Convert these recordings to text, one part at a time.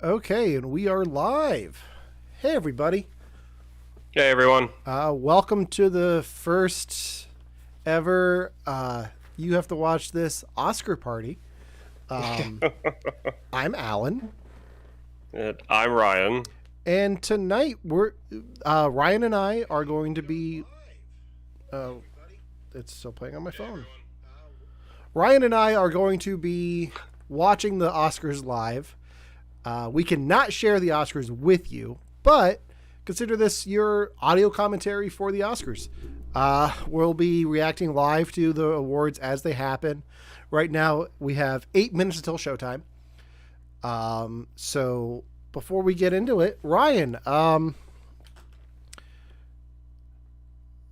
Okay, and we are live. Hey, everybody. Hey everyone. Welcome to the first ever You Have to Watch This Oscar party. I'm Alan. And I'm Ryan. And tonight, Ryan and I are going to be. It's still playing on my phone. Ryan and I are going to be watching the Oscars live. We cannot share the Oscars with you, but consider this your audio commentary for the Oscars. We'll be reacting live to the awards as they happen. Right now, we have 8 minutes until showtime. So before we get into it, Ryan,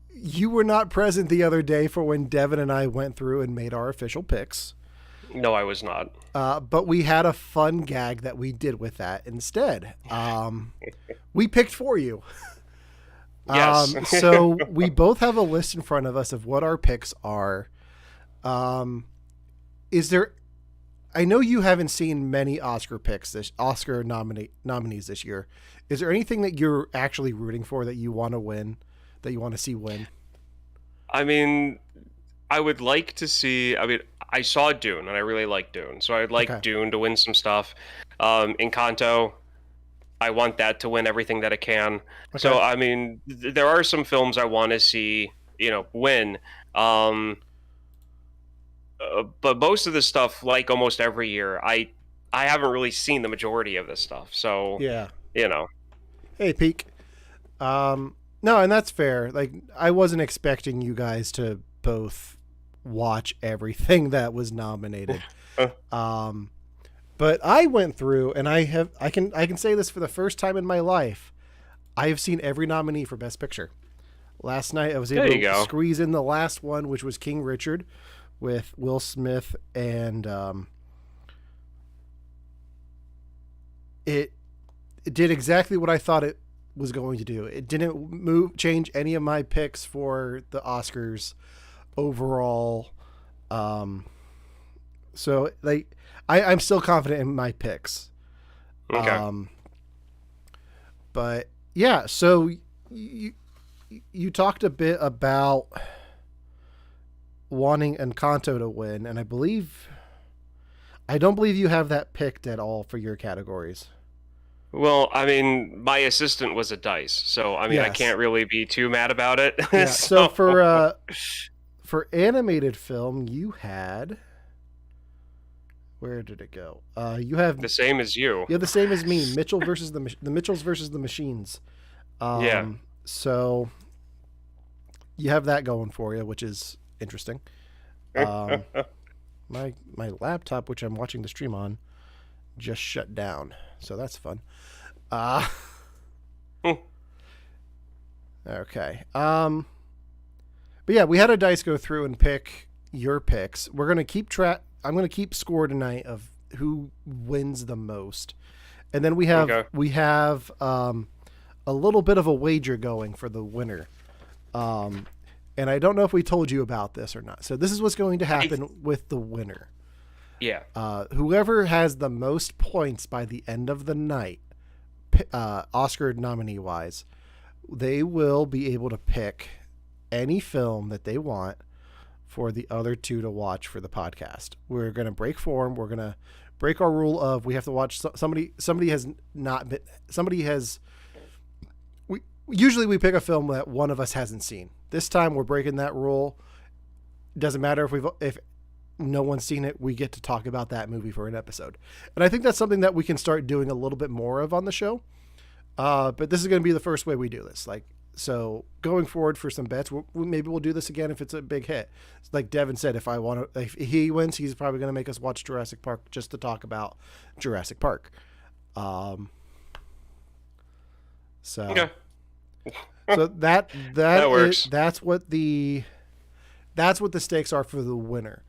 you were not present the other day for when Devin and I went through and made our official picks. No, I was not. But we had a fun gag that we did with that instead. We picked for you. Yes. So we both have a list in front of us of what our picks are. Is there? I know you haven't seen many Oscar nominees this year. Is there anything that you're actually rooting for that you want to win, that you want to see win? I mean, I would like to see. I saw Dune, and I really like Dune, so I'd like Dune to win some stuff. Encanto, I want that to win everything that it can. Okay. So, I mean, there are some films I want to see, win. But most of this stuff, like almost every year, I haven't really seen the majority of this stuff. So, yeah, Hey, Peak. No, and that's fair. Like, I wasn't expecting you guys to both watch everything that was nominated. But I went through and I can say this for the first time in my life. I have seen every nominee for Best Picture. Last night I was able to squeeze in the last one, which was King Richard with Will Smith, and it did exactly what I thought it was going to do. It didn't change any of my picks for the Oscars overall. So like I'm still confident in my picks. Okay. But yeah, so you talked a bit about wanting Encanto to win, and I don't believe you have that picked at all for your categories. Well, I mean, my assistant was a dice, so I mean, yes. I can't really be too mad about it. Yeah. So for animated film, you had. Where did it go? You have the same as you. Yeah, the same as me. Mitchell versus the Mitchells versus the Machines. Yeah. So you have that going for you, which is interesting. My laptop, which I'm watching the stream on, just shut down, so that's fun. Okay. But yeah, we had a dice go through and pick your picks. We're gonna keep track. I'm gonna keep score tonight of who wins the most, and then we have a little bit of a wager going for the winner. And I don't know if we told you about this or not. So this is what's going to happen with the winner. Yeah. Whoever has the most points by the end of the night, Oscar nominee wise, they will be able to pick any film that they want for the other two to watch for the podcast. We're going to break form. We're going to break our rule of we have to watch somebody has not been, somebody has, usually we pick a film that one of us hasn't seen. This time we're breaking that rule. Doesn't matter if no one's seen it, we get to talk about that movie for an episode. And I think that's something that we can start doing a little bit more of on the show. But this is going to be the first way we do this. So going forward for some bets, maybe we'll do this again if it's a big hit. Like Devin said, if he wins, he's probably going to make us watch Jurassic Park just to talk about Jurassic Park. So okay. So that works. That's what the stakes are for the winner.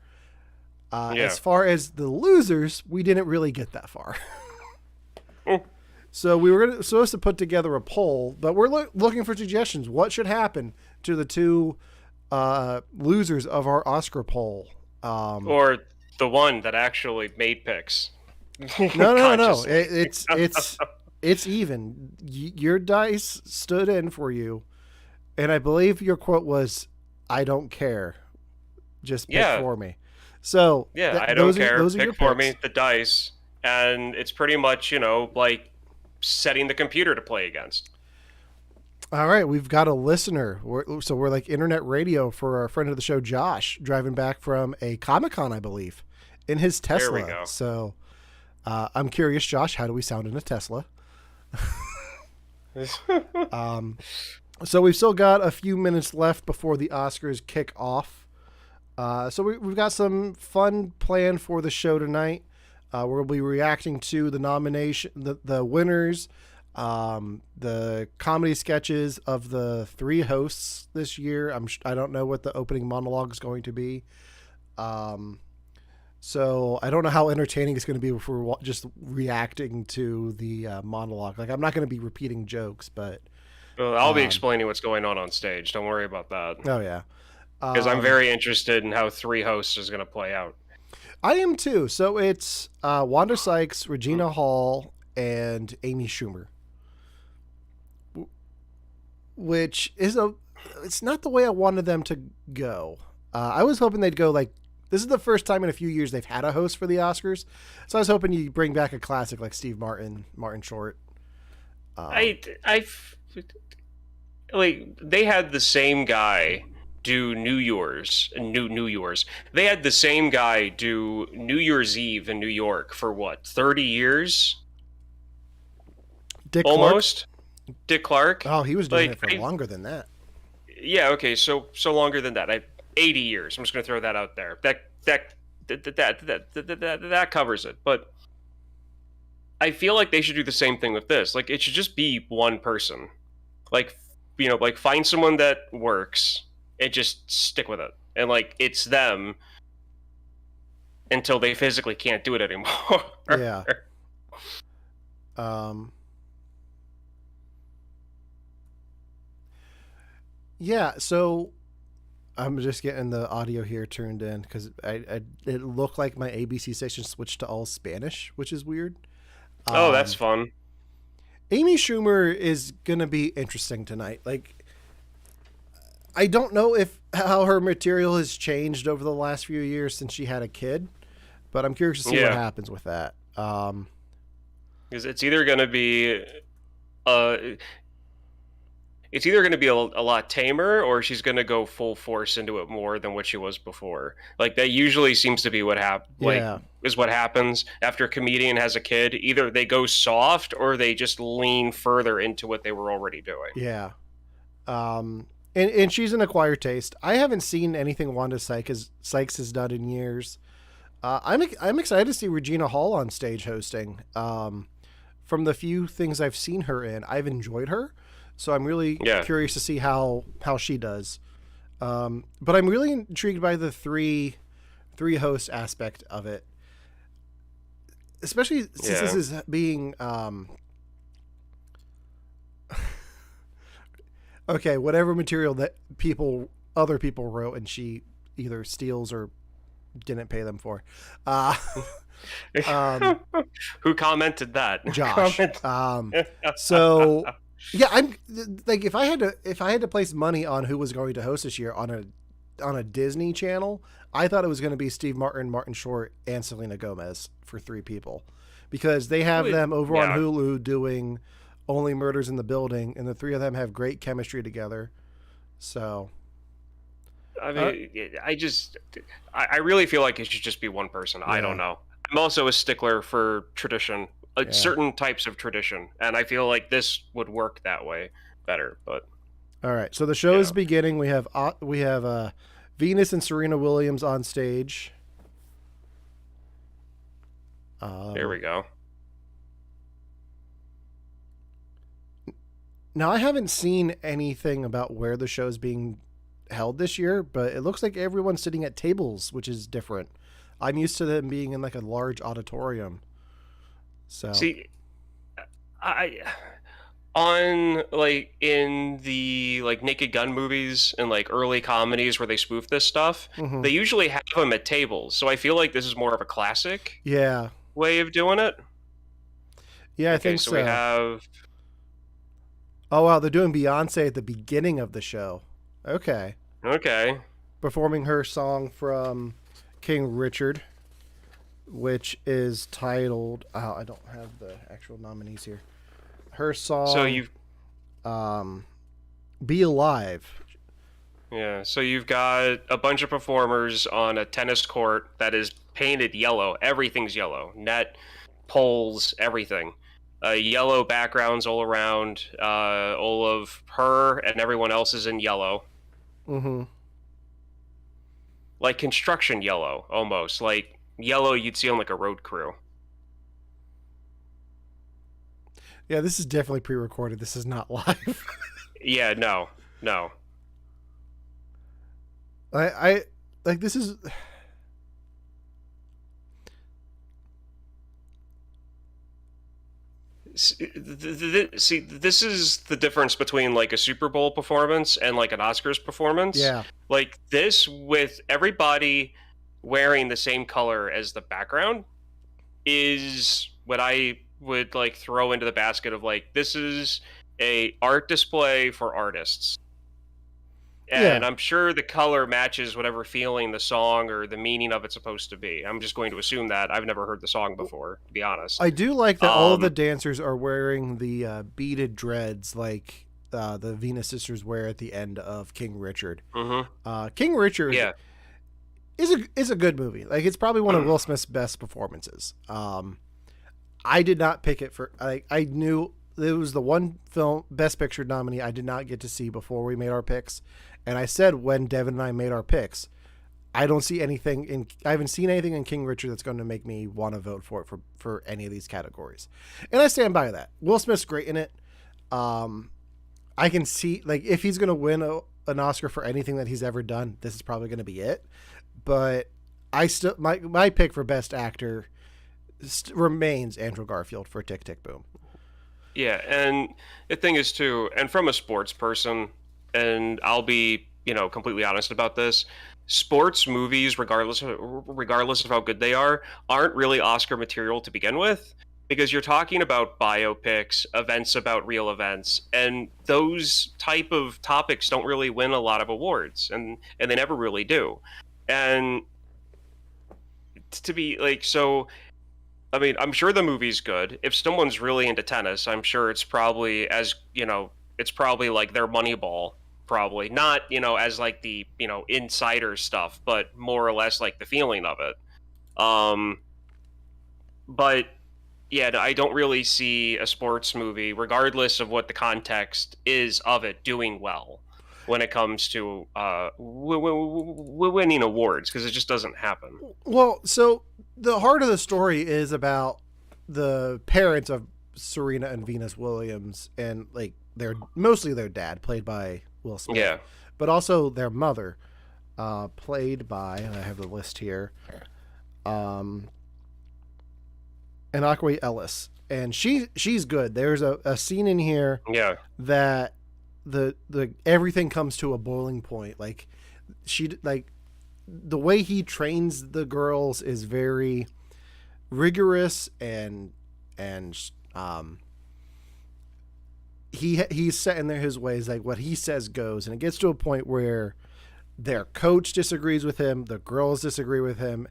As far as the losers, we didn't really get that far. So we were supposed to put together a poll, but we're looking for suggestions. What should happen to the two losers of our Oscar poll? Or the one that actually made picks. No. consciously. It's even. Your dice stood in for you, and I believe your quote was, "I don't care, just pick Yeah, for me." So yeah, I don't care. those are your Pick for picks. me the dice, and it's pretty much, like setting the computer to play against. All right, we've got a listener. So we're like internet radio for our friend of the show, Josh, driving back from a Comic-Con, I believe, in his There we Tesla. go. So I'm curious, Josh, how do we sound in a Tesla? So we've still got a few minutes left before the Oscars kick off. So we've got some fun planned for the show tonight. We'll be reacting to the nomination, the winners, the comedy sketches of the 3 hosts this year. I don't know what the opening monologue is going to be. So I don't know how entertaining it's going to be if we're just reacting to the monologue. Like, I'm not going to be repeating jokes, but Well, I'll be explaining what's going on stage. Don't worry about that. oh yeah, Because I'm very interested in how 3 hosts is going to play out. I am too. So it's Wanda Sykes, Regina Hall, and Amy Schumer, which is it's not the way I wanted them to go. I was hoping they'd go like, this is the first time in a few years they've had a host for the Oscars, so I was hoping you bring back a classic like Steve Martin, Martin Short. I like they had the same guy do New Year's. They had the same guy do New Year's Eve in New York for what, 30 years? Dick Almost. Clark? Dick Clark. Oh, he was doing Like, it for longer than that. Yeah, okay, so longer than that. 80 years. I'm just gonna throw that out there. That covers it. But I feel like they should do the same thing with this. Like, it should just be one person. Like, like find someone that works and just stick with it. And like, it's them until they physically can't do it anymore. Yeah. Yeah, so I'm just getting the audio here turned in because it looked like my ABC station switched to all Spanish, which is weird. Oh, that's fun. Amy Schumer is gonna be interesting tonight. Like, I don't know how her material has changed over the last few years since she had a kid, but I'm curious to see what happens with that. Because it's either gonna be it's either going to be a lot tamer, or she's going to go full force into it more than what she was before. Like, that usually seems to be what is what happens after a comedian has a kid. Either they go soft or they just lean further into what they were already doing. Yeah. And she's an acquired taste. I haven't seen anything Wanda Sykes has done in years. I'm excited to see Regina Hall on stage hosting. From the few things I've seen her in, I've enjoyed her. So I'm really curious to see how she does. But I'm really intrigued by the three host aspect of it, especially since this is being okay, whatever material that other people wrote and she either steals or didn't pay them for. Who commented that? Josh. So yeah, I'm like, if I had to place money on who was going to host this year on a Disney Channel, I thought it was going to be Steve Martin, Martin Short, and Selena Gomez for 3 people, because they have them over on Hulu doing Only Murders in the Building, and the 3 of them have great chemistry together. So, I mean, I really feel like it should just be one person. I don't know. I'm also a stickler for tradition. Certain types of tradition, and I feel like this would work that way better. But all right, so the show is beginning. We have Venus and Serena Williams on stage. There we go. Now, I haven't seen anything about where the show is being held this year, but it looks like everyone's sitting at tables, which is different. I'm used to them being in like a large auditorium. So see, I on like in the like Naked Gun movies and like early comedies where they spoof this stuff, they usually have them at tables. So I feel like this is more of a classic. Yeah. way of doing it. Yeah, I Okay, think so so. we have. Oh wow, they're doing Beyonce at the beginning of the show. Okay. Okay. Performing her song from King Richard, which is titled. Oh, I don't have the actual nominees here. Her So song, you've "Be Alive." Yeah, so you've got a bunch of performers on a tennis court that is painted yellow. Everything's yellow. Net, poles, everything. Yellow backgrounds all around. All of her and everyone else is in yellow. Mm-hmm. Like construction yellow, almost. Like yellow you'd see on like a road crew. Yeah, this is definitely pre-recorded. This is not live. Yeah, no. No. I like this is. See, this is the difference between like a Super Bowl performance and like an Oscars performance. Yeah. Like this, with everybody wearing the same color as the background, is what I would like throw into the basket of like, this is a art display for artists. And Yeah. I'm sure the color matches whatever feeling the song or the meaning of it's supposed to be. I'm just going to assume that. I've never heard the song before, to be honest. I do like that all of the dancers are wearing the beaded dreads like the Venus Sisters wear at the end of King Richard. Mm-hmm. King Richard Yeah. is a good movie. Like it's probably one of Will Smith's best performances. I did not pick it for I knew it was the one film Best Picture nominee I did not get to see before we made our picks. And I said when Devin and I made our picks, I don't see anything in I haven't seen anything in King Richard that's going to make me want to vote for it for any of these categories. And I stand by that. Will Smith's great in it. I can see like if he's going to win an Oscar for anything that he's ever done, this is probably going to be it. But I still my pick for best actor remains Andrew Garfield for Tick Tick Boom. Yeah, and the thing is too, and from a sports person, and I'll be, completely honest about this, sports movies, regardless of how good they are, aren't really Oscar material to begin with, because you're talking about biopics, events about real events, and those type of topics don't really win a lot of awards, and they never really do. And to be like, so I mean, I'm sure the movie's good. If someone's really into tennis, I'm sure it's probably it's probably like their Moneyball, probably not, as like the, insider stuff, but more or less like the feeling of it. But yeah, I don't really see a sports movie, regardless of what the context is of it, doing well when it comes to winning awards, because it just doesn't happen. Well, so the heart of the story is about the parents of Serena and Venus Williams, and like mostly their dad, played by Will Smith, Yeah. but also their mother, played by, and I have the list here, Anakwe Ellis, and she's good. There's a scene in here, Yeah. that the everything comes to a boiling point. Like the way he trains the girls is very rigorous, and he's set in there his ways. Like what he says goes, and it gets to a point where their coach disagrees with him, the girls disagree with him.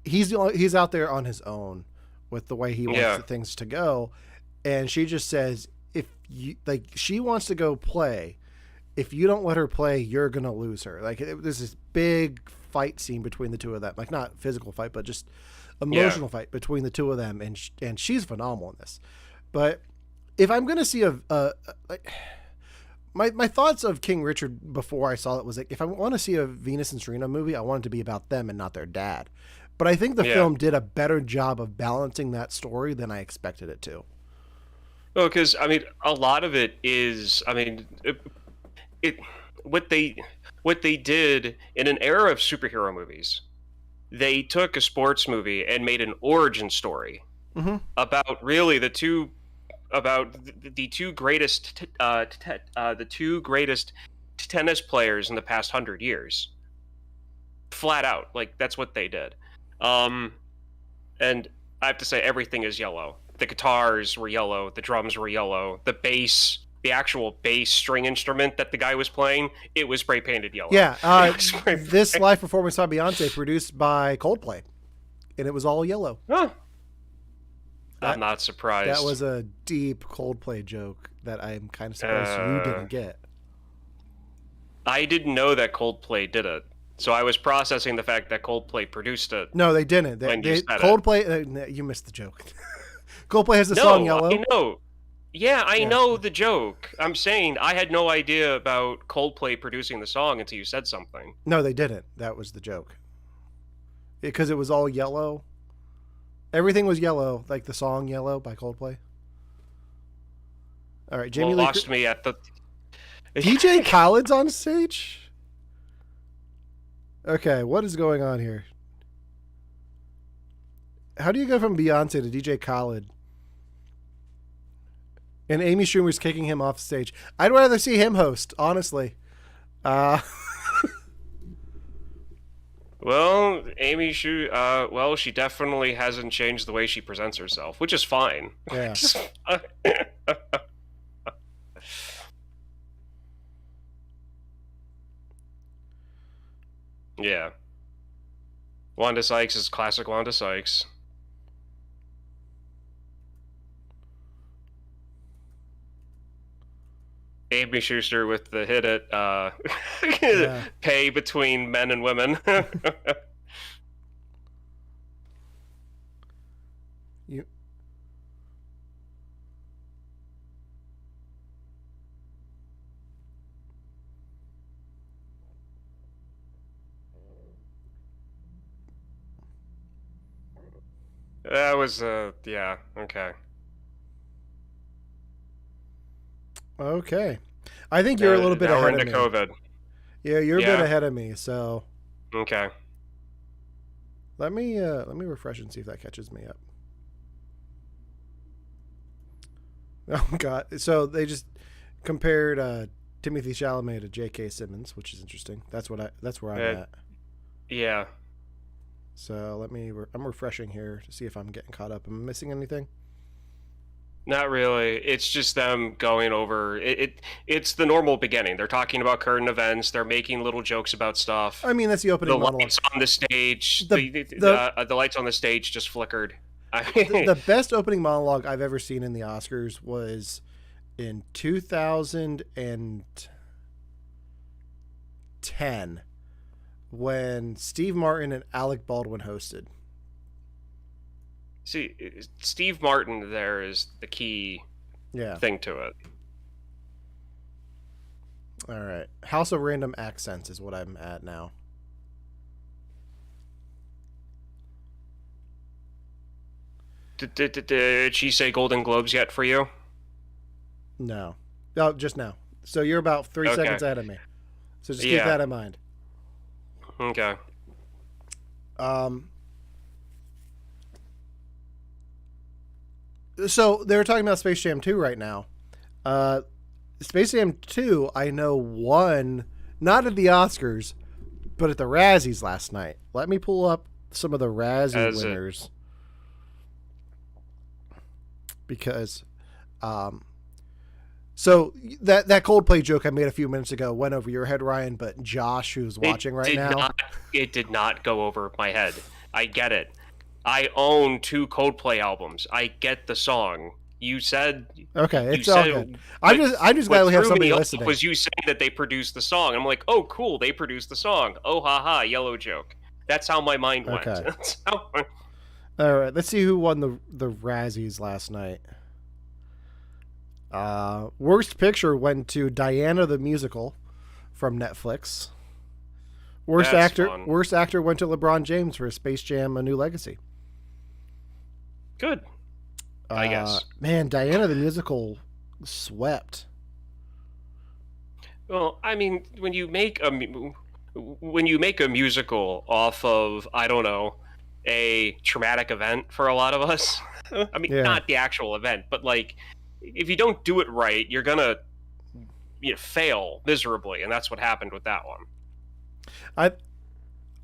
He's out there on his own with the way he wants things to go, and she just says, if you like, she wants to go play. If you don't let her play, you're gonna lose her. Like there's this big fight scene between the two of them, like not physical fight, but just emotional fight between the two of them, and she's phenomenal in this. But if I'm gonna see my thoughts of King Richard before I saw it was like, if I want to see a Venus and Serena movie, I want it to be about them and not their dad. But I think the film did a better job of balancing that story than I expected it to. Well, because I mean, a lot of it is, I mean, what they did in an era of superhero movies, they took a sports movie and made an origin story about really the two greatest tennis players in the past 100 years. Flat out, like that's what they did. And I have to say everything is yellow. The guitars were yellow, the drums were yellow, the bass, the actual bass string instrument that the guy was playing, it was spray painted yellow. Yeah, this live performance by Beyonce produced by Coldplay, and it was all yellow. Huh. I'm not surprised. That was a deep Coldplay joke that I'm kind of surprised you didn't get. I didn't know that Coldplay did it, so I was processing the fact that Coldplay produced it. No, they didn't. Coldplay, you missed the joke. Coldplay has the song Yellow. I know. Yeah, I know the joke. I'm saying I had no idea about Coldplay producing the song until you said something. No, they didn't. That was the joke. Because it was all yellow. Everything was yellow, like the song Yellow by Coldplay. All right, Jamie Lee lost me at the... DJ Khaled's on stage? Okay, what is going on here? How do you go from Beyonce to DJ Khaled? And Amy Schumer's kicking him off stage. I'd rather see him host, honestly. Well, Amy Schumer, she definitely hasn't changed the way she presents herself, which is fine. Yeah. Yeah. Wanda Sykes is classic Wanda Sykes. Amy Schuster with the hit it, pay between men and women. You. That was, yeah, okay. Okay. I think you're a little bit ahead of me. COVID. Yeah, you're a bit ahead of me, so. Okay. Let me refresh and see if that catches me up. Oh God! So they just compared Timothy Chalamet to J.K. Simmons, which is interesting. That's where I'm at. Yeah. So I'm refreshing here to see if I'm getting caught up. Am I missing anything? Not really. It's just them going over it. It's the normal beginning. They're talking about current events. They're making little jokes about stuff. I mean, that's the opening monologue. The lights on the stage. The lights on the stage just flickered. The best opening monologue I've ever seen in the Oscars was in 2010 when Steve Martin and Alec Baldwin hosted. See, Steve Martin there is the key thing to it. All right. House of Random Accents is what I'm at now. Did she say Golden Globes yet for you? No. Oh, just now. So you're about 3 seconds ahead of me. So just keep that in mind. Okay. So they were talking about Space Jam 2 right now. Space Jam 2, I know, won, not at the Oscars, but at the Razzies last night. Let me pull up some of the Razzie winners. Because, so that Coldplay joke I made a few minutes ago went over your head, Ryan, but Josh, who's watching right now. It did not go over my head. I get it. I own 2 Coldplay albums. I get the song. You said okay. It's all good. I'm just glad we have somebody listening. Was you saying that they produced the song? I'm like, oh, cool, they produced the song. Oh, ha, yellow joke. That's how my mind went. Okay. All right. Let's see who won the Razzies last night. Worst picture went to Diana the Musical from Netflix. Worst actor went to LeBron James for Space Jam: A New Legacy. Good. I guess. Man, Diana the Musical swept. Well, I mean, when you make a musical off of, I don't know, a traumatic event for a lot of us. I mean, not the actual event, but like, if you don't do it right, you're gonna fail miserably, and that's what happened with that one.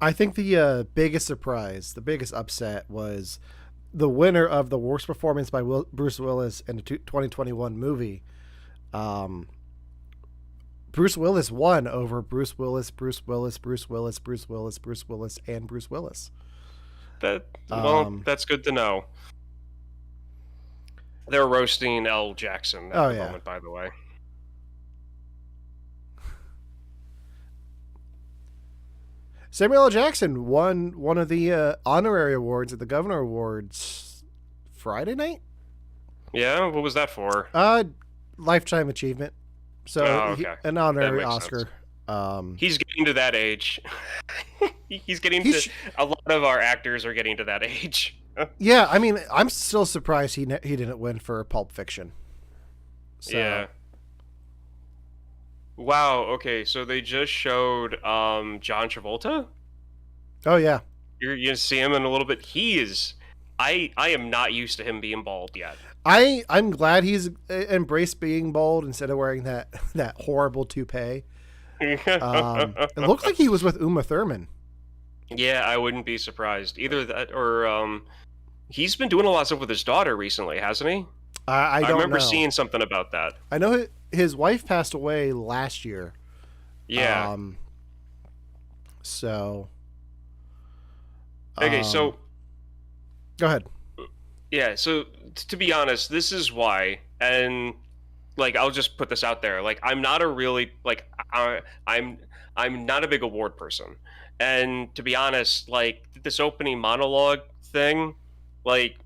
I think the biggest surprise, the biggest upset was the winner of the worst performance by Bruce Willis in the 2021 movie. Bruce Willis won over Bruce Willis, Bruce Willis, Bruce Willis, Bruce Willis, Bruce Willis, and Bruce Willis. That's good to know. They're roasting L. Jackson at the moment, by the way. Samuel L. Jackson won one of the honorary awards at the Governor Awards Friday night. Yeah, what was that for? Lifetime achievement. So an honorary Oscar. He's getting to that age. A lot of our actors are getting to that age. Yeah, I mean, I'm still surprised he didn't win for Pulp Fiction. So. Yeah. Wow. Okay, so they just showed John Travolta. Oh yeah. You're gonna see him in a little bit. He is. I am not used to him being bald yet. I'm glad he's embraced being bald instead of wearing that horrible toupee. It looked like he was with Uma Thurman. Yeah, I wouldn't be surprised. Either that or he's been doing a lot of stuff with his daughter recently, hasn't he? I remember seeing something about that. I know his wife passed away last year. Yeah. So. Okay, so. Go ahead. Yeah, so to be honest, this is why, and like I'll just put this out there, like I'm not a really I'm not a big award person, and to be honest, like this opening monologue thing, like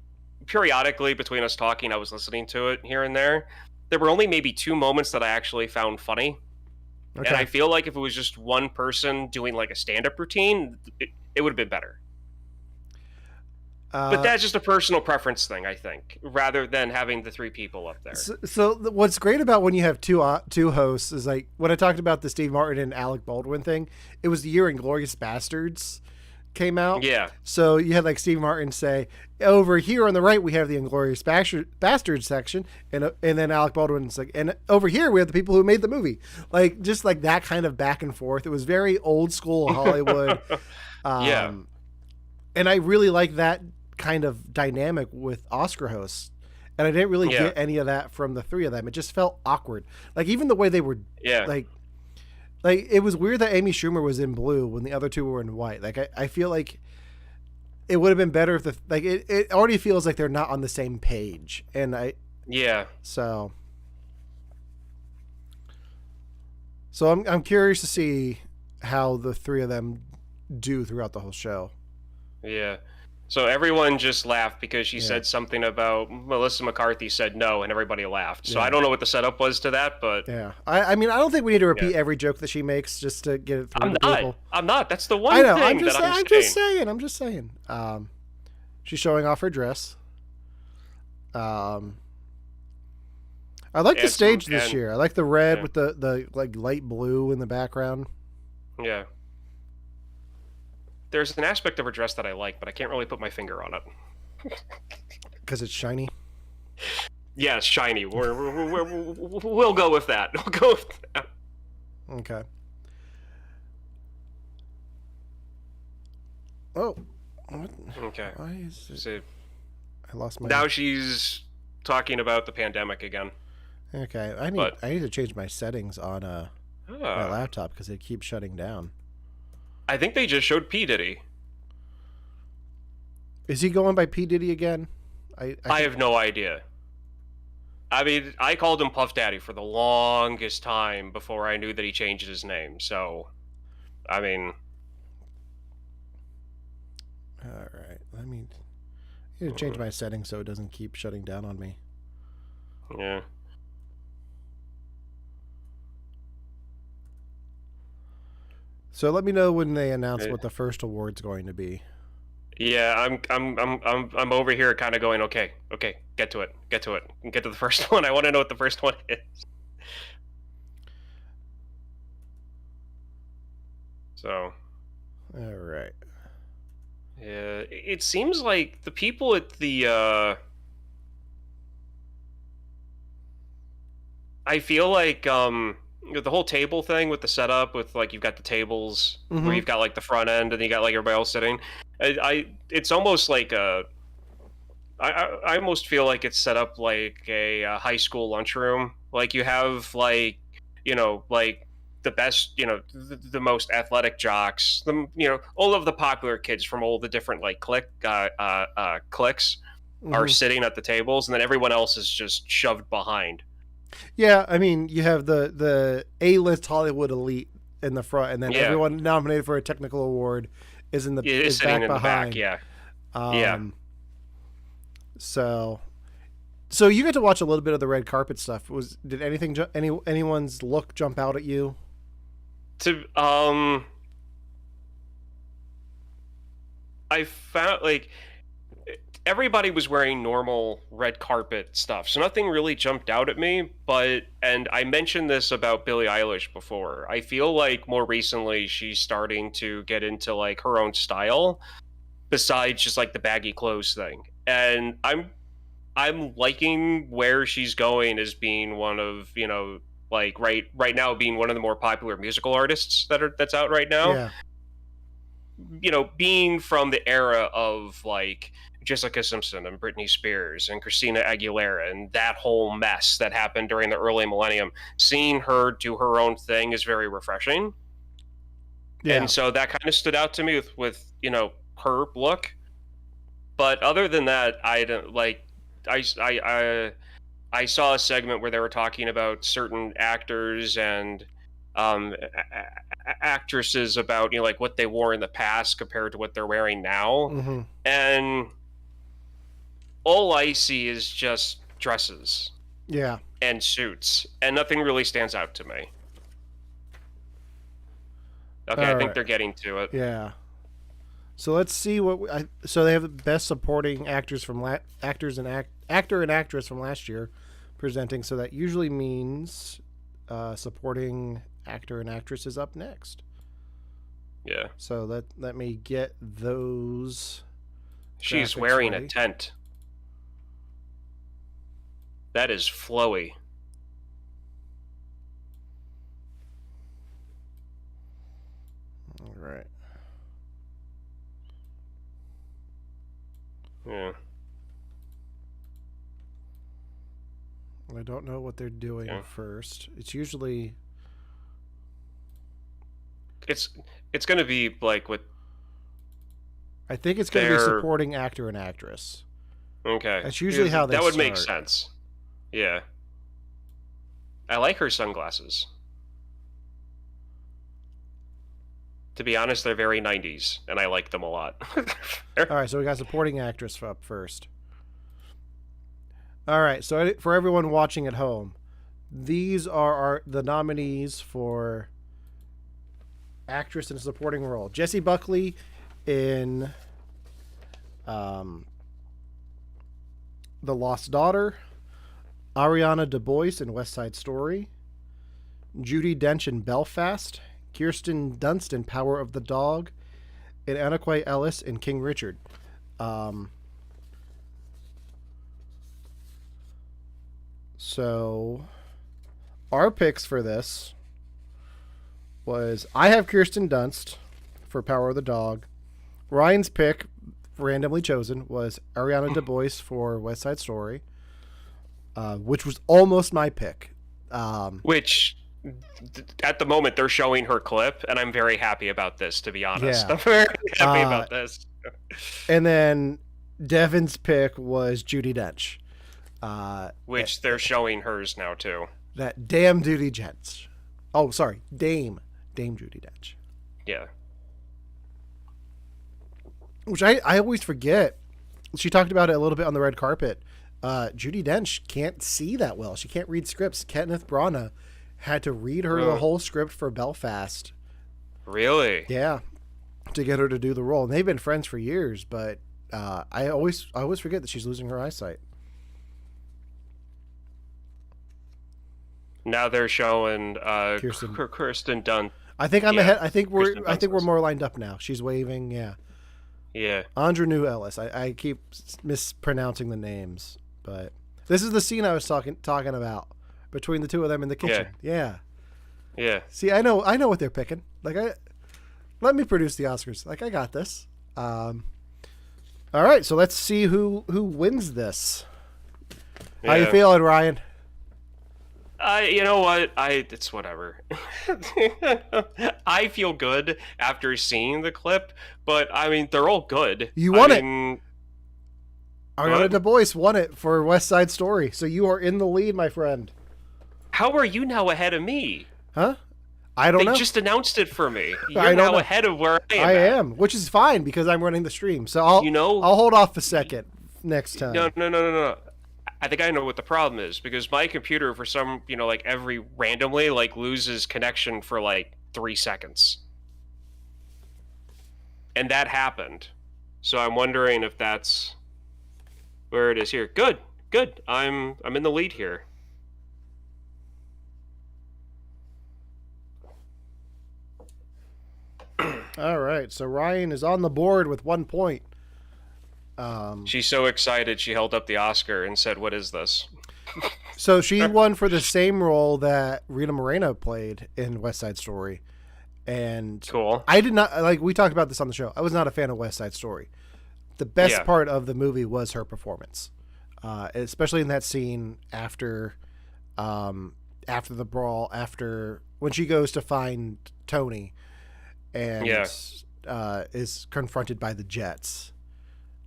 periodically between us talking, I was listening to it here and there. There were only maybe 2 moments that I actually found funny, and I feel like if it was just one person doing like a stand-up routine, it would have been better. But that's just a personal preference thing, I think, rather than having the 3 people up there. So what's great about when you have two hosts is like when I talked about the Steve Martin and Alec Baldwin thing, it was the year Inglourious Basterds came out. Yeah. So you had like Steve Martin say, over here on the right we have the Inglourious Basterds section, and then Alec Baldwin's like, and over here we have the people who made the movie. Like just like that kind of back and forth. It was very old school Hollywood. Yeah. And I really like that kind of dynamic with Oscar hosts, and I didn't really get any of that from the 3 of them. It just felt awkward. Like even the way they were, like it was weird that Amy Schumer was in blue when the other 2 were in white. Like I feel like it would have been better if it already feels like they're not on the same page, and so I'm curious to see how the 3 of them do throughout the whole show. Yeah. So everyone just laughed because she said something about Melissa McCarthy said no, and everybody laughed. So I don't know what the setup was to that, but I mean, I don't think we need to repeat every joke that she makes just to get it through to people. I'm not. That's the one thing I'm just saying. She's showing off her dress. I like the stage this year. I like the red with the like light blue in the background. Yeah. There's an aspect of her dress that I like, but I can't really put my finger on it. Because it's shiny? Yeah, it's shiny. We'll go with that. We'll go with that. Okay. Oh. What? Okay. Why is it? So, I lost my... Now she's talking about the pandemic again. Okay. I need to change my settings on my laptop because it keeps shutting down. I think they just showed P. Diddy. Is he going by P. Diddy again? I have no idea. I mean, I called him Puff Daddy for the longest time before I knew that he changed his name. So, I mean... All right. I need to change my settings so it doesn't keep shutting down on me. Yeah. So let me know when they announce what the first award's going to be. Yeah, I'm over here kind of going, okay, get to it, get to the first one. I want to know what the first one is. So. All right. Yeah, it seems like the people at the. I feel like the whole table thing with the setup with like you've got the tables where you've got like the front end and you got like everybody else sitting. It's almost like I almost feel like it's set up like a, high school lunchroom. Like you have like, like the best, the most athletic jocks, all of the popular kids from all the different like cliques are Hmm. sitting at the tables, and then everyone else is just shoved behind. Yeah, I mean, you have the A-list Hollywood elite in the front, and then Yeah, everyone nominated for a technical award is is sitting back in the back. behind. Yeah, yeah. Um, so so you got to watch a little bit of the red carpet stuff. Did anyone's look jump out at you? To I found like everybody was wearing normal red carpet stuff, so nothing really jumped out at me. And I mentioned this about Billie Eilish before. I feel like more recently she's starting to get into like her own style, besides just like the baggy clothes thing. And I'm liking where she's going as being one of like right now being one of the more popular musical artists that's out right now. Yeah. Being from the era of like Jessica Simpson and Britney Spears and Christina Aguilera and that whole mess that happened during the early millennium, seeing her do her own thing is very refreshing. Yeah. And so that kind of stood out to me with her look. But other than that, I don't like. I saw a segment where they were talking about certain actors and actresses about like what they wore in the past compared to what they're wearing now, Hmm. and all I see is just dresses Yeah. and suits, and nothing really stands out to me. Okay, I All think right. they're getting to it. Yeah. So let's see so they have the best supporting actors from actor and actress from last year presenting. So that usually means supporting actor and actress is up next. Yeah, So let me get those. she's Graphics wearing ready. a tent. That is flowy. All right. Yeah. I don't know what they're doing Yeah. first. It's usually It's it's gonna be like with I think it's going to be their supporting actor and actress. okay. That's usually how they that would make start. sense. Yeah. I like her sunglasses. To be honest, they're very 90s, and I like them a lot. All right, so we got supporting actress up first. All right, so for everyone watching at home, these are the nominees for actress in a supporting role. Jessie Buckley in The Lost Daughter, Ariana DeBois in West Side Story, Judi Dench in Belfast, Kirsten Dunst in Power of the Dog, and Anna Ellis in King Richard. So our picks for this was I have Kirsten Dunst for Power of the Dog. Ryan's pick, randomly chosen, was Ariana DeBois for West Side Story, which was almost my pick. Which, at the moment, they're showing her clip, and I'm very happy about this, to be honest. Yeah. I'm very happy about this. And then Devin's pick was Judi Dench. Which they're showing hers now, too. That damn Judi Dench. Oh, sorry, Dame Judi Dench. Yeah. Which I always forget. She talked about it a little bit on the red carpet. Judi Dench can't see that well. She can't read scripts. Kenneth Branagh had to read her the whole script for Belfast. Really? Yeah, to get her to do the role. And they've been friends for years, but I always forget that she's losing her eyesight. Now they're showing Kirsten. Kirsten Dunst. I think I'm Yeah, ahead. I think we're Dunst. more lined up now. She's waving. Yeah. Yeah. Andrew Ellis. I keep mispronouncing the names, but this is the scene I was talking about between the two of them in the kitchen. Yeah. Yeah. See, I know what they're picking. Let me produce the Oscars. I got this. All right, so let's see who wins this. Yeah. How you feeling, Ryan? You know what? It's whatever. I feel good after seeing the clip, but I mean, they're all good. You won it. What? Ariana DeBois won it for West Side Story, so you are in the lead, my friend. How are you now ahead of me? Huh? I don't know. They just announced it for me. I You're don't now know. ahead of where I am. I at. am, which is fine because I'm running the stream. So I'll You I'll hold off a second next time. No. I think I know what the problem is because my computer, for some, like every randomly, like loses connection for like 3 seconds, and that happened. So I'm wondering if that's where it is here. Good. I'm in the lead here. All right, so Ryan is on the board with 1 point. She's so excited she held up the Oscar and said, "What is this?" So she won for the same role that Rita Moreno played in West Side Story. And Cool. I did not, like, we talked about this on the show. I was not a fan of West Side Story. The best part of the movie was her performance, especially in that scene after the brawl, after when she goes to find Tony and is confronted by the Jets.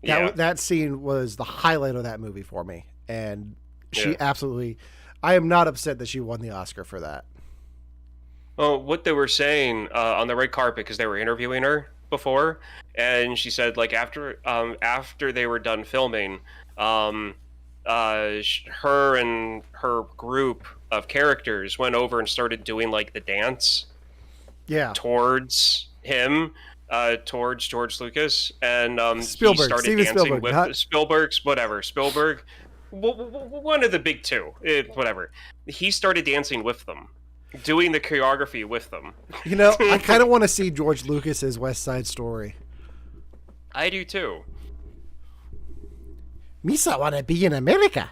That scene was the highlight of that movie for me, and she absolutely. I am not upset that she won the Oscar for that. Oh, what they were saying on the red carpet, because they were interviewing her before, and she said like after they were done filming, her and her group of characters went over and started doing like the dance, towards him. Towards George Lucas, and Spielberg, he started Steven dancing Spielberg, with Spielberg, one of the big two, whatever. He started dancing with them, doing the choreography with them. I kind of want to see George Lucas's West Side Story. I do too. Misa wanna be in America.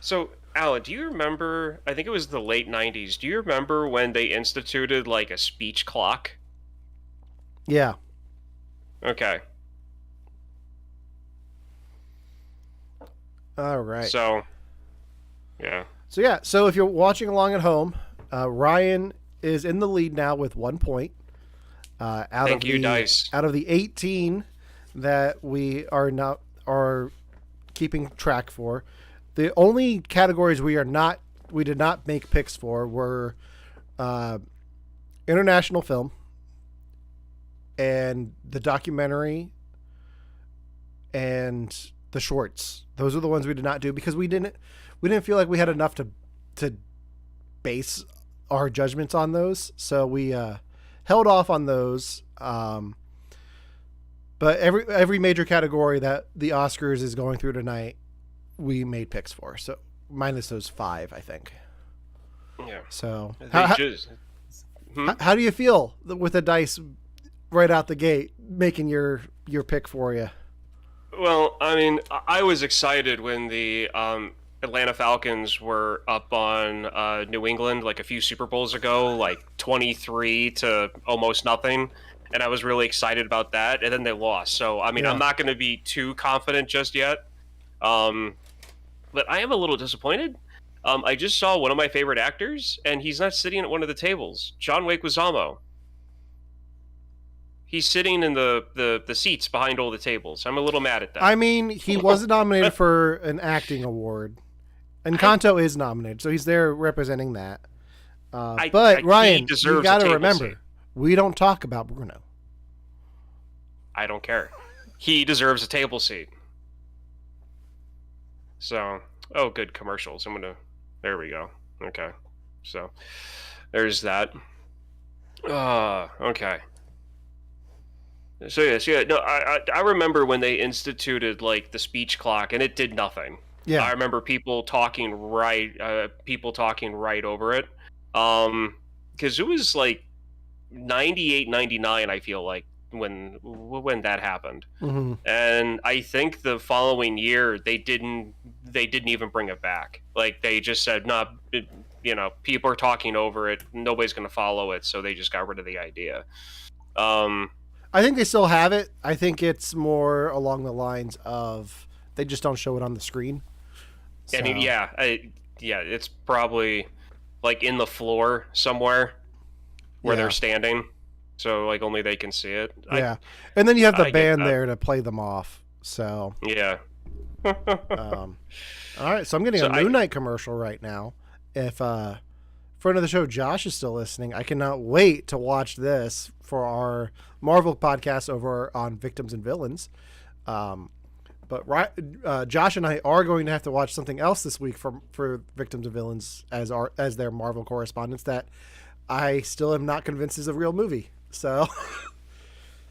So, Alan, do you remember? I think it was the late '90s. Do you remember when they instituted like a speech clock? Yeah. Okay. All right. So, yeah. So if you're watching along at home, Ryan is in the lead now with 1 point. Thank you, Dice. Out of the 18 that we are keeping track for, the only categories we did not make picks for were international film and the documentary and the shorts. Those are the ones we did not do because we didn't feel like we had enough to base our judgments on those. So we held off on those. But every major category that the Oscars is going through tonight, we made picks for. So minus those 5, I think. Yeah. So how do you feel with the dice right out the gate making your pick for you? Well, I mean, I was excited when the Atlanta Falcons were up on New England like a few Super Bowls ago, like 23 to almost nothing. And I was really excited about that. And then they lost. So, I mean, I'm not going to be too confident just yet. But I am a little disappointed. I just saw one of my favorite actors, and he's not sitting at one of the tables. John Leguizamo. He's sitting in the seats behind all the tables. I'm a little mad at that. I mean, he wasn't nominated for an acting award. Encanto is nominated, so he's there representing that. But Ryan, you got to remember, we don't talk about Bruno. I don't care. He deserves a table seat. So, good commercials. There we go. Okay. So, there's that. Okay. So no, I remember when they instituted like the speech clock, and it did nothing. Yeah. I remember people talking right over it. Because it was like 98, 99, I feel like when that happened. Mm-hmm. And I think the following year they didn't even bring it back. Like they just said, "No, people are talking over it. Nobody's going to follow it," so they just got rid of the idea. I think they still have it. I think it's more along the lines of they just don't show it on the screen. So. And it's probably like in the floor somewhere where they're standing, so like only they can see it. Yeah, and then you have the band there to play them off. So yeah. All right, so I'm getting a Moon Knight commercial right now. If friend of the show Josh is still listening, I cannot wait to watch this for our Marvel podcast over on Victims and Villains. But Josh and I are going to have to watch something else this week for Victims and Villains as their Marvel correspondents that I still am not convinced is a real movie. So,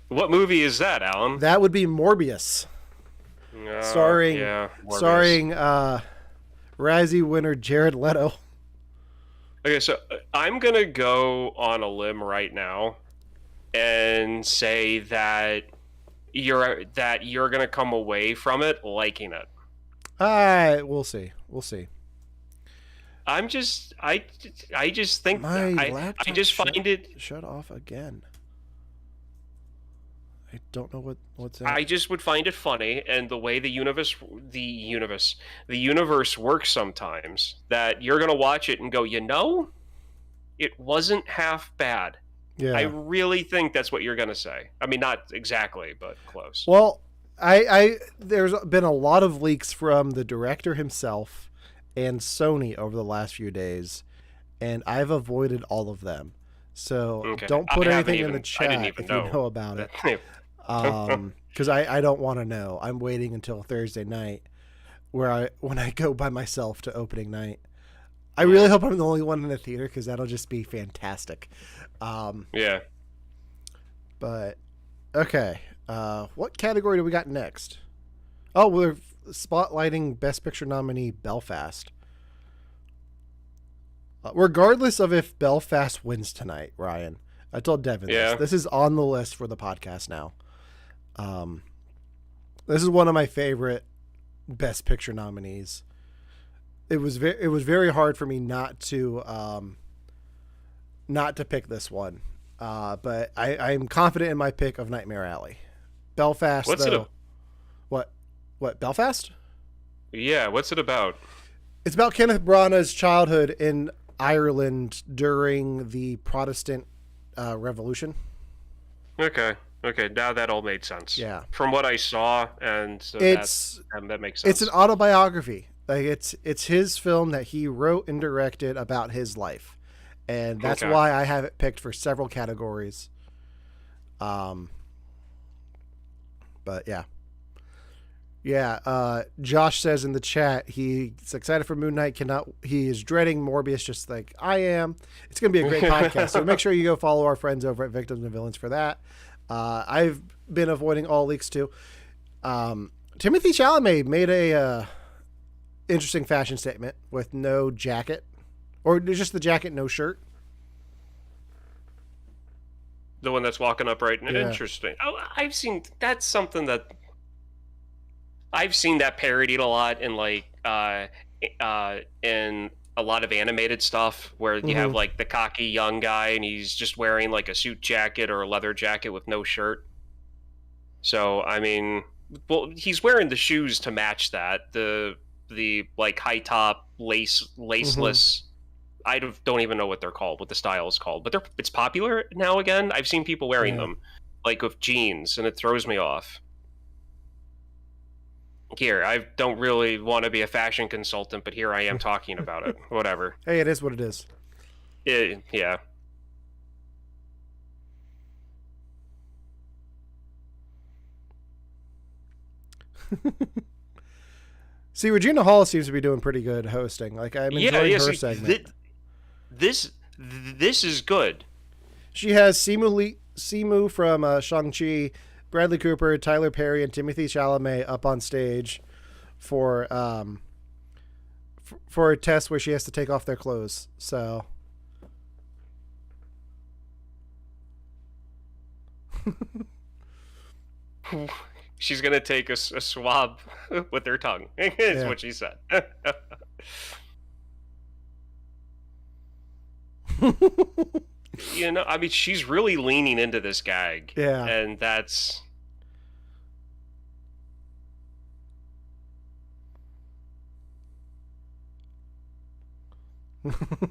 what movie is that, Alan? That would be Morbius. Starring Razzie winner Jared Leto. Okay, so I'm gonna go on a limb right now and say that you're gonna come away from it liking it. We'll see. I just think I just find it shut off again. I don't know what's that. I just would find it funny, and the way the universe works sometimes, that you're gonna watch it and go, it wasn't half bad. Yeah. I really think that's what you're gonna say. I mean, not exactly, but close. Well, there's been a lot of leaks from the director himself and Sony over the last few days, and I've avoided all of them. So don't put anything in the chat if you know about it. Because I don't want to know. I'm waiting until Thursday night when I go by myself to opening night. I really hope I'm the only one in the theater because that'll just be fantastic. Yeah. But, okay. What category do we got next? Oh, we're spotlighting Best Picture nominee Belfast. Regardless of if Belfast wins tonight, Ryan, I told Devin this is on the list for the podcast now. This is one of my favorite Best Picture nominees. It was very hard for me not to pick this one, but I'm confident in my pick of Nightmare Alley. Belfast. What Belfast? Yeah, what's it about? It's about Kenneth Branagh's childhood in Ireland during the Protestant Revolution. Okay, now that all made sense. Yeah, from what I saw, and so that makes sense. It's an autobiography. Like it's his film that he wrote and directed about his life, and that's why I have it picked for several categories. But yeah. Josh says in the chat he's excited for Moon Knight. He is dreading Morbius just like I am. It's gonna be a great podcast. So make sure you go follow our friends over at Victims and Villains for that. I've been avoiding all leaks too. Timothée Chalamet made a interesting fashion statement with no jacket, or just the jacket, no shirt. The one that's walking up right. Yeah. Interesting. Oh, I've seen that's something that I've seen that parodied a lot in in a lot of animated stuff where you have like the cocky young guy and he's just wearing like a suit jacket or a leather jacket with no shirt. So I mean, well, he's wearing the shoes to match that. The like high top laceless. I don't even know what they're called, what the style is called, but it's popular now again. I've seen people wearing them like with jeans, and it throws me off. Here, I don't really want to be a fashion consultant, but here I am talking about it. Whatever. Hey, it is what it is. Yeah. See, Regina Hall seems to be doing pretty good hosting. Like I'm enjoying her segment. This is good. She has Simu from Shang-Chi, Bradley Cooper, Tyler Perry, and Timothée Chalamet up on stage for a test where she has to take off their clothes. So she's gonna take a swab with her tongue. Is what she said. I mean, she's really leaning into this gag. Yeah. And that's...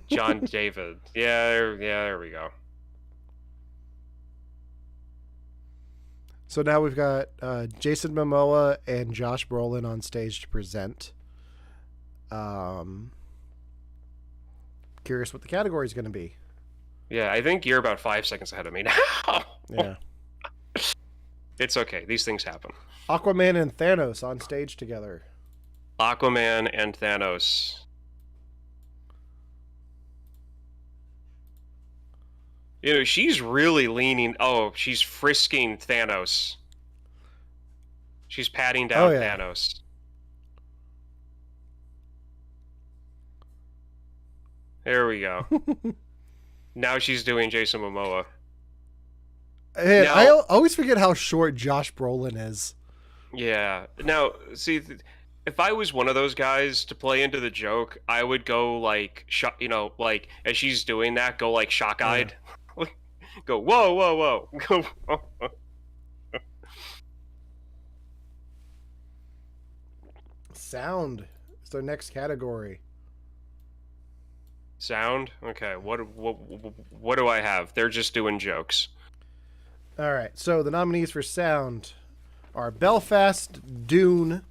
John David. Yeah, there we go. So now we've got Jason Momoa and Josh Brolin on stage to present. Curious what the category is going to be. Yeah, I think you're about 5 seconds ahead of me now. Yeah. It's okay. These things happen. Aquaman and Thanos on stage together. Aquaman and Thanos. She's really leaning... Oh, she's frisking Thanos. She's patting down Thanos. There we go. Now she's doing Jason Momoa. And now, I always forget how short Josh Brolin is. Yeah. Now, see, if I was one of those guys to play into the joke, I would go like, like as she's doing that, go like shock-eyed. Yeah. Go, whoa, whoa, whoa. Go. Sound is their next category. Sound? Okay. What do I have? They're just doing jokes. All right. So the nominees for sound are Belfast, Dune,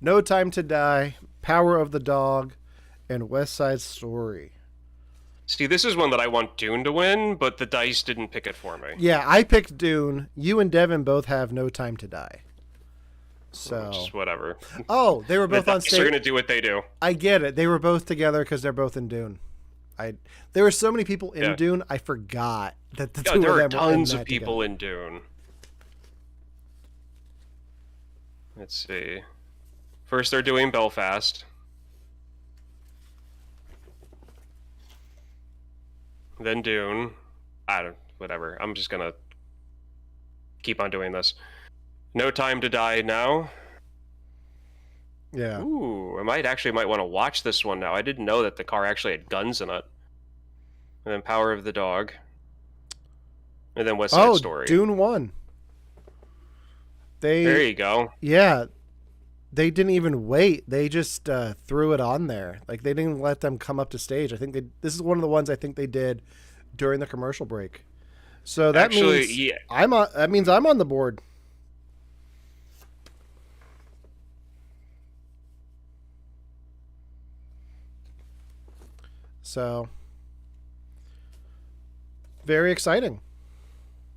No Time to Die, Power of the Dog, and West Side Story. See, this is one that I want Dune to win, but the dice didn't pick it for me. Yeah, I picked Dune. You and Devin both have No Time to Die. So just whatever. Oh, they were both on stage. They're gonna do what they do. I get it. They were both together because they're both in Dune. There were so many people in Dune. I forgot that the two of them were in that together. There are tons of people in Dune. Let's see. First, they're doing Belfast. Then Dune. Whatever. I'm just gonna keep on doing this. No Time to Die now. Yeah. Ooh, I might want to watch this one now. I didn't know that the car actually had guns in it. And then Power of the Dog. And then West Side Story. Dune 1. There you go. Yeah. They didn't even wait. They just threw it on there. Like, they didn't let them come up to stage. I think this is one of the ones I think they did during the commercial break. So that means that means I'm on the board. So very exciting.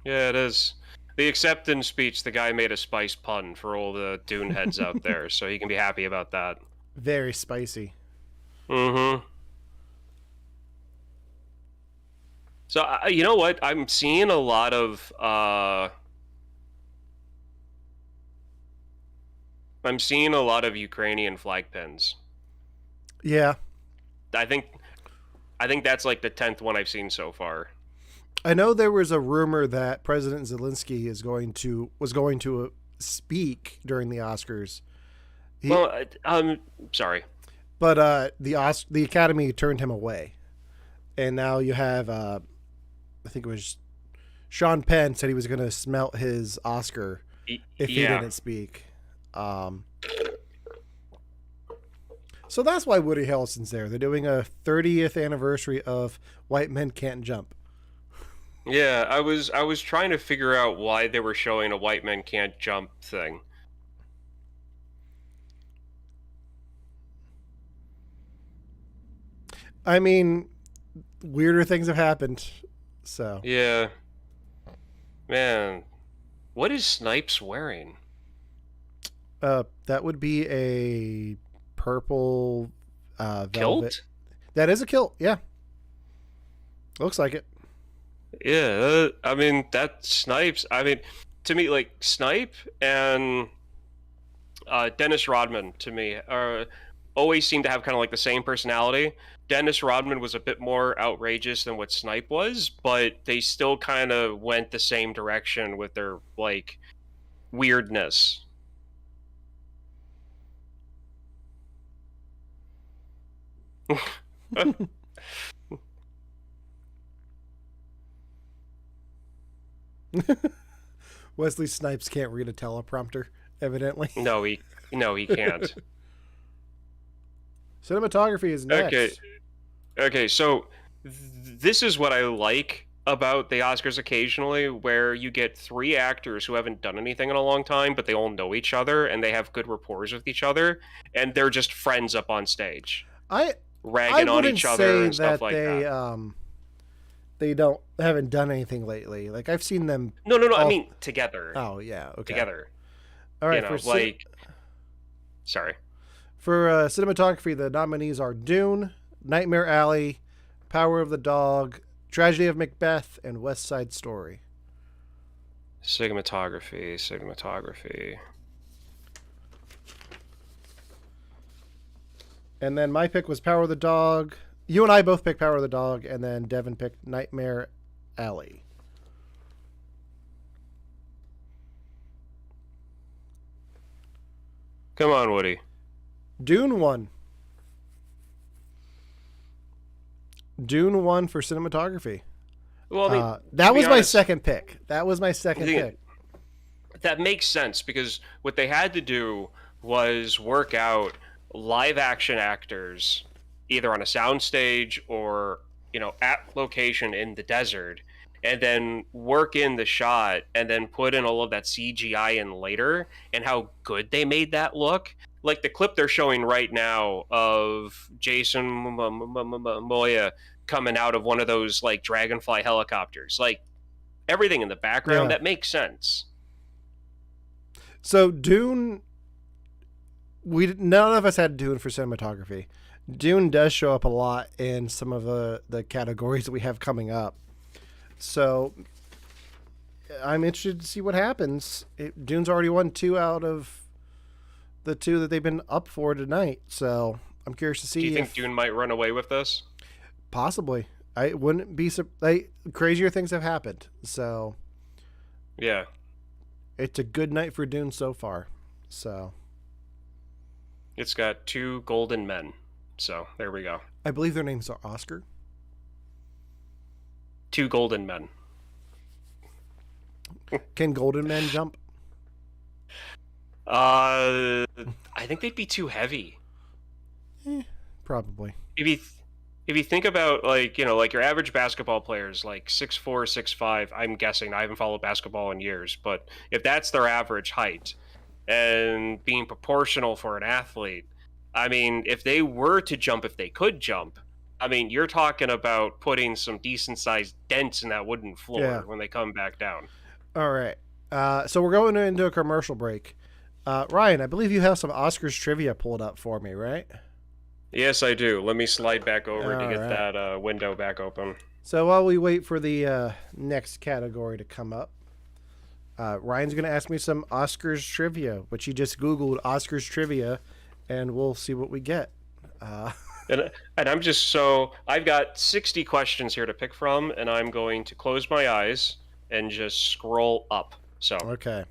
Yeah, it is. The acceptance speech, the guy made a spice pun for all the Dune heads out there, so he can be happy about that. Very spicy. Mm-hmm. So, you know what? I'm seeing a lot of... I'm seeing a lot of Ukrainian flag pins. Yeah. I think that's like the 10th one I've seen so far. I know there was a rumor that President Zelensky was going to speak during the Oscars. Sorry, but the Academy turned him away, and now you have I think it was Sean Penn said he was going to smelt his Oscar if he didn't speak. So that's why Woody Harrelson's there. They're doing a 30th anniversary of White Men Can't Jump. Yeah, I was trying to figure out why they were showing a White Men Can't Jump thing. I mean, weirder things have happened. So yeah, man, what is Snipes wearing? That would be a purple velvet kilt. That is a kilt. Yeah, looks like it. Yeah, I mean, that Snipes, I mean, to me, like, Snipe and Dennis Rodman, to me, always seem to have kind of like the same personality. Dennis Rodman was a bit more outrageous than what Snipe was, but they still kind of went the same direction with their, like, weirdness. Wesley Snipes can't read a teleprompter, evidently. No, he can't. Cinematography is next. Okay, so this is what I like about the Oscars occasionally, where you get three actors who haven't done anything in a long time, but they all know each other and they have good rapport with each other, and they're just friends up on stage, ragging on each other and stuff like that. They haven't done anything lately. Like I've seen them. No. I mean together. Oh yeah, okay. Together. All right. Sorry. For cinematography, the nominees are Dune, Nightmare Alley, Power of the Dog, Tragedy of Macbeth, and West Side Story. Cinematography. And then my pick was Power of the Dog. You and I both picked Power of the Dog, and then Devin picked Nightmare Alley. Come on, Woody. Dune won. Dune won for cinematography. Well, I mean, that was my second pick. That makes sense because what they had to do was work out live action actors either on a soundstage or, at location in the desert, and then work in the shot and then put in all of that CGI in later, and how good they made that look. Like the clip they're showing right now of Jason Momoa coming out of one of those like Dragonfly helicopters, like everything in the background, that makes sense. So Dune, none of us had Dune for cinematography. Dune does show up a lot in some of the categories that we have coming up. So I'm interested to see what happens. Dune's already won 2 out of the 2 that they've been up for tonight. So I'm curious to see. Do you think Dune might run away with this? Possibly. I wouldn't be crazier things have happened. So yeah, it's a good night for Dune so far. So it's got 2 golden men. So there we go. I believe their names are Oscar. 2 golden men. Can golden men jump? I think they'd be too heavy. Probably. If you think about like your average basketball players, like 6'4", 6'5", I'm guessing, I haven't followed basketball in years, but if that's their average height and being proportional for an athlete, I mean, if they were to jump, if they could jump, I mean, you're talking about putting some decent sized dents in that wooden floor when they come back down. All right. So we're going into a commercial break. Ryan, I believe you have some Oscars trivia pulled up for me, right? Yes, I do. Let me slide back over to get that window back open. So while we wait for the next category to come up, Ryan's going to ask me some Oscars trivia, which he just Googled Oscars trivia, and we'll see what we get. And I've got 60 questions here to pick from, and I'm going to close my eyes and just scroll up. So okay.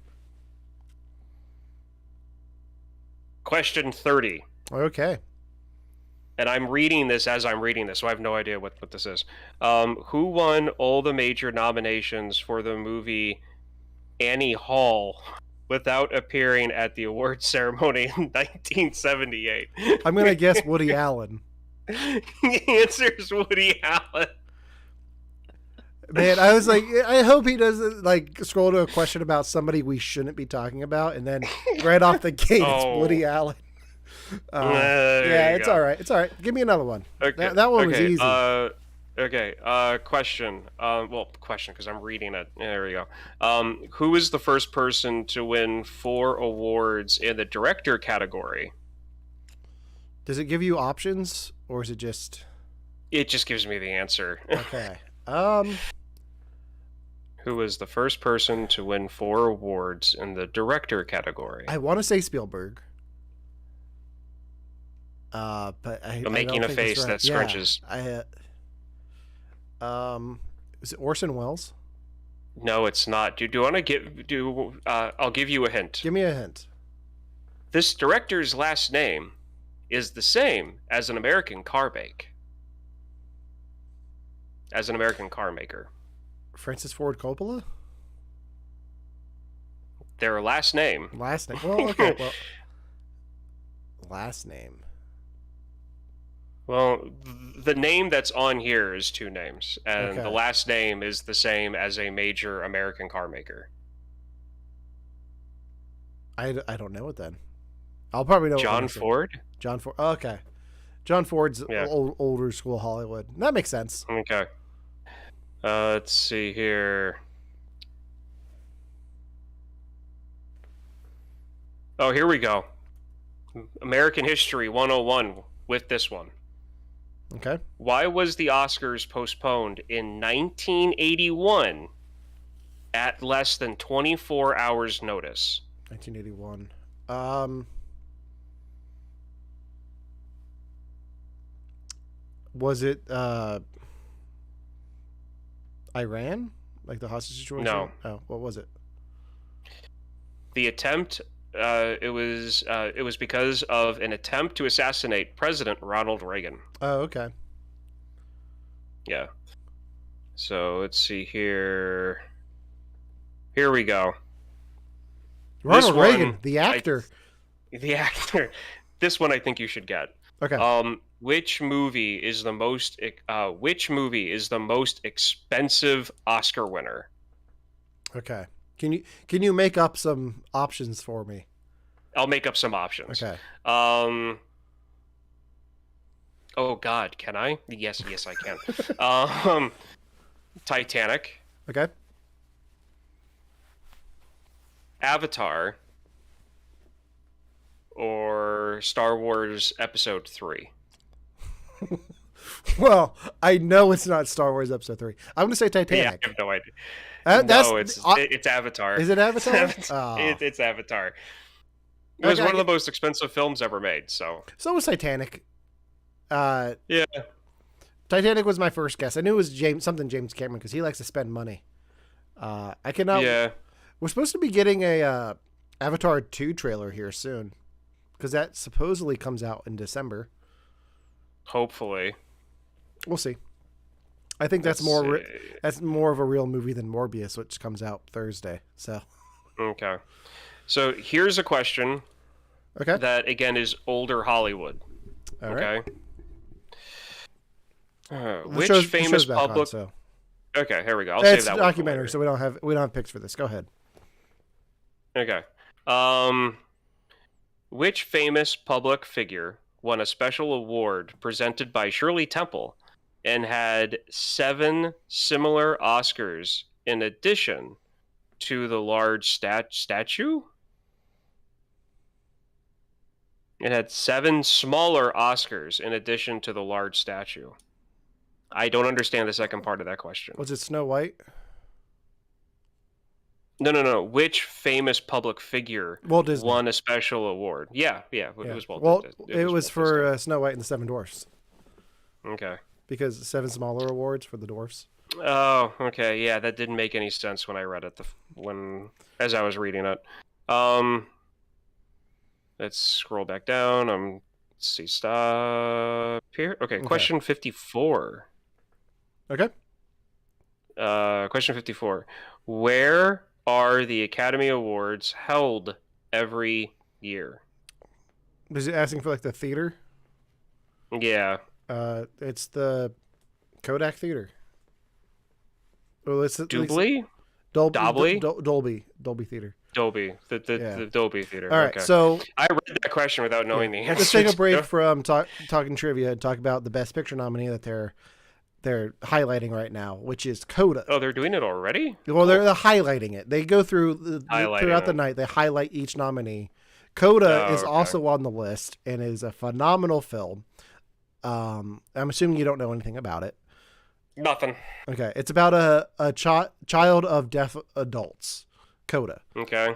Question 30. Okay. And I'm reading this as I'm reading this, so I have no idea what this is. Who won all the major nominations for the movie Annie Hall without appearing at the awards ceremony in 1978? I'm going to guess Woody Allen. The answer is Woody Allen. Man, I was like, I hope he doesn't like scroll to a question about somebody we shouldn't be talking about, and then right off the gate, it's Woody Allen. It's all right. It's all right. Give me another one. Okay. That one was easy. Question. Question, because I'm reading it. There we go. Who was the first person to win 4 awards in the director category? Does it give you options, or is it just? It just gives me the answer. Okay. Who was the first person to win 4 awards in the director category? I want to say Spielberg. But I'm making a face that scrunches. Is it Orson Welles? No, it's not. Do you want to I'll give you a hint. Give me a hint. This director's last name is the same as an American car maker. Francis Ford Coppola? Their last name. Last name. Well, okay. Well, last name. Well, the name that's on here is two names, and Okay. the last name is the same as a major American car maker. I don't know it then. I'll probably know. John Ford? John Ford. Oh, okay. John Ford's Yeah. older school Hollywood. That makes sense. Okay. Let's see here. Oh, here we go. American History 101 with this one. Okay. Why was the Oscars postponed in 1981 at less than 24 hours notice? 1981. Was it Iran? Like the hostage situation? No. Oh, what was it? The attempt it was because of an attempt to assassinate President Ronald Reagan. Oh, okay. Yeah. So let's see here. Here we go. Ronald This Reagan, one, the actor. The actor. This one I think you should get. Okay. Which movie is the most expensive Oscar winner? Okay. Can you make up some options for me? I'll make up some options. Okay. Oh God, can I? Yes, I can. Titanic, Okay. Avatar, or Star Wars Episode 3. Well, I know it's not Star Wars Episode 3. I'm going to say Yeah, Titanic. I have no idea. That's, No, it's Avatar. Is it Avatar? It's Avatar. It was Okay, one of the most expensive films ever made. So was Titanic. yeah, Titanic was my first guess. I knew it was James Cameron because he likes to spend money. I cannot. yeah. We're supposed to be getting a Avatar 2 trailer here soon because that supposedly comes out in December. Hopefully, We'll see. I think that's more of a real movie than Morbius, which comes out Thursday. So Okay. So here's a question okay, that again is older Hollywood. all right. Okay. The Which show's famous back on, public? so. Okay, here we go. I'll It's save a that one for documentary, later. so we don't have picks for this. Go ahead. Okay. Which famous public figure won a special award presented by Shirley Temple and had 7 similar Oscars in addition to the large statue? It had 7 smaller Oscars in addition to the large statue. I don't understand the second part of that question. Was it Snow White? No. Which famous public figure Walt Disney. won a special award? Yeah. It Yeah. was Walt. Well, Disney. it was Walt for Snow White and the Seven Dwarfs Disney. Okay. because 7 smaller awards for the dwarfs. Oh, okay. Yeah, that didn't make any sense when I read it. As I was reading it. Let's scroll back down. Let's see. Stop here. Okay. Question 54. Okay. Question 54. Where are the Academy Awards held every year? Was it asking for like the theater? Yeah. It's the Kodak Theater. Well, it's Dolby? Dolby Dolby? Dolby Theater. Dolby. Yeah. The Dolby Theater. All right, Okay. so I read that question without knowing the answer. let's take a break from talking trivia and talk about the Best Picture nominee that they're highlighting right now, which is Coda. Oh, they're doing it already? Well, they're highlighting it. They go through throughout the night. They highlight each nominee. Coda is also on the list and is a phenomenal film. I'm assuming you don't know anything about it. Nothing. Okay, it's about a child of deaf adults. Coda. Okay.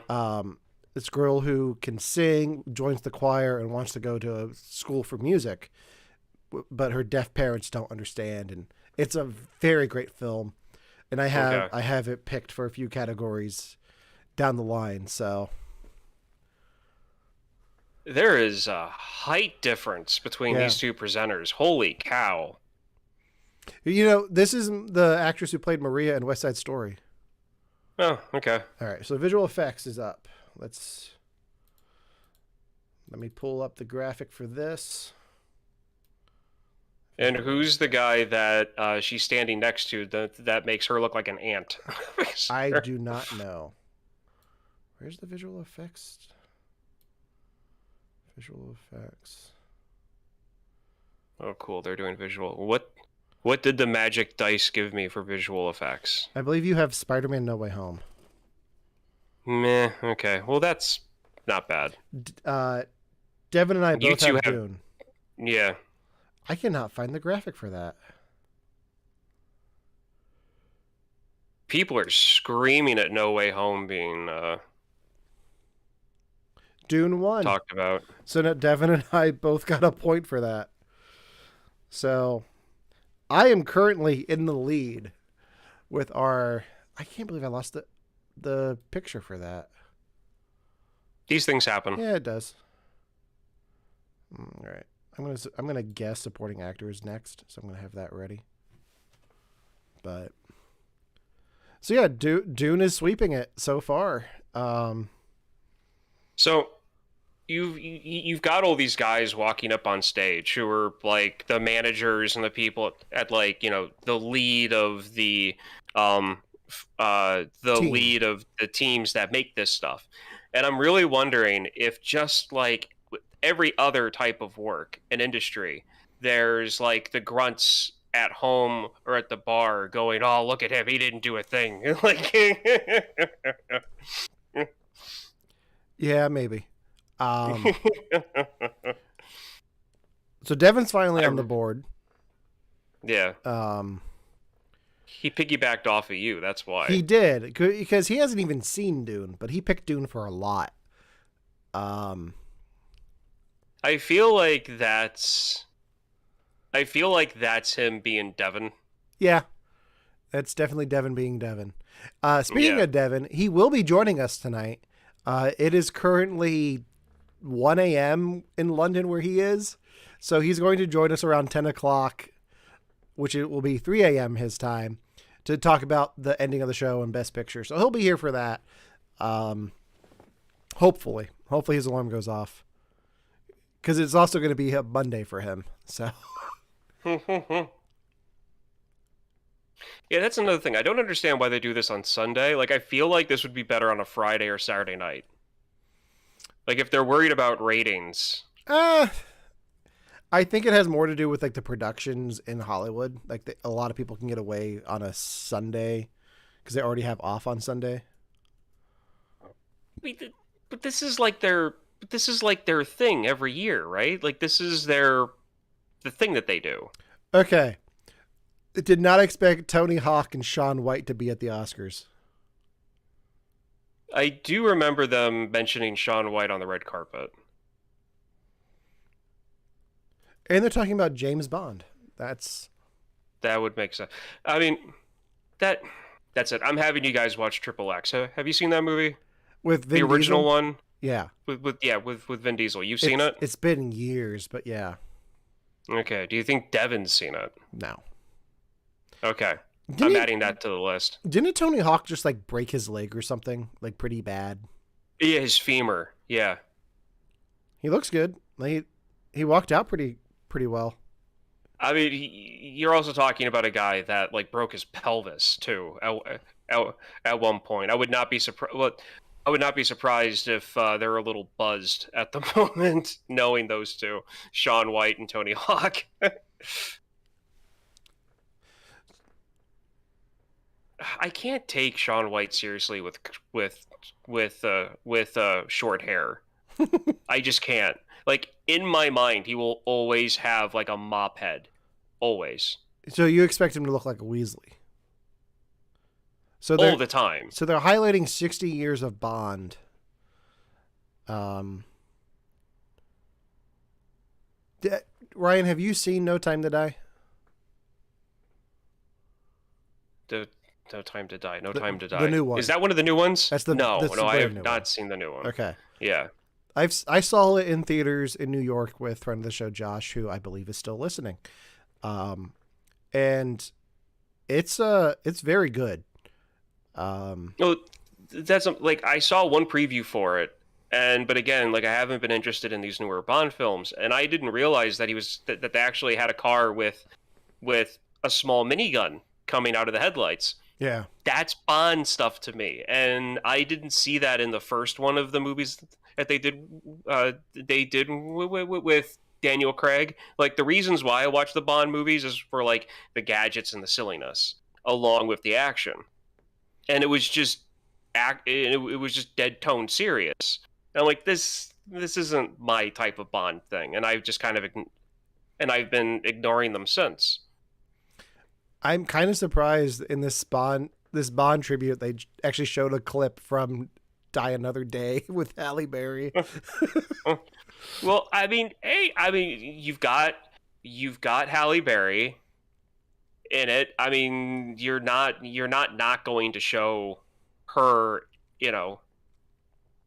This girl who can sing, joins the choir, and wants to go to a school for music, but her deaf parents don't understand. And it's a very great film, and I have it picked for a few categories down the line. So there is a height difference between these two presenters. Holy cow! You know, this is the actress who played Maria in West Side Story. Oh, okay. All right, so visual effects is up. Let me pull up the graphic for this. And who's the guy that she's standing next to that makes her look like an ant? I do not know. Where's the visual effects? Visual effects. Oh, cool. They're doing visual. What did the magic dice give me for visual effects? I believe you have Spider-Man No Way Home. Meh. Okay. Well, that's not bad. Devin and I You both two have have- Dune. Yeah. I cannot find the graphic for that. People are screaming at No Way Home being Dune 1. talked about. So now Devin and I both got a point for that. So I am currently in the lead with our... I can't believe I lost the picture for that. These things happen. Yeah, it does. All right. I'm gonna guess supporting actors next, so I'm gonna have that ready. But so yeah, Dune is sweeping it so far. So you've got all these guys walking up on stage who are like the managers and the people at like, you know, the lead of the Team. lead of the teams that make this stuff. And I'm really wondering if, just like with every other type of work and industry, there's like the grunts at home or at the bar going, "Oh, look at him, he didn't do a thing." Like Yeah, maybe. So Devin's finally on the board. Yeah. Um, He piggybacked off of you, that's why. He did, because he hasn't even seen Dune, but he picked Dune for a lot. I feel like that's him being Devin. Yeah, that's definitely Devin being Devin. Speaking Yeah. of Devin, he will be joining us tonight. It is currently 1 a.m. in London where he is. So he's going to join us around 10 o'clock, which it will be 3 a.m. his time, to talk about the ending of the show and Best Picture. So he'll be here for that. Hopefully his alarm goes off, because it's also going to be a Monday for him. So Yeah, that's another thing. I don't understand why they do this on Sunday. Like, I feel like this would be better on a Friday or Saturday night. Like, if they're worried about ratings. I think it has more to do with like the productions in Hollywood. Like a lot of people can get away on a Sunday because they already have off on Sunday. But this is like their thing every year, right? Like, this is the thing that they do. Okay. I did not expect Tony Hawk and Shaun White to be at the Oscars. I do remember them mentioning Shaun White on the red carpet. And they're talking about James Bond. That would make sense. I mean, that's it. I'm having you guys watch Triple X. Have you seen that movie? With Vin The original Diesel? one? Yeah. With Vin Diesel. You've seen it? It's been years, but yeah. Okay. Do you think Devin's seen it? No. Okay. I'm adding that to the list. Didn't Tony Hawk just like break his leg or something? Like pretty bad? Yeah, his femur. Yeah. He looks good. He walked out pretty well. I mean, you're also talking about a guy that like broke his pelvis too at one point. I would not be surprised. Well, I would not be surprised if they're a little buzzed at the moment, knowing those two, Shaun White and Tony Hawk. I can't take Shaun White seriously with short hair. I just can't. Like, in my mind, he will always have like a mop head, always. So you expect him to look like a Weasley? So All the time. So they're highlighting 60 years of Bond. Ryan, have you seen No Time to Die? No Time to Die. No Time to Die. The new one. Is that one of the new ones? That's no. I have new not one. seen the new one. Okay. Yeah. I saw it in theaters in New York with friend of the show Josh, who I believe is still listening. And it's very good. No, that's like I saw one preview for it, but again, like I haven't been interested in these newer Bond films, and I didn't realize that that they actually had a car with a small minigun coming out of the headlights. Yeah, that's Bond stuff to me, and I didn't see that in the first one of the movies that they did. With Daniel Craig. Like the reasons why I watch the Bond movies is for like the gadgets and the silliness, along with the action, and it was just it was just dead tone serious. And I'm like, this isn't my type of Bond thing, and I've just I've been ignoring them since. I'm kind of surprised in this Bond tribute they actually showed a clip from Die Another Day with Halle Berry. Well, I mean, you've got Halle Berry in it. I mean, you're not going to show her, you know.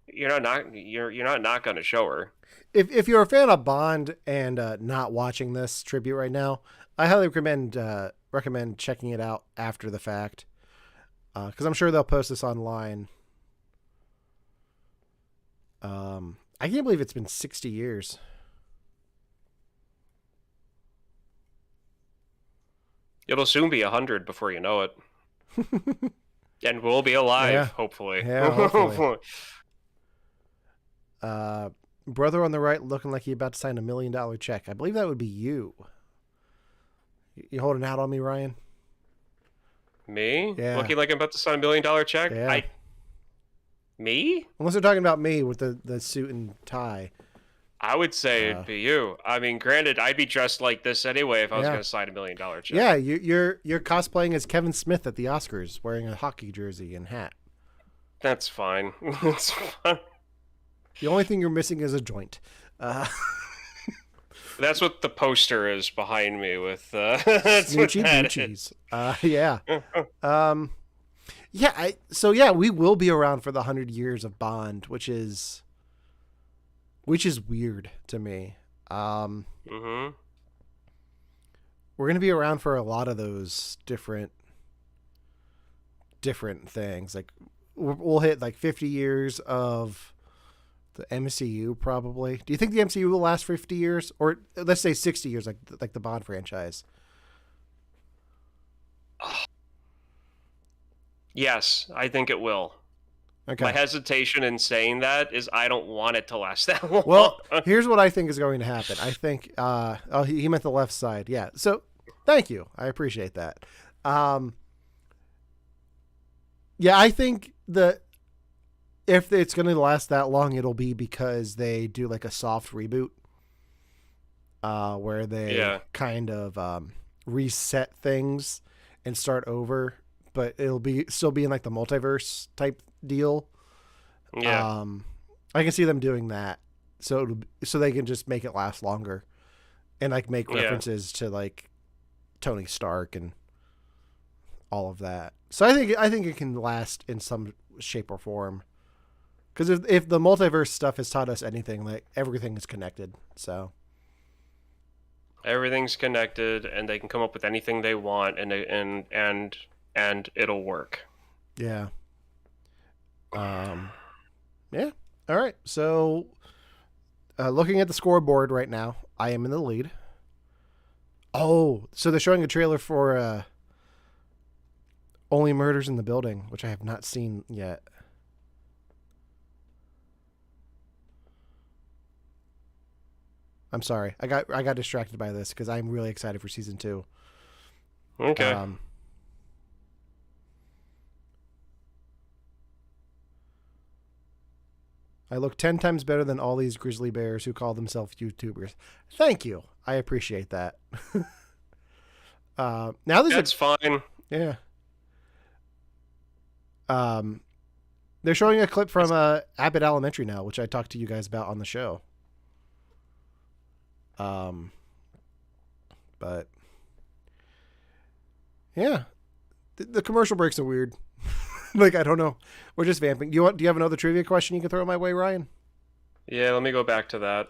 You're not going to show her. If you're a fan of Bond and not watching this tribute right now, I highly recommend checking it out after the fact, because I'm sure they'll post this online. I can't believe it's been 60 years. It'll soon be 100 before you know it. And we'll be alive, hopefully. Yeah, hopefully. Brother on the right looking like he's about to sign $1 million check. I believe that would be you. You holding out on me, Ryan? Me? Yeah. Looking like I'm about to sign $1 million check? Yeah. Me? Unless they're talking about me with the suit and tie. I would say it'd be you. I mean, granted, I'd be dressed like this anyway if I was going to sign $1 million check. Yeah, you're cosplaying as Kevin Smith at the Oscars, wearing a hockey jersey and hat. That's fine. That's fine. The only thing you're missing is a joint. That's what the poster is behind me with. Snoochie Boochies. Yeah. Yeah. We will be around for the 100 years of Bond, which is weird to me. Mm-hmm. We're gonna be around for a lot of those different things. Like we'll hit like 50 years of the MCU probably. Do you think the MCU will last 50 years, or let's say 60 years, like the Bond franchise? Yes, I think it will. Okay. My hesitation in saying that is I don't want it to last that long. Well, here's what I think is going to happen. I think he meant the left side. Yeah. So thank you. I appreciate that. Yeah, I think if it's going to last that long, it'll be because they do like a soft reboot, where they kind of reset things and start over, but it'll still be in like the multiverse type deal. Yeah. I can see them doing that, so they can just make it last longer, and like make references to like Tony Stark and all of that. So I think it can last in some shape or form. Because if the multiverse stuff has taught us anything, like everything is connected, so everything's connected, and they can come up with anything they want, and it'll work. Yeah. Yeah. All right. So, looking at the scoreboard right now, I am in the lead. Oh, so they're showing a trailer for Only Murders in the Building, which I have not seen yet. I'm sorry. I got distracted by this because I'm really excited for season 2. Okay. I look 10 times better than all these grizzly bears who call themselves YouTubers. Thank you. I appreciate that. Now that's fine. Yeah. They're showing a clip from Abbott Elementary now, which I talked to you guys about on the show. But yeah, the commercial breaks are weird. Like, I don't know. We're just vamping. Do you have another trivia question you can throw my way, Ryan? Yeah, let me go back to that.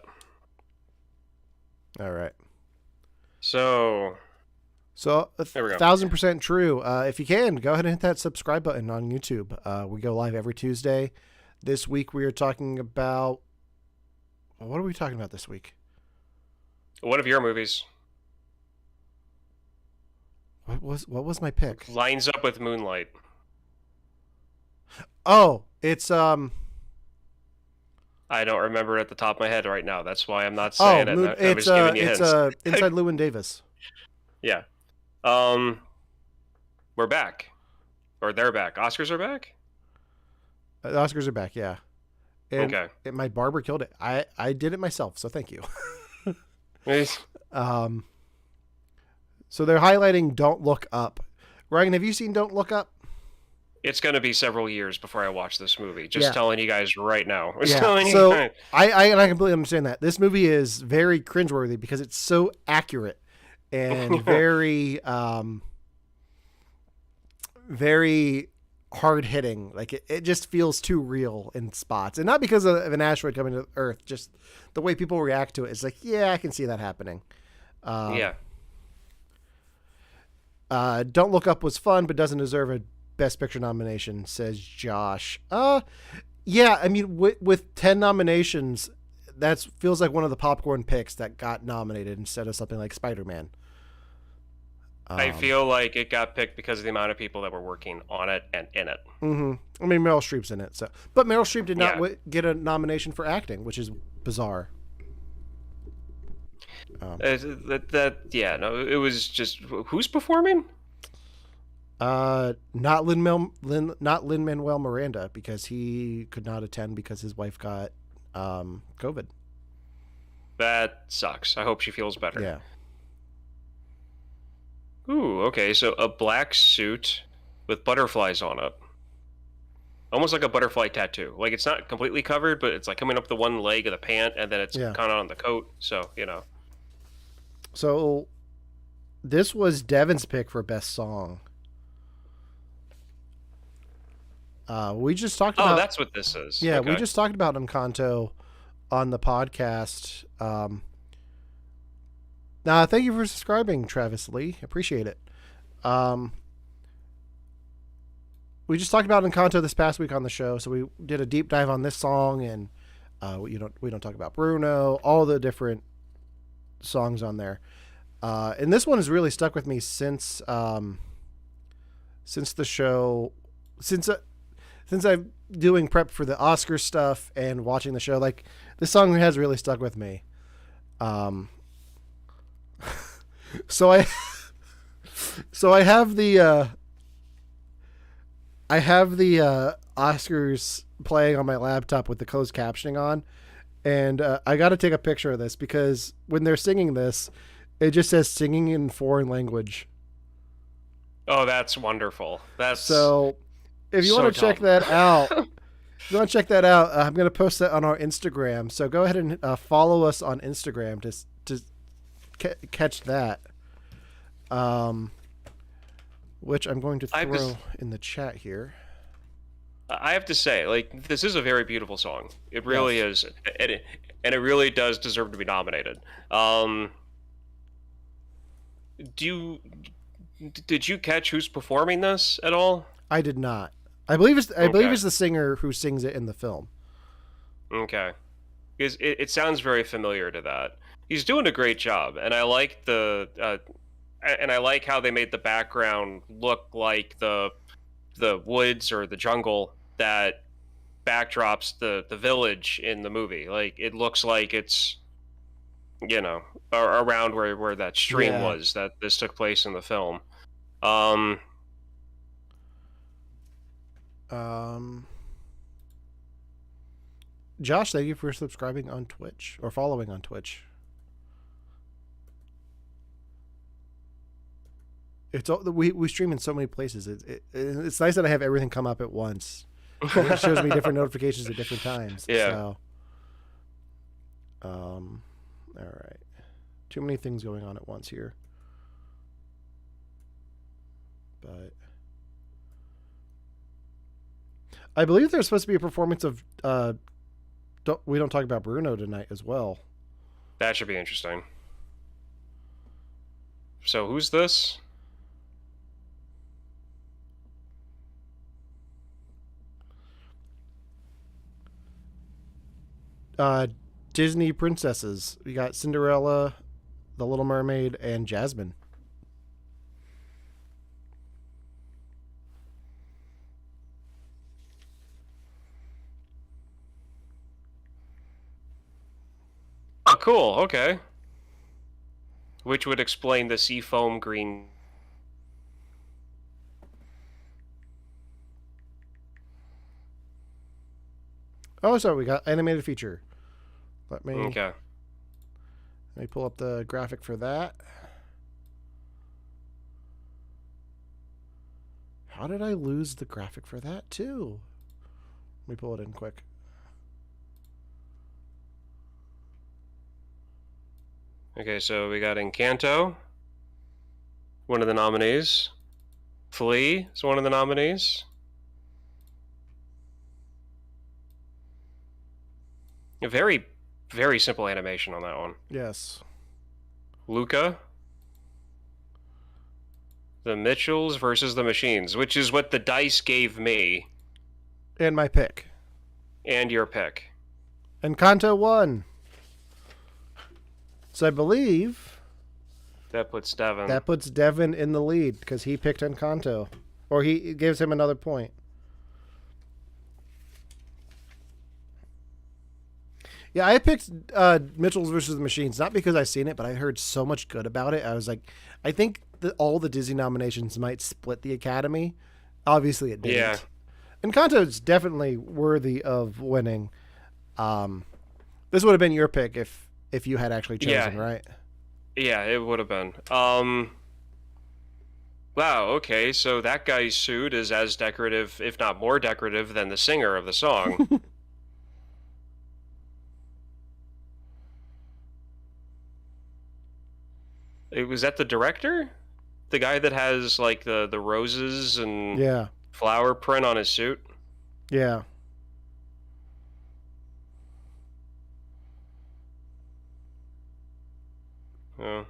All right. So, So There we go. 1,000% true. If you can, go ahead and hit that subscribe button on YouTube. We go live every Tuesday. This week we are talking about, what are we talking about this week? One of your movies What was my pick? lines up with Moonlight. Oh, it's I don't remember it at the top of my head right now. That's why I'm not saying it. I'm just giving you hints. Inside Llewyn Davis. Yeah. We're back. Or they're back. Oscars are back? The Oscars are back, yeah. And Okay. my barber killed it. I did it myself, so thank you. So they're highlighting Don't Look Up. Ryan, have you seen Don't Look Up? It's going to be several years before I watch this movie. Just telling you guys right now. So I completely understand that. This movie is very cringeworthy because it's so accurate and very very hard hitting. Like it just feels too real in spots, and not because of an asteroid coming to Earth. Just the way people react to it. It's like, yeah, I can see that happening. Yeah. Don't Look Up was fun, but doesn't deserve a Best Picture nomination, says Josh. Yeah, I mean, with 10 nominations, that feels like one of the popcorn picks that got nominated instead of something like Spider-Man. I feel like it got picked because of the amount of people that were working on it and in it. Mm-hmm. I mean, Meryl Streep's in it, but Meryl Streep did not get a nomination for acting, which is bizarre. It was just, who's performing? Not Lin-Manuel Miranda, because he could not attend because his wife got COVID. That sucks. I hope she feels better. Yeah. Ooh, okay. So a black suit with butterflies on it. Almost like a butterfly tattoo. Like, it's not completely covered, but it's like coming up the one leg of the pant, and then it's kind of on the coat. So, So this was Devin's pick for best song. We just talked about... Oh, that's what this is. Yeah, okay. We just talked about Encanto on the podcast. Thank you for subscribing, Travis Lee. Appreciate it. We just talked about Encanto this past week on the show, so we did a deep dive on this song, and we don't talk about Bruno, all the different songs on there. And this one has really stuck with me since the show, since I'm doing prep for the Oscar stuff and watching the show. Like, this song has really stuck with me. So I have the Oscars playing on my laptop with the closed captioning on, and I got to take a picture of this because when they're singing this, it just says singing in foreign language. Oh, that's wonderful. That's so. If you want to check that out, I'm going to post that on our Instagram. So go ahead and follow us on Instagram to catch that. Which I'm going to throw in the chat here. I have to say, like, this is a very beautiful song. It really is, and it really does deserve to be nominated. Did you catch who's performing this at all? I did not. I believe it's the singer who sings it in the film. Okay, because it sounds very familiar to that. He's doing a great job, and I like I like how they made the background look like the woods or the jungle that backdrops the village in the movie. Like, it looks like it's around where that stream was that this took place in the film. Josh, thank you for subscribing on Twitch or following on Twitch. We stream in so many places. It's nice that I have everything come up at once. It shows me different notifications at different times. Yeah. So, all right. Too many things going on at once here. But I believe there's supposed to be a performance of We Don't Talk About Bruno tonight as well. That should be interesting. So who's this? uh, Disney princesses. We got Cinderella, The Little Mermaid, and Jasmine. Oh, cool. Okay. Which would explain the seafoam green. Oh, sorry, we got animated feature. Let Okay. me pull up the graphic for that. How did I lose the graphic for that too? Let me pull it in quick. Okay, so we got Encanto, one of the nominees. Flea is one of the nominees. A very, very simple animation on that one. Yes. Luca. The Mitchells versus the Machines, which is what the dice gave me. And my pick. And your pick. Encanto won. So I believe that puts Devin in the lead because he picked Encanto. Or he gives him another point. Yeah, I picked Mitchell's versus the Machines, not because I've seen it, but I heard so much good about it. I was like, I think that all the Disney nominations might split the Academy. Obviously, it didn't. Yeah. Encanto is definitely worthy of winning. This would have been your pick if you had actually chosen, right? Yeah, it would have been. Wow, okay, so that guy's suit is as decorative, if not more decorative, than the singer of the song. Was that the director? The guy that has, like, the roses and flower print on his suit? Yeah. Yeah.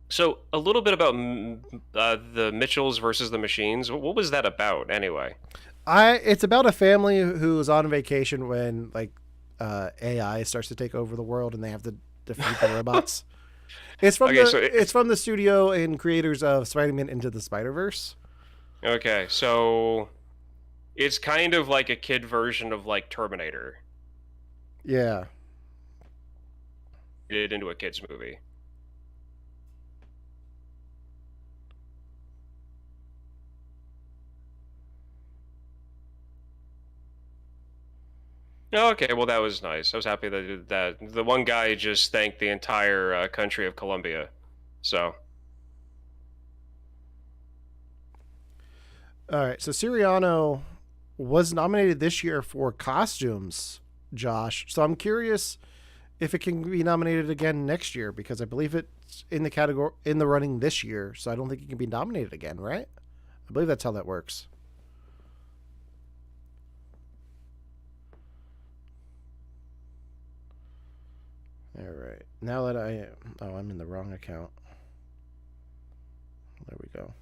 So, a little bit about the Mitchells versus the Machines. What was that about, anyway? It's about a family who's on vacation when, like, AI starts to take over the world and they have to defeat the robots. It's from it's from the studio and creators of Spider-Man Into the Spider-Verse. Okay, so it's kind of like a kid version of, like, Terminator. Yeah. It into a kid's movie. Okay, well, that was nice. I was happy that the one guy just thanked the entire country of Colombia. So. All right, so Siriano was nominated this year for costumes, Josh. So I'm curious if it can be nominated again next year because I believe it's in the running this year. So I don't think it can be nominated again, right? I believe that's how that works. All right. Now that I'm in the wrong account. There we go.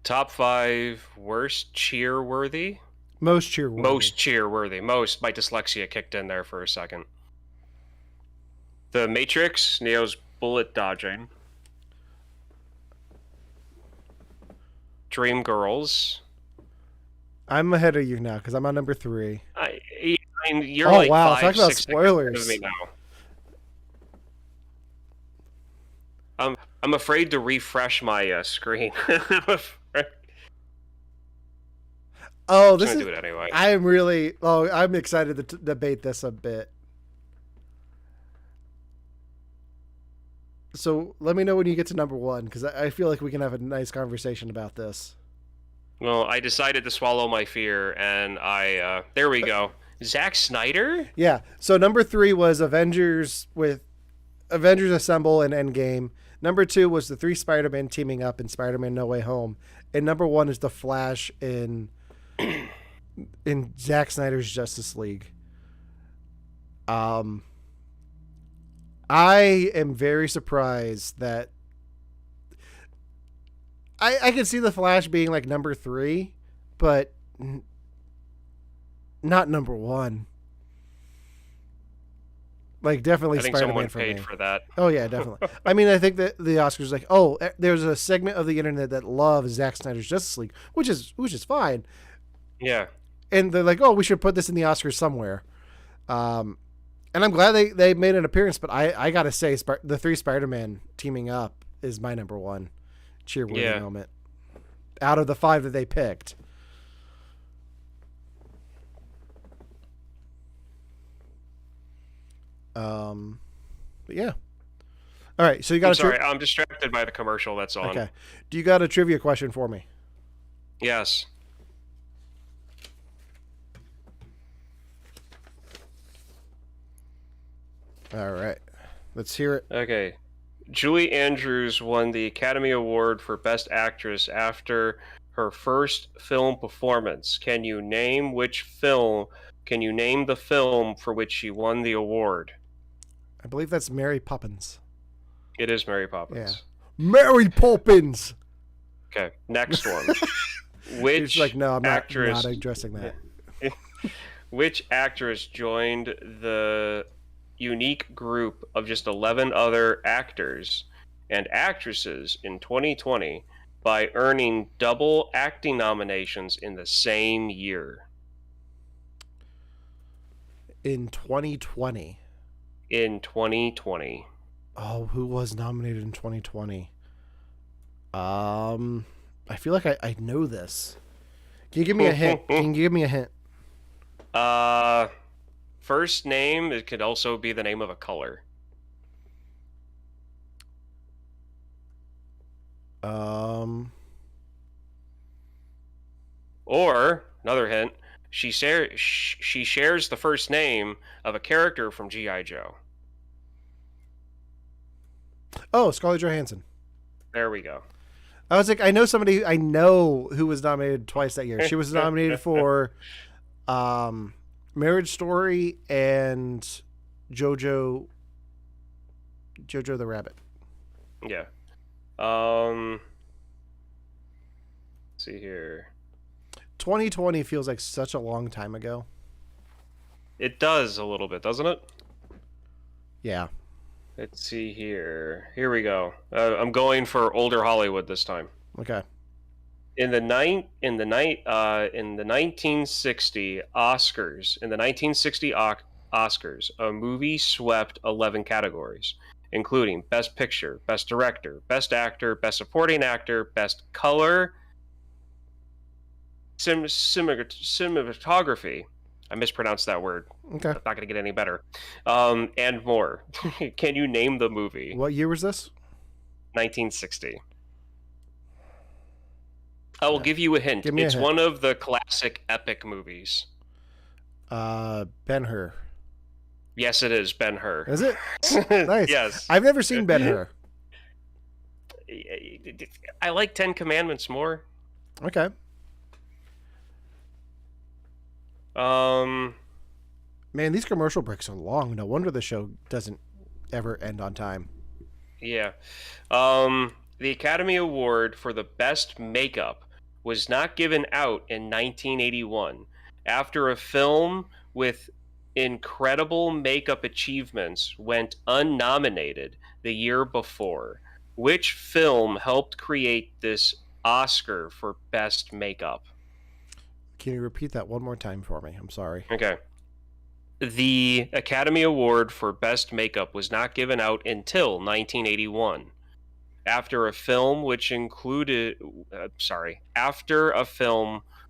Top 5 worst cheer-worthy? Most cheer-worthy. Most cheer-worthy. Most. My dyslexia kicked in there for a second. The Matrix, Neo's bullet dodging. Dreamgirls. I'm ahead of you now because I'm on number 3. You're like wow! 5, Talk about 6 spoilers. Me now. I'm afraid to refresh my screen. Oh, this is. Do it anyway. I'm excited to debate this a bit. So let me know when you get to number 1 because I feel like we can have a nice conversation about this. Well, I decided to swallow my fear, and there we go. Zack Snyder? Yeah. So number 3 was Avengers Assemble and Endgame. Number 2 was the 3 Spider-Man teaming up in Spider-Man No Way Home. And number 1 is The Flash in Zack Snyder's Justice League. I am very surprised that I can see The Flash being like number 3, but not number one. Like, definitely I think Spider-Man someone for paid me. for that. Oh yeah, definitely. I mean, I think that the Oscars like, oh, there's a segment of the internet that loves Zack Snyder's Justice League, which is fine. Yeah. And they're like, oh, we should put this in the Oscars somewhere. And I'm glad they made an appearance, but I gotta say, the 3 Spider-Man teaming up is my number one cheer-worthy moment out of the 5 that they picked. But yeah. All right, so you got I'm distracted by the commercial that's on. Okay. Do you got a trivia question for me? Yes. All right. Let's hear it. Okay. Julie Andrews won the Academy Award for Best Actress after her first film performance. Can you name the film for which she won the award? I believe that's Mary Poppins. It is Mary Poppins. Yeah. Mary Poppins. Okay, next one. Which She's like, no, I'm actress, not addressing that. Which actress joined the unique group of just 11 other actors and actresses in 2020 by earning double acting nominations in the same year? In 2020. In 2020. Oh, who was nominated in 2020? I feel like I know this. Can you give me a hint? Can you give me a hint? First name, it could also be the name of a color. Or another hint, she shares the first name of a character from G.I. Joe. Oh, Scarlett Johansson. There we go. I was like, I know somebody I know who was nominated twice that year. She was nominated for Marriage Story and Jojo the Rabbit. Yeah. Let's see here. 2020 feels like such a long time ago. It does a little bit, doesn't it? Yeah. Let's see here. Here we go. I'm going for older Hollywood this time. Okay. In the 1960 Oscars, a movie swept 11 categories, including Best Picture, Best Director, Best Actor, Best Supporting Actor, Best Color, Cinematography. I mispronounced that word. Okay. It's not going to get any better. And more. Can you name the movie? What year was this? 1960. I will give you a hint. It's one of the classic epic movies. Ben-Hur. Yes, it is Ben-Hur. Is it? Nice. Yes. I've never seen Ben-Hur. I like 10 Commandments more. Okay. Man, these commercial breaks are long. No wonder the show doesn't ever end on time. Yeah. The Academy Award for the Best Makeup was not given out in 1981 after a film with incredible makeup achievements went unnominated the year before. Which film helped create this Oscar for Best Makeup? Can you repeat that one more time for me? I'm sorry. Okay. The Academy Award for Best Makeup was not given out until 1981. After a film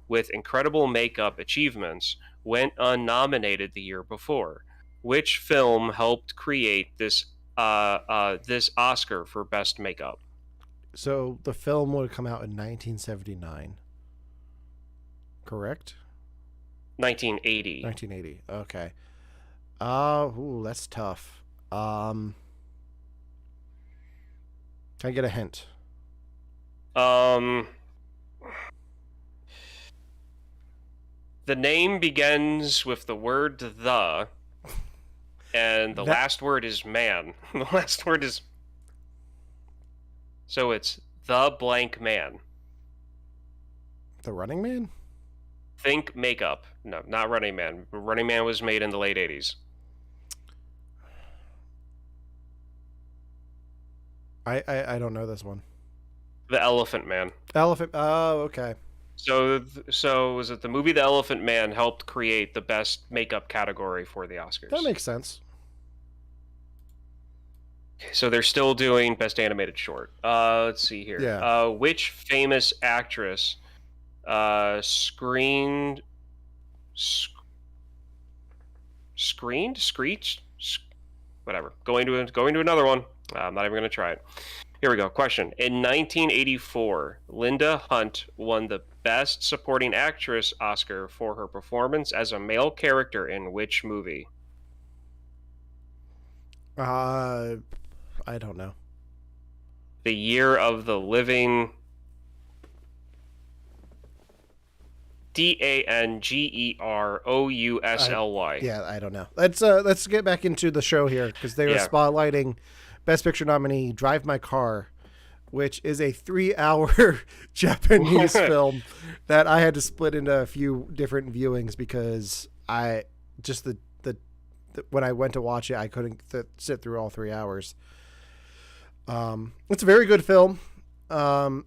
with incredible makeup achievements went unnominated the year before. Which film helped create this Oscar for Best Makeup? So the film would have come out in 1979. Correct? 1980. 1980. Okay. That's tough. Can I get a hint? The name begins with the word "the," and the last word is "man." The last word is... So it's The Blank Man. The Running Man? Think makeup. No, not Running Man. Running Man was made in the late 80s. I don't know this one. The Elephant Man. Elephant. Oh, okay. So was it the movie The Elephant Man helped create the best makeup category for the Oscars? That makes sense. So they're still doing best animated short. Let's see here. Yeah. Which famous actress screeched, whatever. Going to another one. I'm not even going to try it. Here we go. Question. In 1984, Linda Hunt won the Best Supporting Actress Oscar for her performance as a male character in which movie? I don't know. The Year of the Living. Dangerously. Yeah, I don't know. Let's get back into the show here because they were spotlighting Best Picture nominee Drive My Car, which is a 3-hour Japanese film that I had to split into a few different viewings because I just the when I went to watch it, I couldn't sit through all 3 hours. It's a very good film. I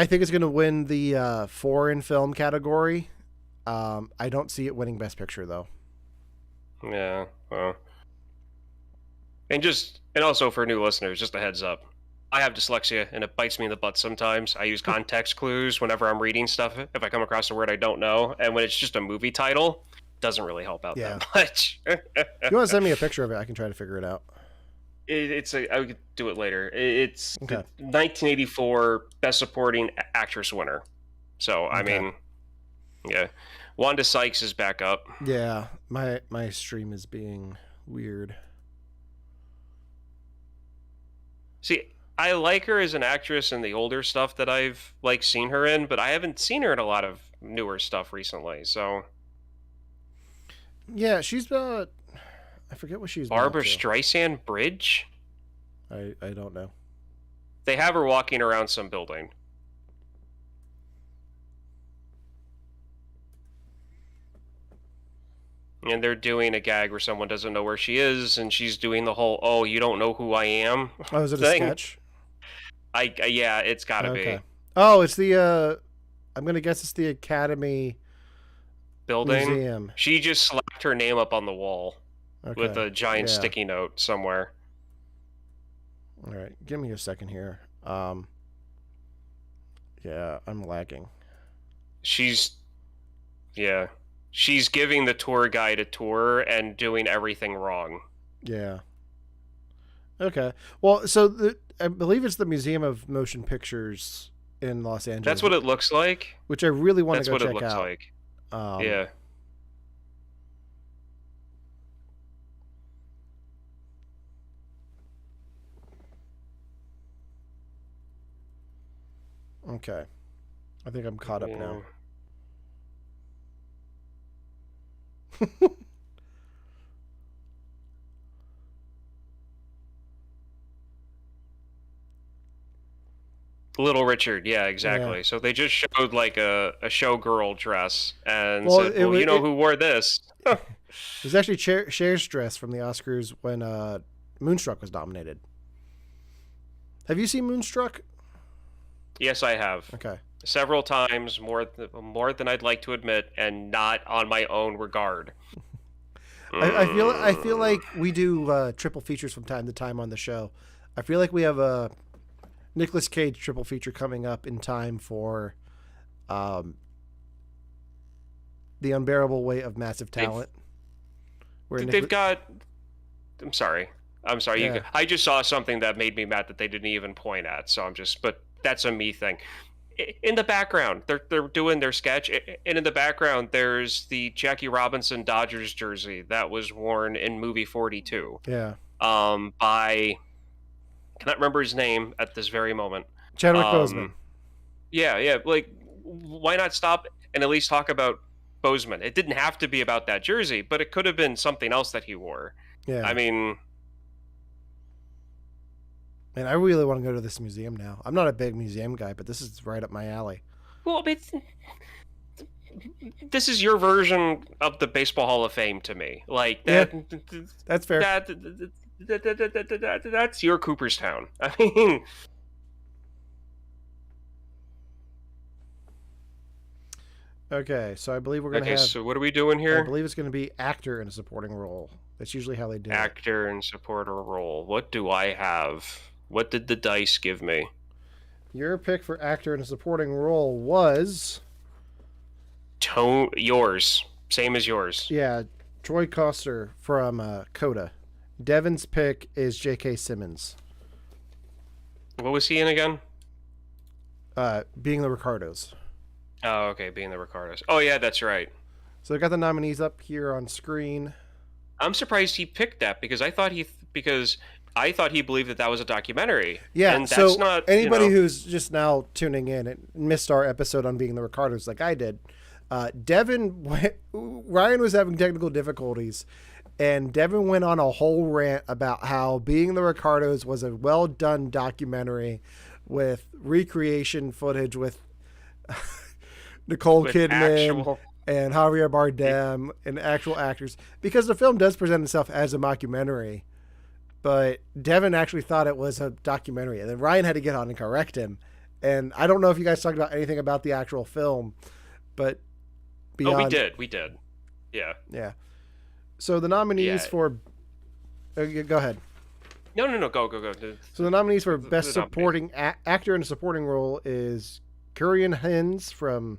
think it's going to win the foreign film category. I don't see it winning Best Picture though. Yeah, well, and also for new listeners, just a heads up. I have dyslexia and it bites me in the butt sometimes. I use context clues whenever I'm reading stuff if I come across a word I don't know, and when it's just a movie title, it doesn't really help out that much. If you want to send me a picture of it, I can try to figure it out. I could do it later. It's okay. The 1984 Best Supporting Actress winner. So, I mean, yeah. Wanda Sykes is back up. Yeah, my stream is being weird. See, I like her as an actress in the older stuff that I've seen her in, but I haven't seen her in a lot of newer stuff recently. So, yeah, she's I forget what she's. Barbara Streisand Bridge. I don't know. They have her walking around some building. And they're doing a gag where someone doesn't know where she is, and she's doing the whole "oh, you don't know who I am" Oh, is it thing. A sketch? Yeah, it's gotta be. Oh, it's the I'm gonna guess it's the Academy building. Museum. She just slapped her name up on the wall with a giant sticky note somewhere. All right, give me a second here. Yeah, I'm lagging. She's giving the tour guide a tour and doing everything wrong. Yeah. Okay. Well, so I believe it's the Museum of Motion Pictures in Los Angeles. That's what it looks like. Which I really want to go check out. That's what it looks like. Yeah. Okay. I think I'm caught up now. Little Richard, yeah, exactly. Yeah. So they just showed a showgirl dress and said, well, you know who wore this? It was actually Cher's dress from the Oscars when Moonstruck was nominated. Have you seen Moonstruck? Yes, I have. Okay. Several times, more than I'd like to admit, and not on my own regard. I feel like we do triple features from time to time on the show. I feel like we have a Nicolas Cage triple feature coming up in time for The Unbearable Weight of Massive Talent. They've got... I'm sorry. Yeah. I just saw something that made me mad that they didn't even point at, so I'm just... But that's a me thing. In the background, they're doing their sketch, and in the background, there's the Jackie Robinson Dodgers jersey that was worn in movie 42. Yeah. By... cannot remember his name at this very moment. Chadwick Boseman. Yeah. Why not stop and at least talk about Boseman? It didn't have to be about that jersey, but it could have been something else that he wore. Yeah. I mean... Man, I really want to go to this museum now. I'm not a big museum guy, but this is right up my alley. Well, this is your version of the Baseball Hall of Fame to me. Like that. Yeah, that's fair. That's your Cooperstown. I mean. Okay, so I believe we're gonna have. So what are we doing here? I believe it's gonna be actor in a supporting role. That's usually how they do it. Actor and supporter role. What do I have? What did the dice give me? Your pick for actor in a supporting role was yours. Same as yours. Yeah, Troy Koster from Coda. Devin's pick is J.K. Simmons. What was he in again? Being the Ricardos. Oh, okay, Being the Ricardos. Oh, yeah, that's right. So I got the nominees up here on screen. I'm surprised he picked that because I thought he believed that was a documentary. Yeah, and that's so not anybody who's just now tuning in and missed our episode on Being the Ricardos, like I did. Ryan was having technical difficulties, and Devin went on a whole rant about how Being the Ricardos was a well done documentary with recreation footage with Nicole Kidman and Javier Bardem and actual actors, because the film does present itself as a mockumentary, but Devin actually thought it was a documentary, and then Ryan had to get on and correct him. And I don't know if you guys talked about anything about the actual film, but beyond... we did. Yeah. So the nominees for... go ahead. No, go. So the nominees for Best Supporting Actor in a Supporting Role is Ciarán Hinds from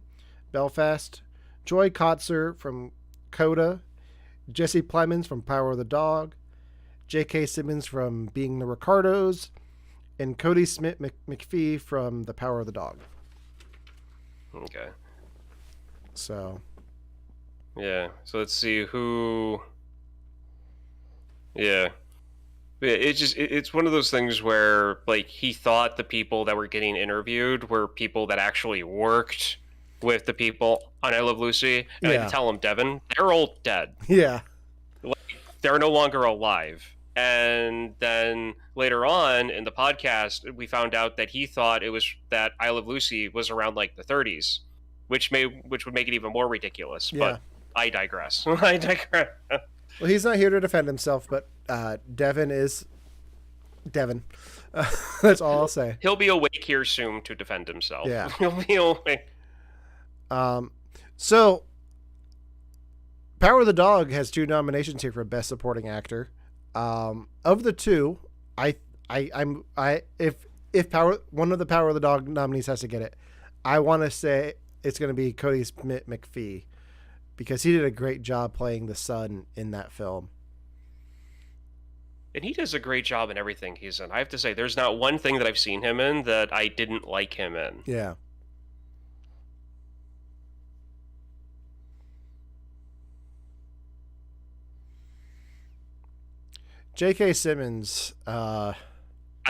Belfast, Troy Kotsur from Coda, Jesse Plemons from Power of the Dog, J.K. Simmons from Being the Ricardos, and Cody Smith McPhee from The Power of the Dog. Okay. So. Yeah. So let's see who. Yeah. It's one of those things where, like, he thought the people that were getting interviewed were people that actually worked with the people on I Love Lucy. And I had to tell him, Devin, they're all dead. Yeah. Like, they're no longer alive. And then later on in the podcast, we found out that he thought it was that I Love Lucy was around like the 30s, which would make it even more ridiculous. Yeah. But I digress. Well, he's not here to defend himself, but Devin is Devin. That's all I'll say. He'll be awake here soon to defend himself. Yeah. He'll be awake. So Power of the Dog has 2 nominations here for Best Supporting Actor. Of the 2, if one of the Power of the Dog nominees has to get it, I want to say it's going to be Cody Smith McPhee, because he did a great job playing the son in that film. And he does a great job in everything he's in. I have to say, there's not one thing that I've seen him in that I didn't like him in. Yeah. J.K. Simmons. I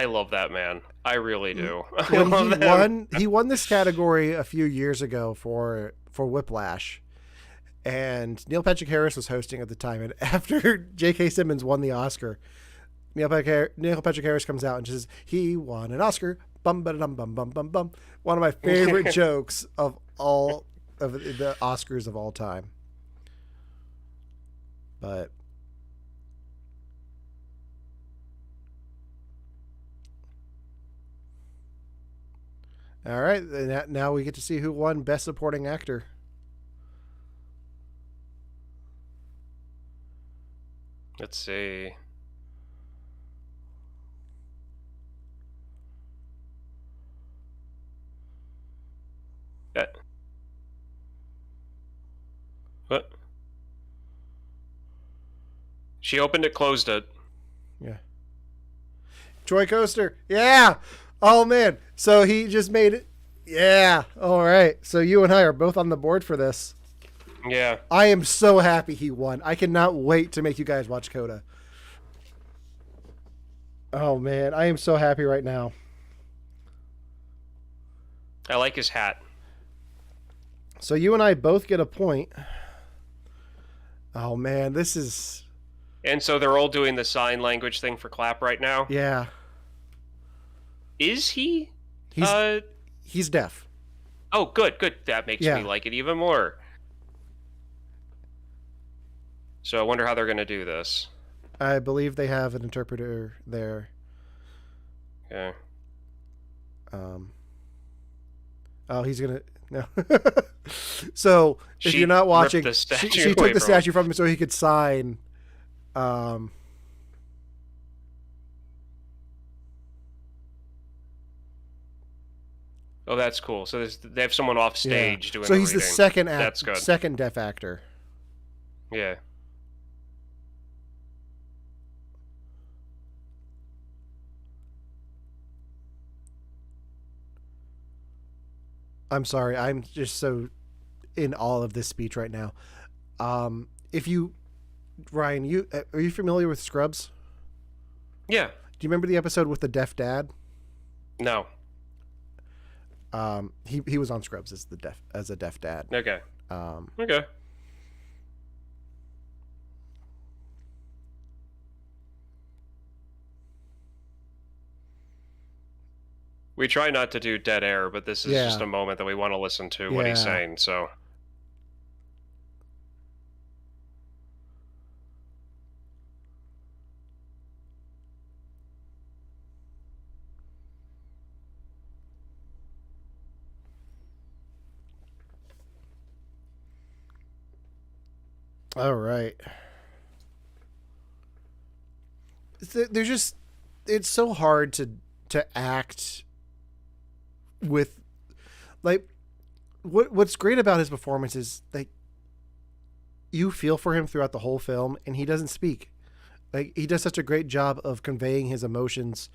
love that man. I really do. He won this category a few years ago for Whiplash. And Neil Patrick Harris was hosting at the time. And after J.K. Simmons won the Oscar, Neil Patrick Harris comes out and says, he won an Oscar. Bum, ba, dum, bum, bum, bum, bum. One of my favorite jokes of all of the Oscars of all time. But all right, now we get to see who won Best Supporting Actor. Let's see. What? She opened it, closed it. Yeah. Troy Koster. Yeah. Oh, man. So he just made it. Yeah. All right. So you and I are both on the board for this. Yeah. I am so happy he won. I cannot wait to make you guys watch Coda. Oh, man. I am so happy right now. I like his hat. So you and I both get a point. Oh, man. This is... And so they're all doing the sign language thing for clap right now? Yeah. Is he? He's deaf. Oh, good. That makes me like it even more. So I wonder how they're going to do this. I believe they have an interpreter there. Okay. Oh, he's gonna no. So if you're not watching, she took the statue from him so he could sign. Oh, that's cool. So they have someone off stage doing. So he's the second That's good. Second deaf actor. Yeah. I'm sorry. I'm just so in awe of this speech right now. If you, Ryan, are you familiar with Scrubs? Yeah. Do you remember the episode with the deaf dad? No. He was on Scrubs as a deaf dad. Okay. Okay. We try not to do dead air, but this is just a moment that we want to listen to what he's saying, so. All right. There's just, it's so hard to act with, like, what's great about his performance is, like, you feel for him throughout the whole film, and he doesn't speak. Like, he does such a great job of conveying his emotions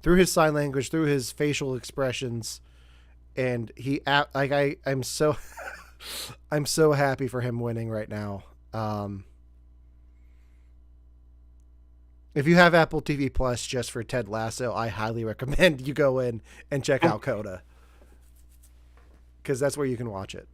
through his sign language, through his facial expressions, and I'm so I'm so happy for him winning right now. If you have Apple TV Plus just for Ted Lasso, I highly recommend you go in and check out Coda, because that's where you can watch it.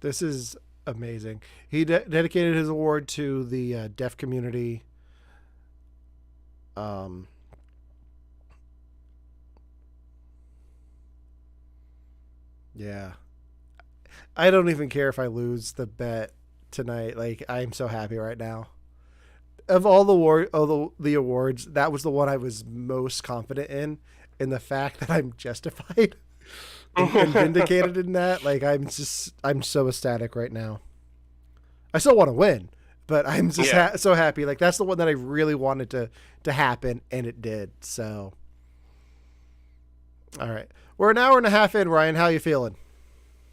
This is amazing. He dedicated his award to the deaf community. Yeah. I don't even care if I lose the bet tonight. Like, I'm so happy right now. Of all the awards, that was the one I was most confident in the fact that I'm justified and vindicated in that. Like, I'm so ecstatic right now. I still want to win, but I'm just so happy. Like, that's the one that I really wanted to happen, and it did. So, all right, we're an hour and a half in. Ryan, how you feeling?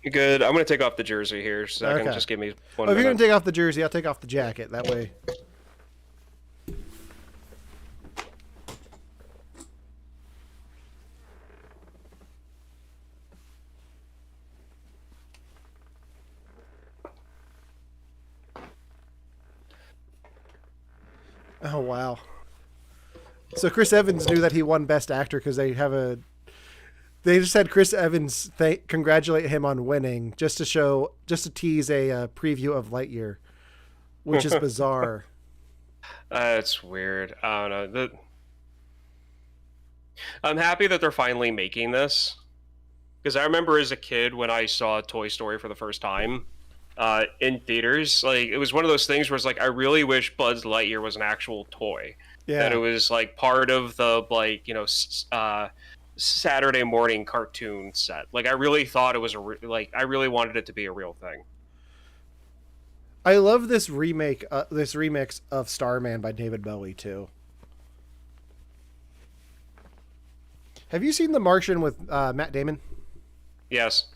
Good. I'm gonna take off the jersey here, so I can just give me 1 minute. If you're gonna take off the jersey, I'll take off the jacket. That way. Oh, wow. So Chris Evans knew that he won Best Actor because they just had Chris Evans congratulate him on winning just to tease a preview of Lightyear, which is bizarre. It's weird. I don't know. I'm happy that they're finally making this, because I remember as a kid when I saw Toy Story for the first time, in theaters, like, it was one of those things where it's like, I really wish Buzz Lightyear was an actual toy. Yeah. That it was like part of the, like, Saturday morning cartoon set. Like, I really thought it was I really wanted it to be a real thing. I love this remix of Starman by David Bowie too. Have you seen The Martian with Matt Damon? Yes.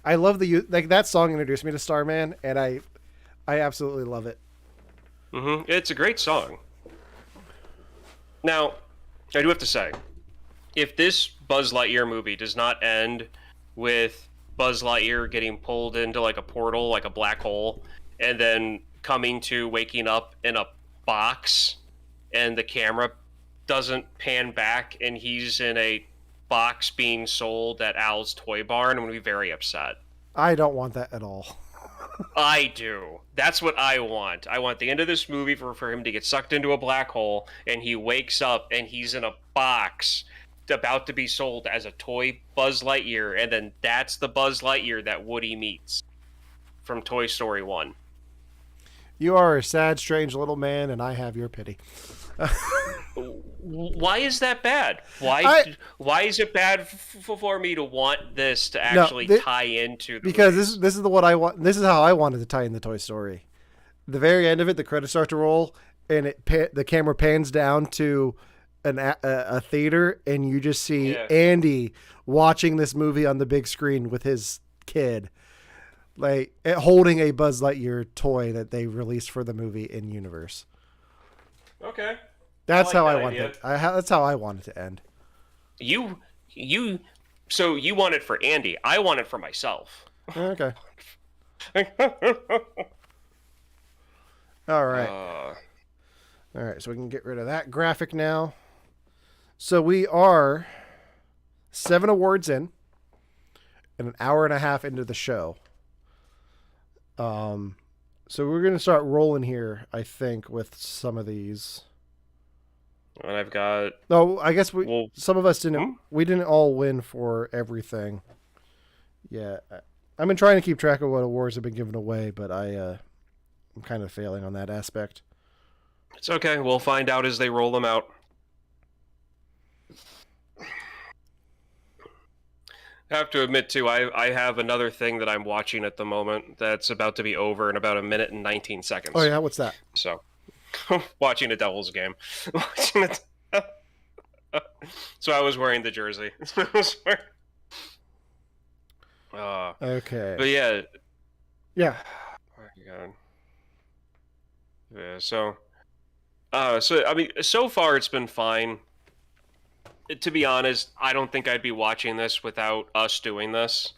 I love that song introduced me to Starman, and I absolutely love it. It's a great song. Now, I do have to say, if this Buzz Lightyear movie does not end with Buzz Lightyear getting pulled into like a portal, like a black hole, and then coming to waking up in a box, and the camera doesn't pan back, and he's in a box being sold at Al's Toy Barn, I'm gonna be very upset. I don't want that at all. I do. That's what I want. I want the end of this movie for him to get sucked into a black hole, and he wakes up and he's in a box about to be sold as a toy Buzz Lightyear, and then that's the Buzz Lightyear that Woody meets from Toy Story 1. You are a sad, strange little man, and I have your pity. Why is that bad? Why is it bad for me to want this to actually tie into the because movies? this is what I want. This is how I wanted to tie in the Toy Story. The very end of it, the credits start to roll, and the camera pans down to a theater, and you just see Andy watching this movie on the big screen with his kid, like holding a Buzz Lightyear toy that they released for the movie in universe. Okay. That's how I want it. That's how I want it to end. So you want it for Andy. I want it for myself. Okay. All right. All right. So we can get rid of that graphic now. So we are 7 awards in and an hour and a half into the show. So we're going to start rolling here, I think, with some of these. And I've got... No, I guess some of us didn't... We didn't all win for everything. Yeah. I've been trying to keep track of what awards have been given away, but I'm kind of failing on that aspect. It's okay. We'll find out as they roll them out. I have to admit, too, I have another thing that I'm watching at the moment that's about to be over in about 1 minute and 19 seconds. Oh, yeah? What's that? So... watching a Devils game. So I was wearing the jersey. Okay. But yeah. Yeah. Oh my God. Yeah. So I mean, so far it's been fine. To be honest, I don't think I'd be watching this without us doing this.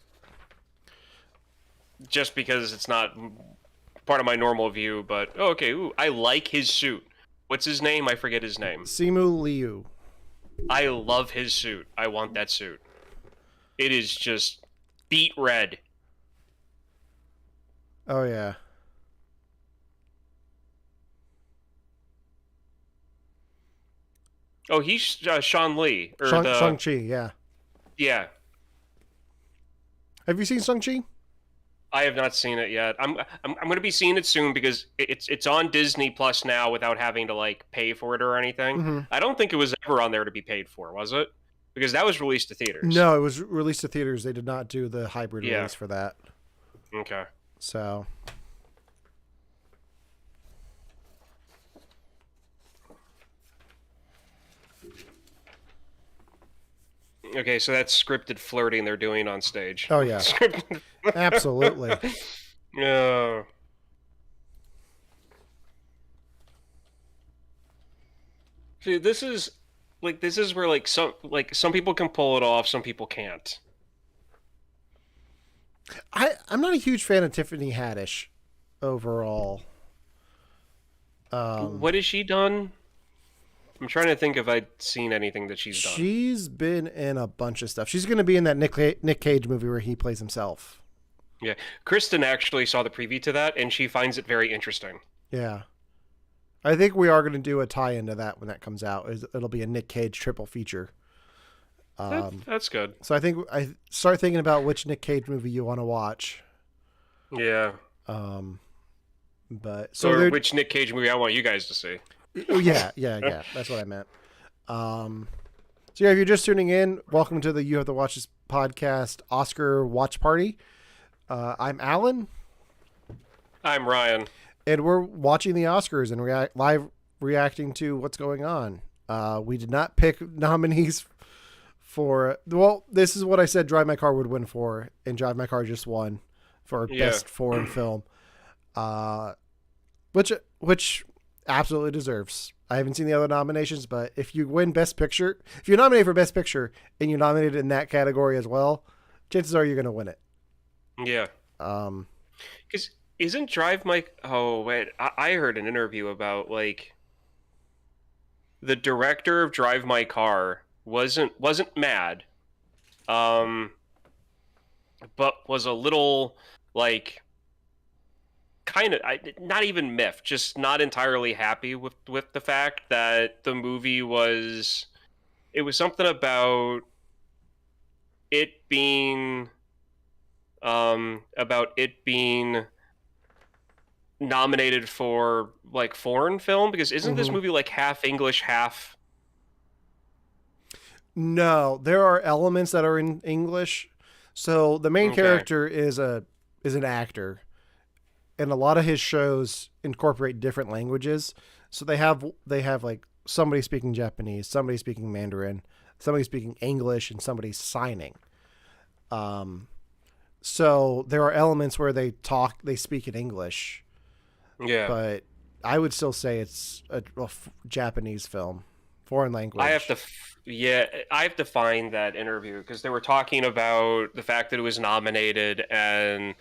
Just because it's not part of my normal view, but I like his suit. What's his name? I forget his name. Simu Liu. I love his suit. I want that suit. It is just beet red. Oh yeah. Oh, he's Sean Lee or Shang-Chi, yeah. Yeah. Have you seen Shang-Chi? I have not seen it yet. I'm going to be seeing it soon because it's on Disney Plus now without having to like pay for it or anything. Mm-hmm. I don't think it was ever on there to be paid for, was it? Because that was released to theaters. No, it was released to theaters. They did not do the hybrid release for that. Okay. So. Okay, so that's scripted flirting they're doing on stage. Oh yeah. Absolutely. Yeah. See, this is where some people can pull it off, some people can't. I'm not a huge fan of Tiffany Haddish overall. What has she done? I'm trying to think if I'd seen anything that she's done. She's been in a bunch of stuff. She's going to be in that Nick Cage movie where he plays himself. Yeah. Kristen actually saw the preview to that, and she finds it very interesting. Yeah. I think we are going to do a tie-in to that when that comes out. It'll be a Nick Cage triple feature. That's good. So I think I start thinking about which Nick Cage movie you want to watch. Yeah. But or which Nick Cage movie I want you guys to see. Yeah. That's what I meant. So yeah, if you're just tuning in, welcome to the You Have to Watch This podcast Oscar watch party. I'm Alan. I'm Ryan. And we're watching the Oscars and live reacting to what's going on. We did not pick nominees for... Well, this is what I said Drive My Car would win for, and Drive My Car just won for Best Foreign Film. Which Absolutely deserves. I haven't seen the other nominations, but if you win Best Picture, if you're nominated for Best Picture and you're nominated in that category as well, chances are you're going to win it. Yeah. Um, Because isn't Drive My... Oh, wait. I heard an interview about, like, the director of Drive My Car wasn't mad, um, but was a little, like, kind of not even miffed, just not entirely happy with the fact that the movie was... It was something about it being nominated for like foreign film, because isn't this movie like half English, half... No, there are elements that are in English. So the main character is an actor, and a lot of his shows incorporate different languages. So they have like somebody speaking Japanese, somebody speaking Mandarin, somebody speaking English, and somebody signing. So there are elements where they speak in English. Yeah. But I would still say it's a Japanese film, foreign language. I have to find that interview, because they were talking about the fact that it was nominated, and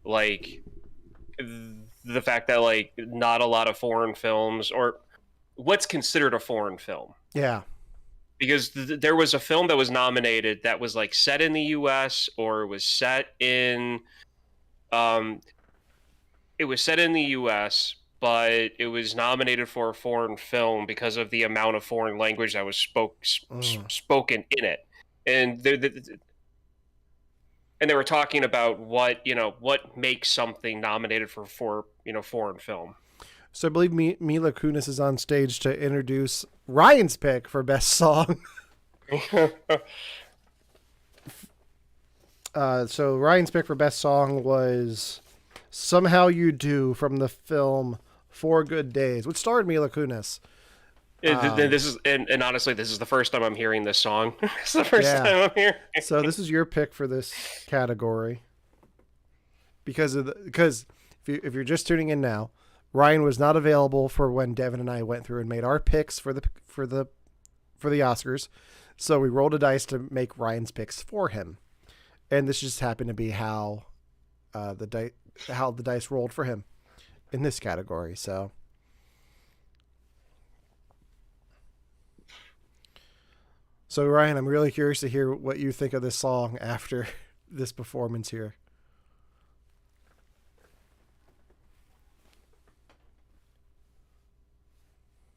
like the fact that like not a lot of foreign films, or what's considered a foreign film. Yeah. Because there was a film that was nominated that was like set in the U.S. or was set in, it was set in the U.S., but it was nominated for a foreign film because of the amount of foreign language that was spoken in it, and they were talking about what makes something nominated for foreign film. So I believe Mila Kunis is on stage to introduce Ryan's pick for best song. So Ryan's pick for best song was "Somehow You Do" from the film Four Good Days, which starred Mila Kunis. This is and honestly, this is the first time I'm hearing this song. It's the first time I'm hearing. So this is your pick for this category, because if you're just tuning in now, Ryan was not available for when Devin and I went through and made our picks for the Oscars. So we rolled a dice to make Ryan's picks for him, and this just happened to be how the dice rolled for him in this category. So Ryan, I'm really curious to hear what you think of this song after this performance here.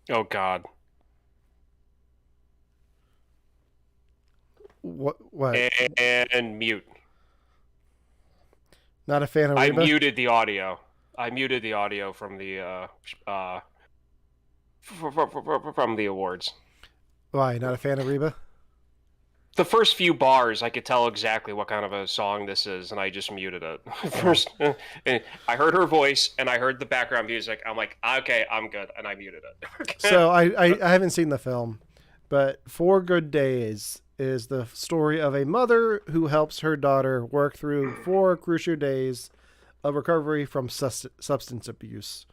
Oh God. What? And mute. Not a fan of Reba? I muted the audio. From the from the awards. Why? Not a fan of Reba? The first few bars, I could tell exactly what kind of a song this is, and I just muted it. First, I heard her voice, and I heard the background music. I'm like, okay, I'm good, and I muted it. So I haven't seen the film, but Four Good Days is the story of a mother who helps her daughter work through 4 crucial days of recovery from substance abuse.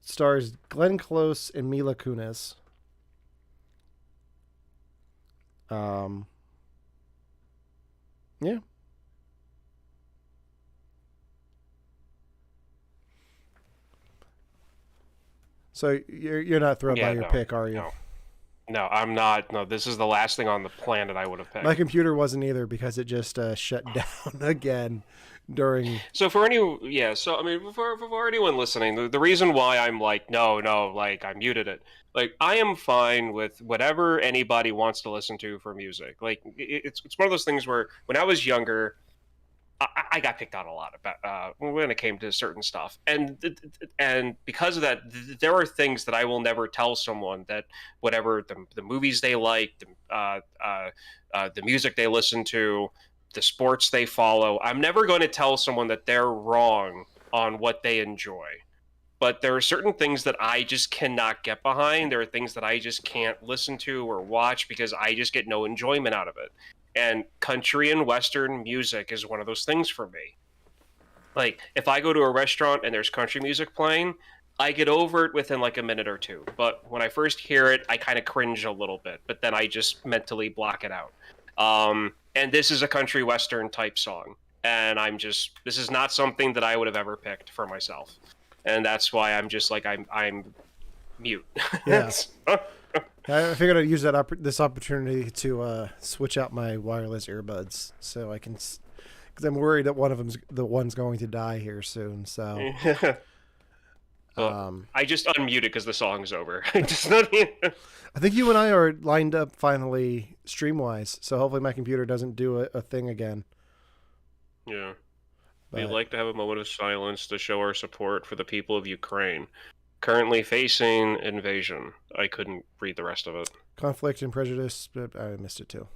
It stars Glenn Close and Mila Kunis. Yeah. So you're not thrilled by your pick, are you? No, I'm not. No, this is the last thing on the planet I would have picked. My computer wasn't either, because it just shut down again during. So for anyone listening, the reason why I'm like, no, like I muted it. Like, I am fine with whatever anybody wants to listen to for music. Like, it's one of those things where when I was younger, I got picked on a lot about when it came to certain stuff, and because of that, there are things that I will never tell someone, that whatever the movies they like, the music they listen to, the sports they follow, I'm never going to tell someone that they're wrong on what they enjoy. But there are certain things that I just cannot get behind. There are things that I just can't listen to or watch because I just get no enjoyment out of it. And country and Western music is one of those things for me. Like, if I go to a restaurant and there's country music playing, I get over it within like a minute or two. But when I first hear it, I kind of cringe a little bit. But then I just mentally block it out. And this is a country western type song, and this is not something that I would have ever picked for myself, and that's why I'm just like I'm mute. Yeah. I figured I'd use this opportunity to switch out my wireless earbuds so I can, because I'm worried that one of them's the one's going to die here soon. So, well, I just unmuted because the song's over. I think you and I are lined up finally stream-wise, so hopefully my computer doesn't do a thing again. Yeah. We'd like to have a moment of silence to show our support for the people of Ukraine, currently facing invasion. I couldn't read the rest of it. Conflict and prejudice, but I missed it too.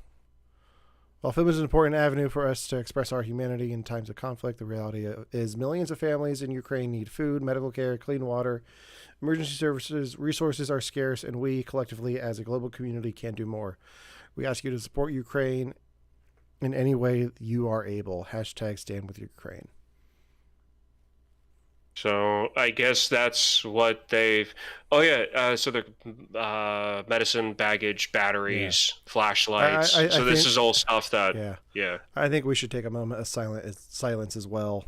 While film is an important avenue for us to express our humanity in times of conflict, the reality is millions of families in Ukraine need food, medical care, clean water, emergency services. Resources are scarce, and we, collectively, as a global community, can do more. We ask you to support Ukraine in any way you are able. Hashtag stand with Ukraine. So I guess that's what they've. Oh yeah, so the medicine, baggage, batteries, flashlights. So this is all stuff that. Yeah. I think we should take a moment of silence as well.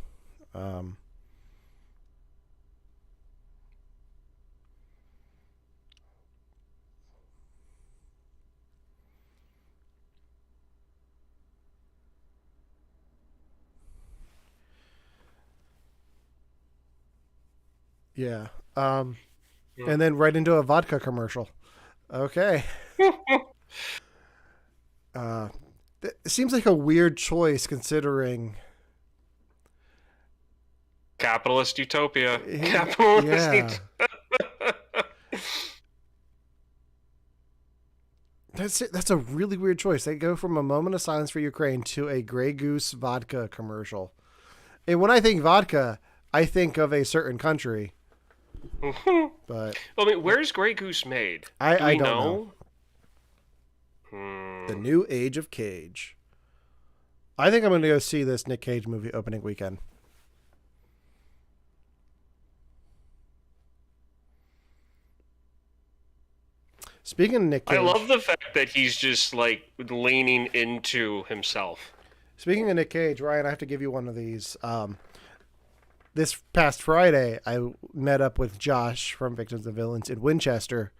Yeah. And then right into a vodka commercial. Okay. It seems like a weird choice considering capitalist utopia. Capitalist. That's a really weird choice. They go from a moment of silence for Ukraine to a Grey Goose vodka commercial. And when I think vodka, I think of a certain country. But I mean, where's Grey Goose made? I don't know. The New Age of Cage. I think I'm going to go see this Nick Cage movie opening weekend. Speaking of Nick Cage, I love the fact that he's just like leaning into himself. Speaking of Nick Cage, Ryan, I have to give you one of these. This past Friday, I met up with Josh from Victims and Villains in Winchester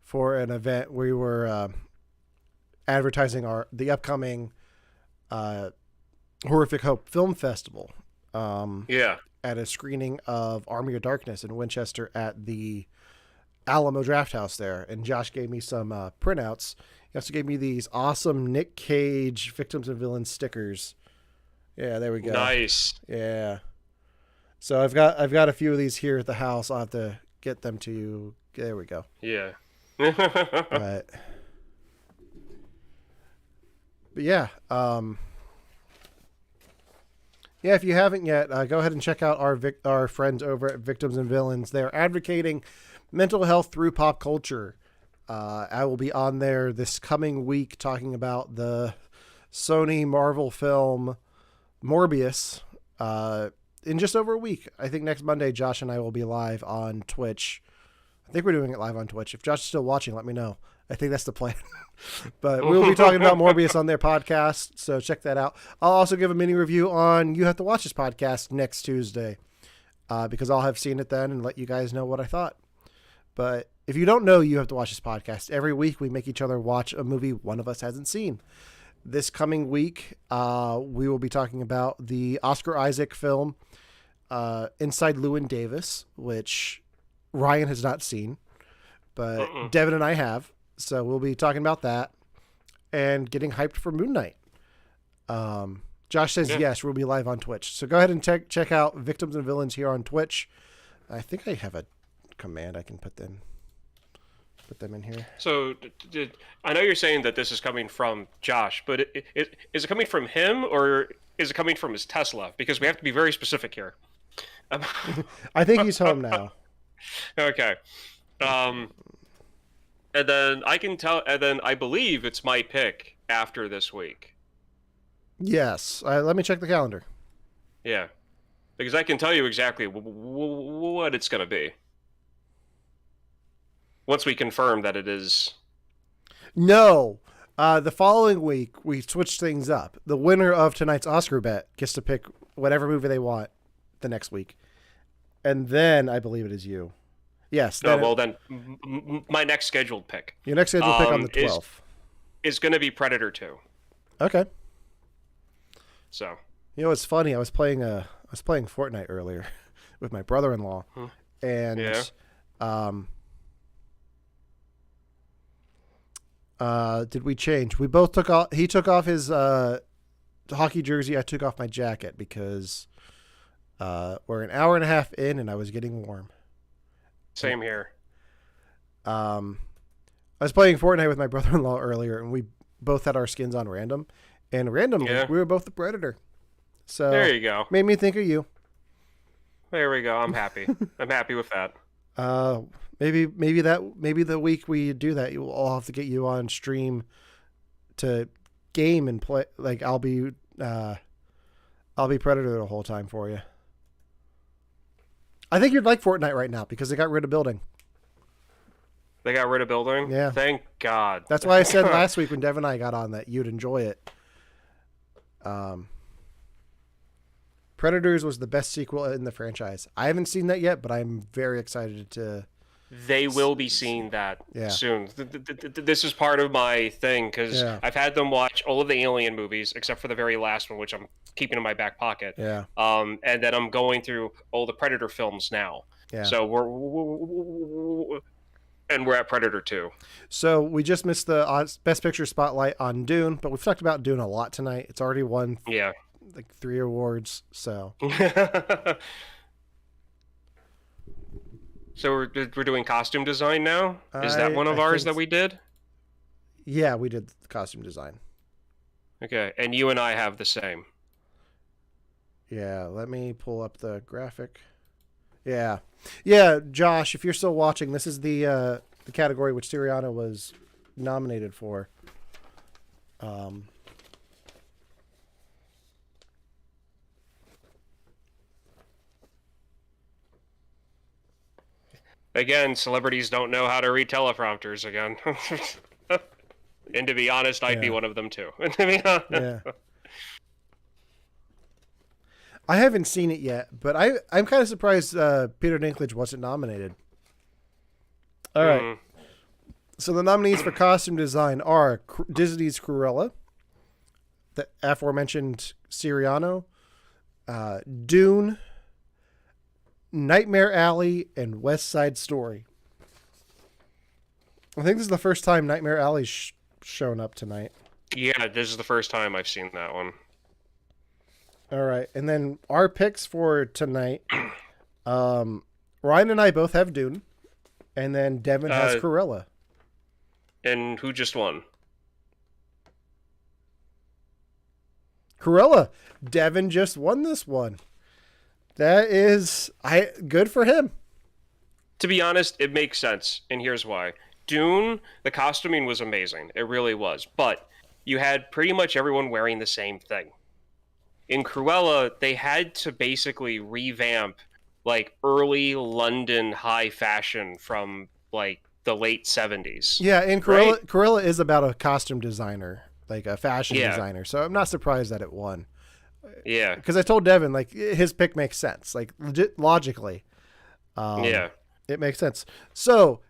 for an event. We were advertising the upcoming Horrific Hope Film Festival. At a screening of Army of Darkness in Winchester at the Alamo Draft House there. And Josh gave me some printouts. He also gave me these awesome Nick Cage Victims and Villains stickers. Yeah, there we go. Nice. Yeah. So I've got a few of these here at the house. I'll have to get them to you. There we go. Yeah. But yeah. Yeah, if you haven't yet, go ahead and check out our friends over at Victims and Villains. They're advocating mental health through pop culture. I will be on there this coming week talking about the Sony Marvel film Morbius. In just over a week. I think next Monday, Josh and I will be live on Twitch. I think we're doing it live on Twitch. If Josh is still watching, let me know. I think that's the plan. But we'll be talking about Morbius on their podcast, so check that out. I'll also give a mini review on You Have to Watch This podcast next Tuesday, because I'll have seen it then and let you guys know what I thought. But if you don't know You Have to Watch This podcast, every week we make each other watch a movie one of us hasn't seen. This coming week, we will be talking about the Oscar Isaac film, Inside Llewyn Davis, which Ryan has not seen, but Devin and I have. So we'll be talking about that and getting hyped for Moon Knight. Josh says yes, we'll be live on Twitch. So go ahead and check out Victims and Villains here on Twitch. I think I have a command I can put them in here. So I know you're saying that this is coming from Josh, but is it coming from him or is it coming from his Tesla? Because we have to be very specific here. I think he's home now. Okay. And then I can tell, and then I believe it's my pick after this week. Yes. Let me check the calendar. Yeah. Because I can tell you exactly what it's going to be. once we confirm that it is. No. The following week, we switch things up. The winner of tonight's Oscar bet gets to pick whatever movie they want the next week. And then I believe it is you. Yes. Then my next scheduled pick. Your next scheduled pick on the 12th. Is going to be Predator 2. Okay. So. You know, it's funny. I was playing Fortnite earlier with my brother-in-law. And did we change? We both took off. He took off his hockey jersey. I took off my jacket because we're an hour and a half in, and I was getting warm. Same here. I was playing Fortnite with my brother-in-law earlier, and we both had our skins on random. And randomly, we were both the Predator. So there you go. Made me think of you. There we go. I'm happy. I'm happy with that. Maybe the week we do that, I'll have to get you on stream to game and play. Like I'll be Predator the whole time for you. I think you'd like Fortnite right now because they got rid of building. They got rid of building? Yeah. Thank God. That's why I said last week when Dev and I got on that you'd enjoy it. Predators was the best sequel in the franchise. I haven't seen that yet, but I'm very excited to. They will be seeing that soon. This is part of my thing because I've had them watch all of the Alien movies except for the very last one, which I'm keeping in my back pocket. Yeah. And then I'm going through all the Predator films now. Yeah. So we're at Predator 2. So we just missed the Best Picture spotlight on Dune, but we've talked about Dune a lot tonight. It's already won. Like 3 awards. So. So we're doing costume design now? Is that one of ours that we did? Yeah, we did the costume design. Okay, and you and I have the same. Yeah, let me pull up the graphic. Yeah, Josh, if you're still watching, this is the category which Siriano was nominated for. Again, celebrities don't know how to read teleprompters again. And to be honest, I'd be one of them too. Yeah. I haven't seen it yet, but I'm kind of surprised Peter Dinklage wasn't nominated. All right. So the nominees for costume design are Disney's Cruella, the aforementioned Siriano, Dune, Nightmare Alley, and West Side Story. I think this is the first time Nightmare Alley's shown up tonight. Yeah, this is the first time I've seen that one. All right, and then our picks for tonight. Ryan and I both have Dune, and then Devin has Cruella. And who just won? Cruella. Devin just won this one. That is good for him. To be honest, it makes sense, and here's why. Dune, the costuming was amazing. It really was. But you had pretty much everyone wearing the same thing. In Cruella, they had to basically revamp like early London high fashion from like the late 70s. Yeah, and Cruella is about a costume designer, like a fashion designer. So I'm not surprised that it won. Yeah. Because I told Devin, like, his pick makes sense. Like, logically. It makes sense. So,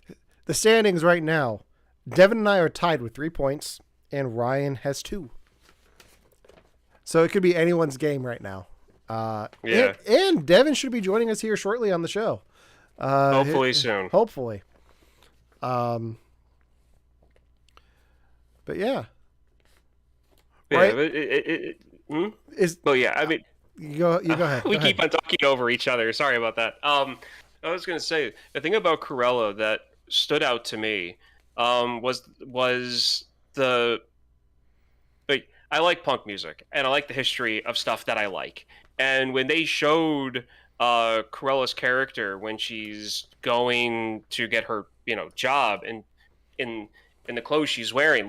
the standings right now, Devin and I are tied with 3 points, and Ryan has 2. So, it could be anyone's game right now. And Devin should be joining us here shortly on the show. Hopefully soon. Hopefully. But, yeah. Right? I mean, you go ahead. We keep on talking over each other. Sorry about that. I was gonna say the thing about Cruella that stood out to me was the like I like punk music and I like the history of stuff that I like. And when they showed Cruella's character when she's going to get her job and in the clothes she's wearing,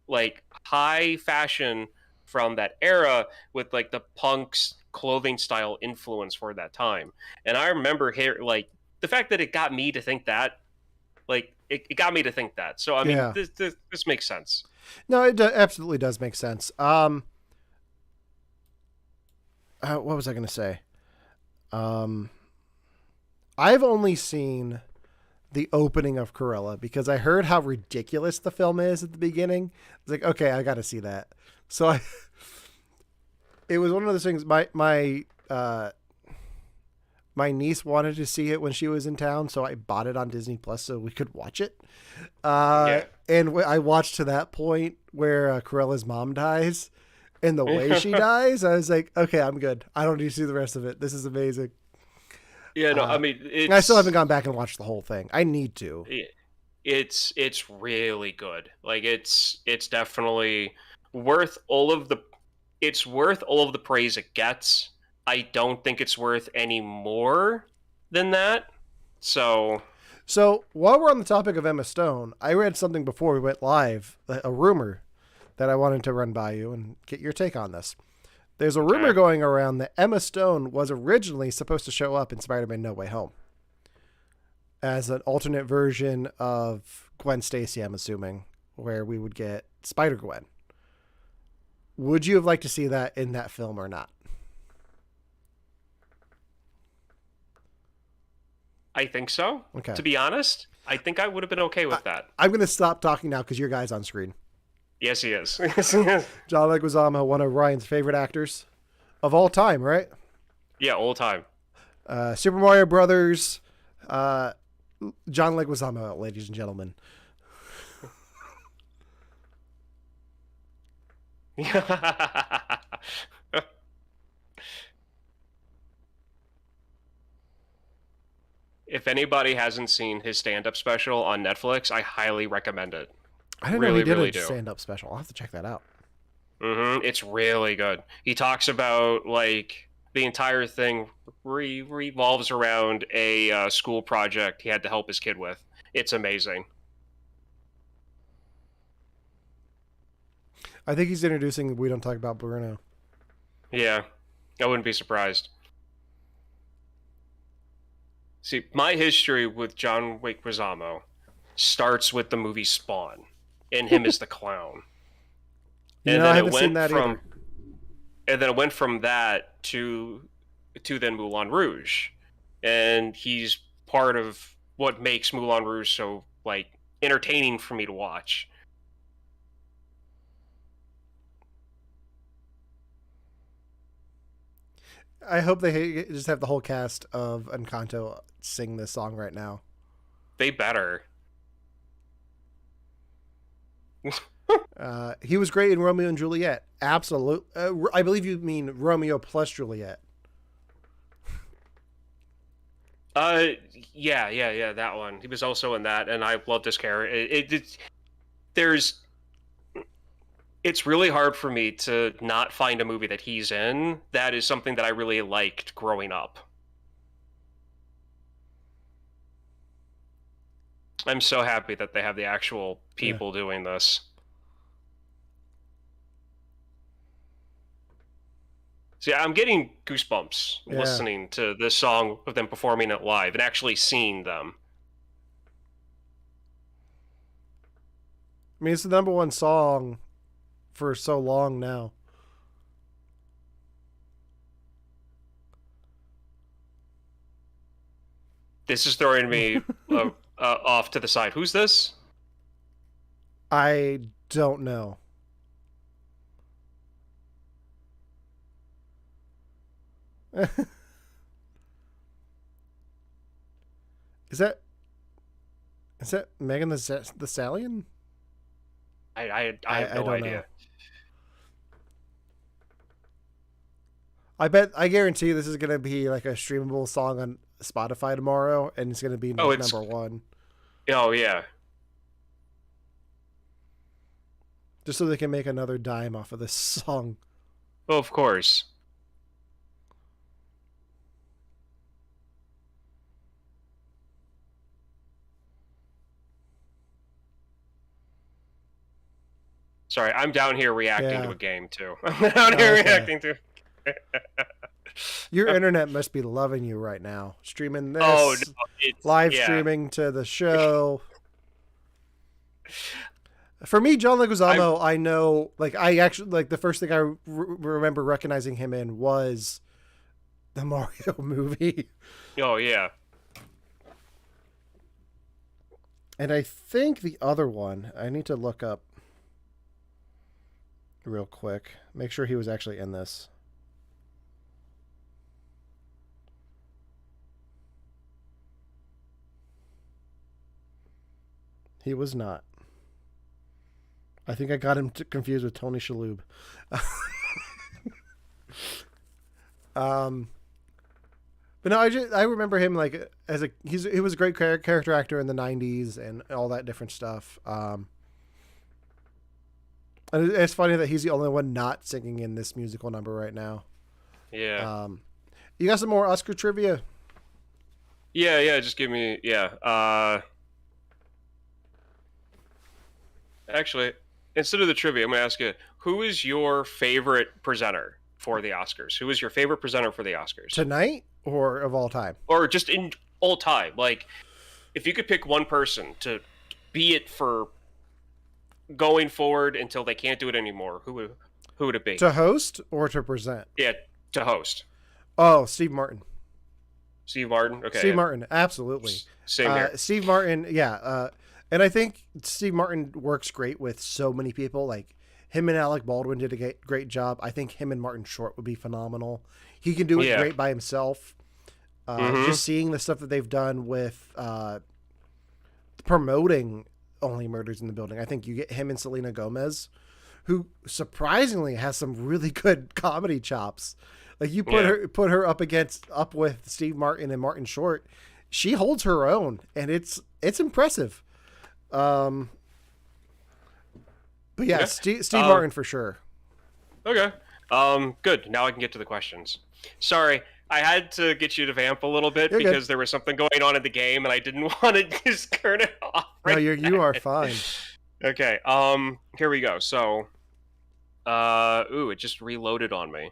like high fashion from that era with like the punk's clothing style influence for that time. And I remember here, like the fact that it got me to think that Like it got me to think that. So I mean, Yeah. this makes sense. No, it absolutely does make sense. What was I going to say? Um, I've only seen the opening of Cruella because I heard how ridiculous the film is at the beginning. It's like, okay, I got to see that. So it was one of those things. My niece wanted to see it when she was in town, so I bought it on Disney Plus so we could watch it. Yeah. And I watched to that point where Cruella's mom dies, and the way she dies, I was like, okay, I'm good. I don't need to see the rest of it. This is amazing. Yeah, no, I mean, I still haven't gone back and watched the whole thing. I need to. It's really good. Like it's definitely worth all of the praise it gets. I don't think it's worth any more than that. So while we're on the topic of Emma Stone, I read something before we went live, a rumor that I wanted to run by you and get your take on this. There's a rumor going around that Emma Stone was originally supposed to show up in Spider-Man No Way Home as an alternate version of Gwen Stacy, I'm assuming, where we would get Spider-Gwen. Would you have liked to see that in that film or not? I think so. Okay. To be honest, I think I would have been okay with that. I'm going to stop talking now because your guy's on screen. Yes, he is. John Leguizamo, one of Ryan's favorite actors of all time, right? Yeah, all time. Super Mario Brothers. John Leguizamo, ladies and gentlemen. If anybody hasn't seen his stand-up special on Netflix, I highly recommend it. I didn't know he did a stand-up special. I'll have to check that out. It's really good. He talks about like the entire thing revolves around a school project he had to help his kid with. It's amazing. I think he's introducing We Don't Talk About Bruno. Yeah, I wouldn't be surprised. See, my history with John Leguizamo starts with the movie Spawn, and him as the clown. And then I haven't seen that either. And then it went from that to then Moulin Rouge, and he's part of what makes Moulin Rouge so like entertaining for me to watch. I hope they just have the whole cast of Encanto sing this song right now. They better. He was great in Romeo and Juliet. Absolute. I believe you mean Romeo plus Juliet. Yeah, that one. He was also in that, and I loved his character. It's really hard for me to not find a movie that he's in that is something that I really liked growing up. I'm so happy that they have the actual people doing this. See, I'm getting goosebumps listening to this song of them performing it live and actually seeing them. I mean, it's the number one song for so long now. This is throwing me off to the side. Who's this? I don't know. Is that Megan the Stallion? I have no idea. Know. I guarantee this is gonna be like a streamable song on Spotify tomorrow, and it's gonna be number one. Oh yeah. Just so they can make another dime off of this song. Well, of course. Sorry, I'm down here reacting to a game too. I'm down here reacting to. Your internet must be loving you right now. Streaming this. Live streaming to the show. For me, John Leguizamo, I know, like, I actually, like, the first thing I remember recognizing him in was the Mario movie. Oh, yeah. And I think the other one, I need to look up real quick. Make sure he was actually in this. He was not. I think I got him confused with Tony Shalhoub. But no, I remember him like as he was a great character actor in the '90s and all that different stuff. And it's funny that he's the only one not singing in this musical number right now. Yeah. You got some more Oscar trivia? Yeah. Just give me. Yeah. Actually, instead of the trivia, I'm gonna ask you: who is your favorite presenter for the Oscars? Who is your favorite presenter for the Oscars tonight, or of all time, or just in all time? Like, if you could pick one person to be it for going forward until they can't do it anymore, who would it be? To host or to present? Yeah, to host. Oh, Steve Martin. Steve Martin. Okay. Steve Martin, absolutely. Same here. Steve Martin, yeah. And I think Steve Martin works great with so many people. Like him and Alec Baldwin did a great job. I think him and Martin Short would be phenomenal. He can do it great by himself. Just seeing the stuff that they've done with promoting Only Murders in the Building. I think you get him and Selena Gomez, who surprisingly has some really good comedy chops. Like you put her up with Steve Martin and Martin Short, she holds her own, and it's impressive. But yeah, Steve Martin for sure. Okay. Good. Now I can get to the questions. Sorry, I had to get you to vamp a little bit because there was something going on in the game, and I didn't want to just turn it off. No, you are fine. Okay. Here we go. So, it just reloaded on me.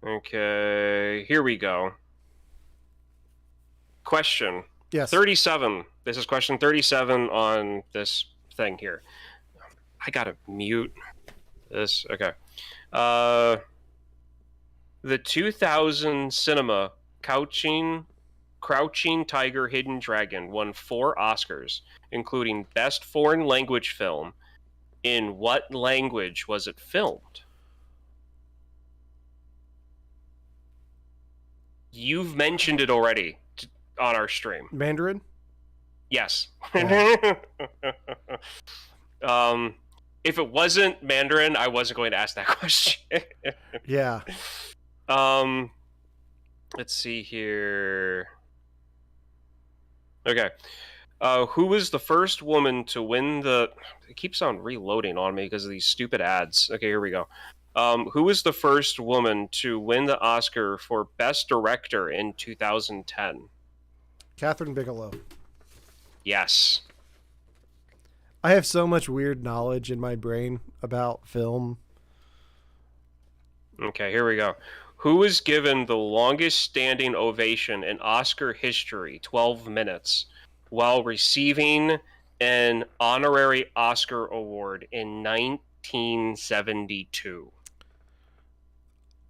Okay, here we go. Question. Yes. 37. This is question 37 on this thing here. I gotta mute this. Okay. The 2000 cinema Crouching Tiger, Hidden Dragon won 4 Oscars, including Best Foreign Language Film. In what language was it filmed? You've mentioned it already on our stream. Mandarin? Yes. Yeah. If it wasn't Mandarin, I wasn't going to ask that question. Yeah. Let's see here. Okay. Who was the first woman to win the... It keeps on reloading on me because of these stupid ads. Okay, here we go. Who was the first woman to win the Oscar for Best Director in 2010? Catherine Bigelow. Yes. I have so much weird knowledge in my brain about film. Okay, here we go. Who was given the longest standing ovation in Oscar history, 12 minutes, while receiving an honorary Oscar award in 1972?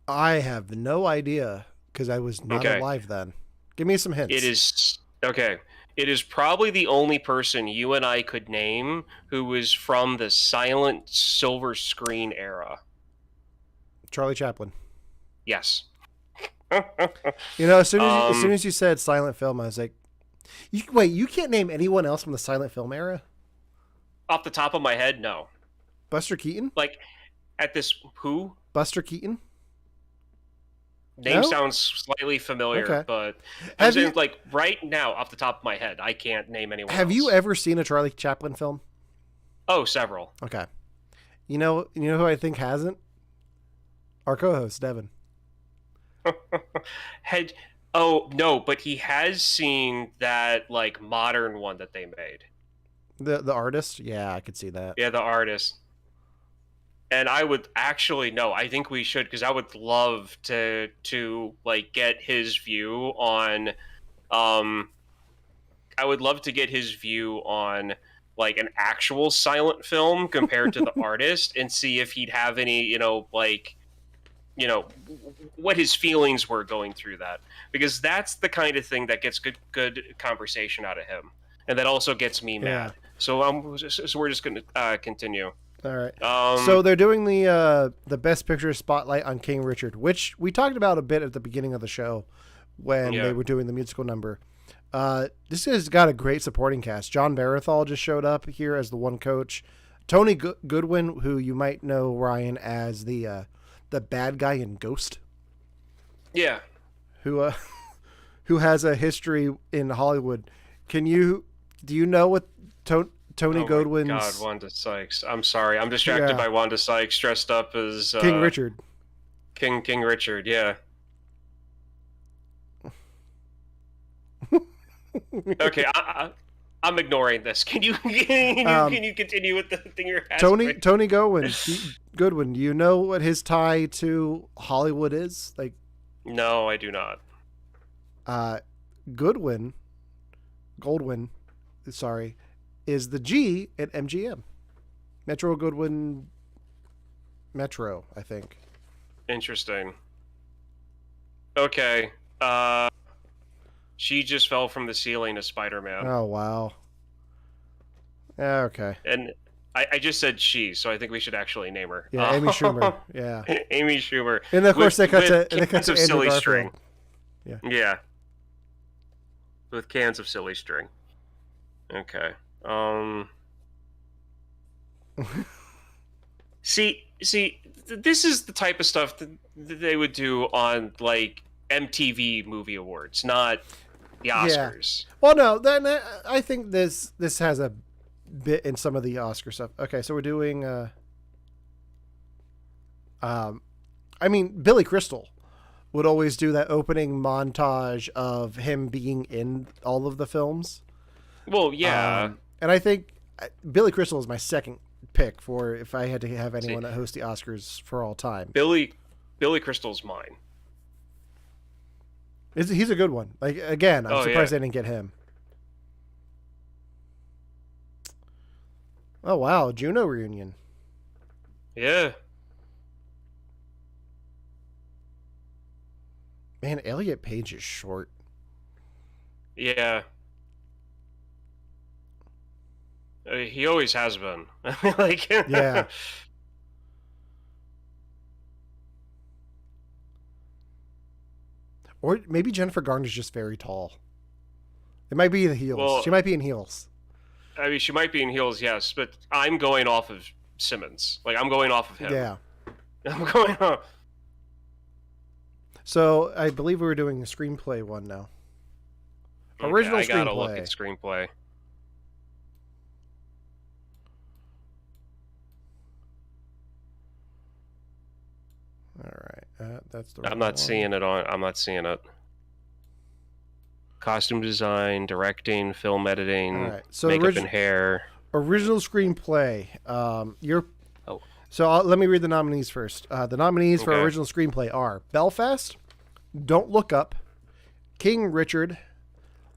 I have no idea because I was not alive then. Give me some hints. It is okay. It is probably the only person you and I could name who was from the silent silver screen era. Charlie Chaplin. Yes. You know, as soon as you said silent film, I was like, you can't name anyone else from the silent film era? Off the top of my head, no. Buster Keaton? Like, at this, who? Buster Keaton? Name sounds slightly familiar, but I'm saying, like, right now, off the top of my head, I can't name anyone Have else. you ever seen a Charlie Chaplin film? Oh, several. Okay. You know who I think hasn't? Our co-host, Devin. No, but he has seen that, like, modern one that they made. The artist? Yeah, I could see that. Yeah, the artist. And I would actually I think we should, because I would love to like get his view on I would love to get his view on like an actual silent film compared to The Artist, and see if he'd have any, what his feelings were going through that, because that's the kind of thing that gets good conversation out of him, and that also gets me mad. So we're just going to continue. All right. So they're doing the Best Picture spotlight on King Richard, which we talked about a bit at the beginning of the show when they were doing the musical number. This has got a great supporting cast. John Barathol just showed up here as the one coach. Tony Goodwin, who you might know, Ryan, as the bad guy in Ghost. Yeah. Who has a history in Hollywood. Do you know what Tony Goodwin's... Oh my God, Wanda Sykes. I'm sorry. I'm distracted by Wanda Sykes dressed up as... King Richard. King Richard, yeah. Okay, I'm ignoring this. Can you continue with the thing you're asking? Tony Goodwin, do you know what his tie to Hollywood is? Like, no, I do not. Goldwyn, sorry, is the G at MGM. Metro Goldwyn Metro, I think. Interesting. Okay. She just fell from the ceiling as Spider-Man. Oh, wow. Yeah, okay. And I just said she, so I think we should actually name her. Yeah, Amy Schumer. Yeah. Amy Schumer. And of course, they cut to Andrew silly Garfield. String. Yeah. Yeah. With cans of silly string. Okay. See, this is the type of stuff that they would do on like MTV Movie Awards, not the Oscars. Yeah. Well, no, then I think this has a bit in some of the Oscar stuff. Okay, so we're doing Billy Crystal would always do that opening montage of him being in all of the films. Well, yeah. And I think Billy Crystal is my second pick for if I had to have anyone that hosts the Oscars for all time. Billy Crystal's mine. He's a good one. Like, again, I'm surprised they didn't get him. Oh, wow. Juno reunion. Yeah. Man, Elliot Page is short. Yeah. He always has been. Like, yeah. Or maybe Jennifer Garner's just very tall. It might be the heels. Well, she might be in heels. I mean, she might be in heels, yes, but I'm going off of Simmons. Like, I'm going off of him. Yeah. I'm going off. So, I believe we were doing a screenplay one now. Okay, original screenplay. I gotta look at screenplay. All right, that's the. I'm not seeing it. Costume design, directing, film editing, so makeup and hair. Original screenplay. So let me read the nominees first. The nominees for original screenplay are Belfast, Don't Look Up, King Richard,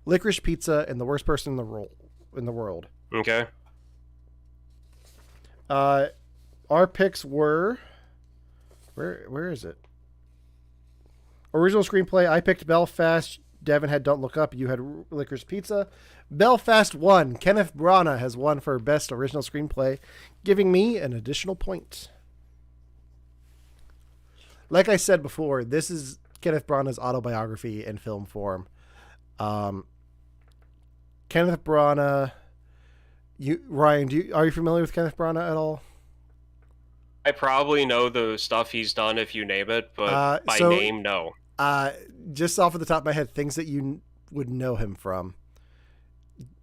Licorice Pizza, and The Worst Person in the World. Okay. Our picks were. Where is it? Original screenplay. I picked Belfast. Devin had Don't Look Up. You had Licorice Pizza. Belfast won. Kenneth Branagh has won for Best Original Screenplay, giving me an additional point. Like I said before, this is Kenneth Branagh's autobiography in film form. Kenneth Branagh. Ryan, are you familiar with Kenneth Branagh at all? I probably know the stuff he's done if you name it, but by name, no. Just off of the top of my head, things that you would know him from.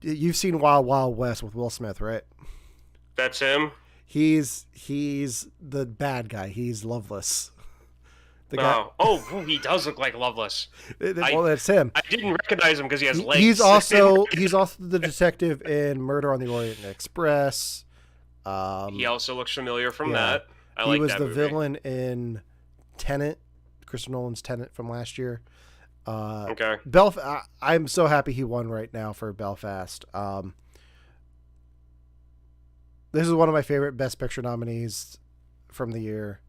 You've seen Wild Wild West with Will Smith, right? That's him? He's the bad guy. He's Loveless. The guy. Oh, he does look like Loveless. Well, that's him. I didn't recognize him because he has legs. He's also the detective in Murder on the Orient Express. He also looks familiar from that. He was the villain in Tenet, Christopher Nolan's Tenet from last year. Okay. I'm so happy he won right now for Belfast. This is one of my favorite Best Picture nominees from the year.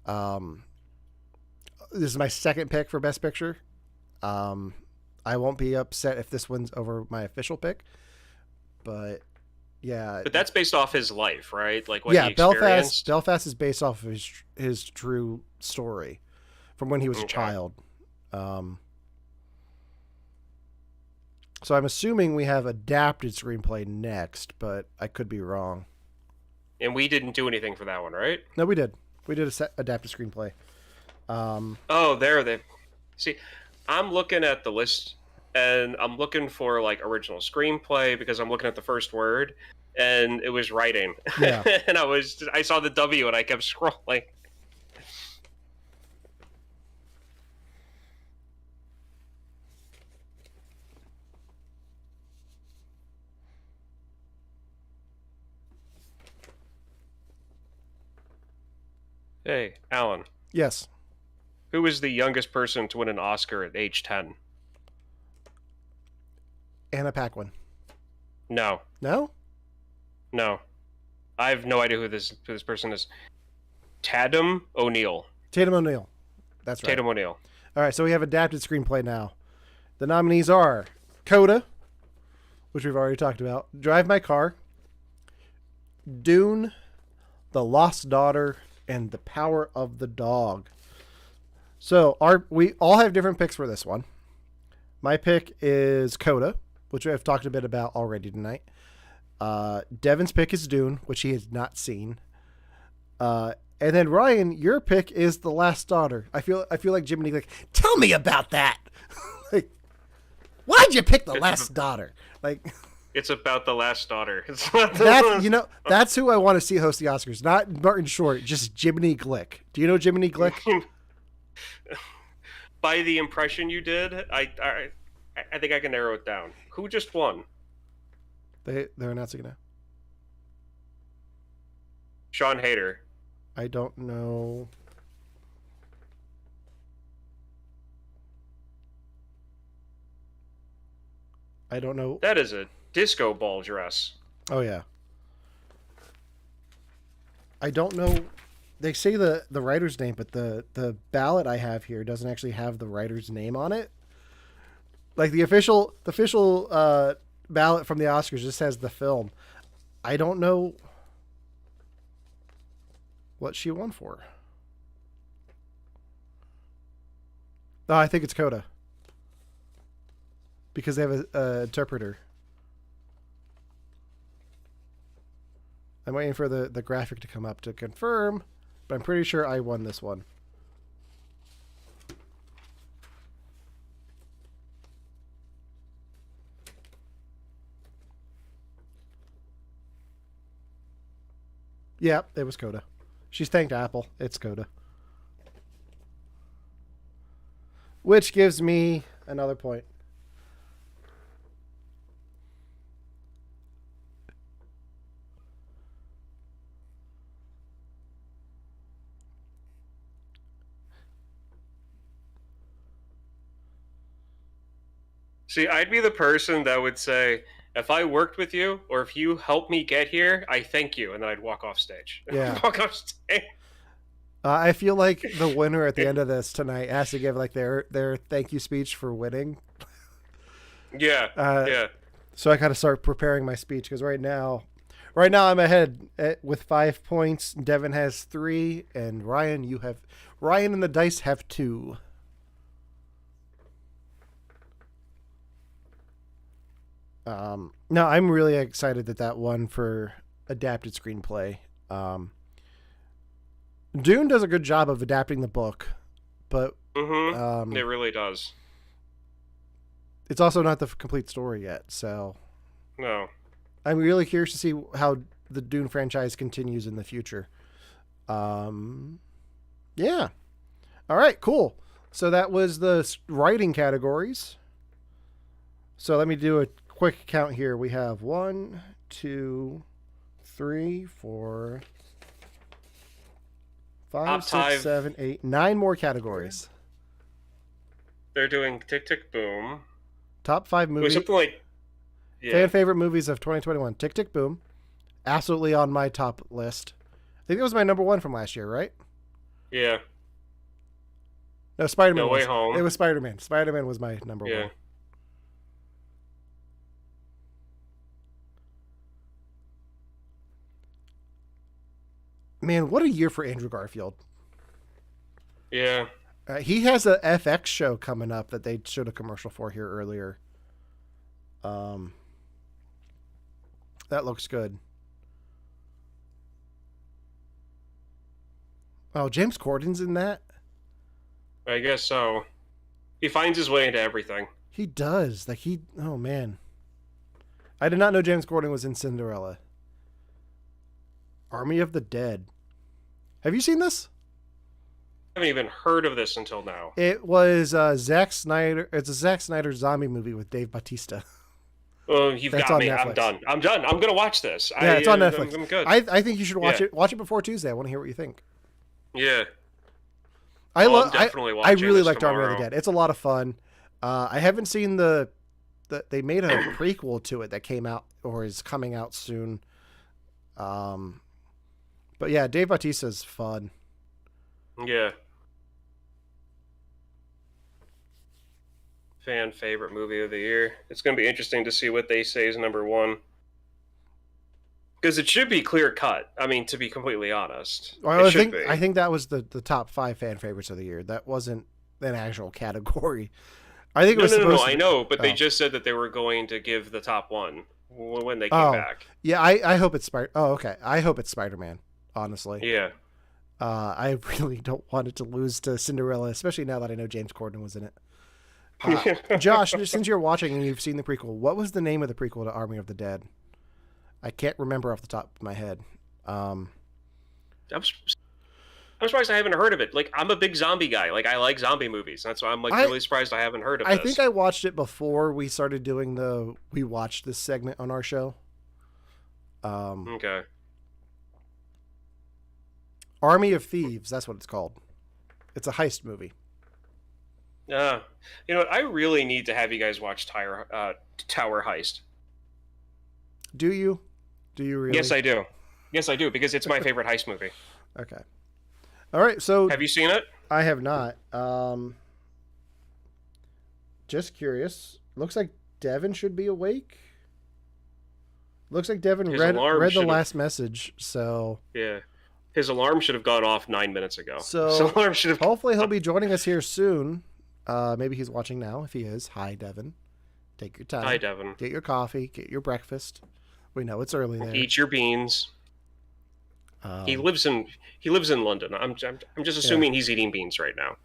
This is my second pick for Best Picture. I won't be upset if this wins over my official pick, but yeah. But that's based off his life, right? Like what Yeah, he experienced. Belfast is based off of his true story from when he was a child. So I'm assuming we have adapted screenplay next, but I could be wrong. And we didn't do anything for that one, right? No, we did. We did adapted screenplay. Oh, there they. See, I'm looking at the list, and I'm looking for like original screenplay because I'm looking at the first word, and it was writing. Yeah. And I saw the W, and I kept scrolling. Hey, Alan. Yes. Who was the youngest person to win an Oscar at age 10? Anna Paquin. No. No? No. I have no idea who this person is. Tatum O'Neal. Tatum O'Neal. That's right. Tatum O'Neal. All right, so we have adapted screenplay now. The nominees are Coda, which we've already talked about, Drive My Car, Dune, The Lost Daughter, and The Power of the Dog. So we all have different picks for this one. My pick is Coda, which we have talked a bit about already tonight. Devin's pick is Dune, which he has not seen. And then Ryan, your pick is The Last Daughter. I feel like Jiminy like, tell me about that. Like, why'd you pick The Last Daughter? Like, it's about The Last Daughter. That's who I want to see host the Oscars. Not Martin Short, just Jiminy Glick. Do you know Jiminy Glick? By the impression you did, I think I can narrow it down. Who just won? They're announcing it now. Sean Hayter. I don't know. I don't know. That is a disco ball dress. Oh yeah. I don't know. They say the writer's name, but the ballot I have here doesn't actually have the writer's name on it. Like the official ballot from the Oscars just has the film. I don't know what she won for. Oh, I think it's Coda. Because they have a interpreter. I'm waiting for the graphic to come up to confirm, but I'm pretty sure I won this one. Yeah, it was Coda. She's thanked Apple. It's Coda. Which gives me another point. See, I'd be the person that would say, if I worked with you or if you helped me get here, I thank you, and then I'd walk off stage. Yeah. Walk off stage. I feel like the winner at the end of this tonight has to give like their thank you speech for winning. Yeah. Yeah. So I got to start preparing my speech because right now I'm ahead with 5 points. Devin has 3, and Ryan and the dice have 2. No, I'm really excited that won for adapted screenplay. Dune does a good job of adapting the book, but it really does. It's also not the complete story yet, so no. I'm really curious to see how the Dune franchise continues in the future. Yeah. All right, cool. So that was the writing categories. So let me do a quick count here. We have 1, 2, 3, 4, 5, 6, 7, 8, 9 more categories. They're doing Tick Tick Boom. Top 5 movies. Something like fan favorite movies of 2021. Tick Tick Boom, absolutely on my top list. I think it was my number 1 from last year, right? Yeah. No, Spider-Man. No Way Home. It was Spider-Man. Spider-Man was my number 1. Man, what a year for Andrew Garfield. Yeah. He has a FX show coming up that they showed a commercial for here earlier. That looks good. Oh, James Corden's in that? I guess so. He finds his way into everything. He does. Oh man. I did not know James Corden was in Cinderella. Army of the Dead. Have you seen this? I haven't even heard of this until now. It was Zack Snyder. It's a Zack Snyder zombie movie with Dave Bautista. Oh, you've got me. Netflix. I'm done. I'm going to watch this. Yeah, it's on Netflix. I'm good. I think you should watch it. Watch it before Tuesday. I want to hear what you think. Yeah. I really liked Army of the Dead. It's a lot of fun. I haven't seen they made a prequel to it that came out or is coming out soon. But yeah, Dave Bautista's fun. Yeah. Fan favorite movie of the year. It's going to be interesting to see what they say is number 1. Because it should be clear cut. I mean, to be completely honest. Well, I think that was the top 5 fan favorites of the year. That wasn't an actual category. I think it was supposed to be. I know, but they just said that they were going to give the top 1 when they came back. Yeah, I hope it's okay. I hope it's Spider-Man, honestly. Yeah. I really don't want it to lose to Cinderella, especially now that I know James Corden was in it. Josh, since you're watching and you've seen the prequel, what was the name of the prequel to Army of the Dead? I can't remember off the top of my head. I'm surprised I haven't heard of it. Like, I'm a big zombie guy. Like, I like zombie movies. That's why I'm really surprised I haven't heard of this. I think I watched it before we started doing we watched this segment on our show. Okay. Army of Thieves, that's what it's called. It's a heist movie. You know what? I really need to have you guys watch Tower Heist. Do you? Do you really? Yes, I do. Yes, I do, because it's my favorite heist movie. Okay. All right, so... Have you seen it? I have not. Just curious. Looks like Devin should be awake. Looks like Devin read the last message, so... Yeah. His alarm should have gone off 9 minutes ago. So his alarm should have... hopefully he'll be joining us here soon. Maybe he's watching now. If he is, hi, Devin. Take your time. Hi, Devin. Get your coffee. Get your breakfast. We know it's early there. Eat your beans. He lives in London. I'm just assuming he's eating beans right now.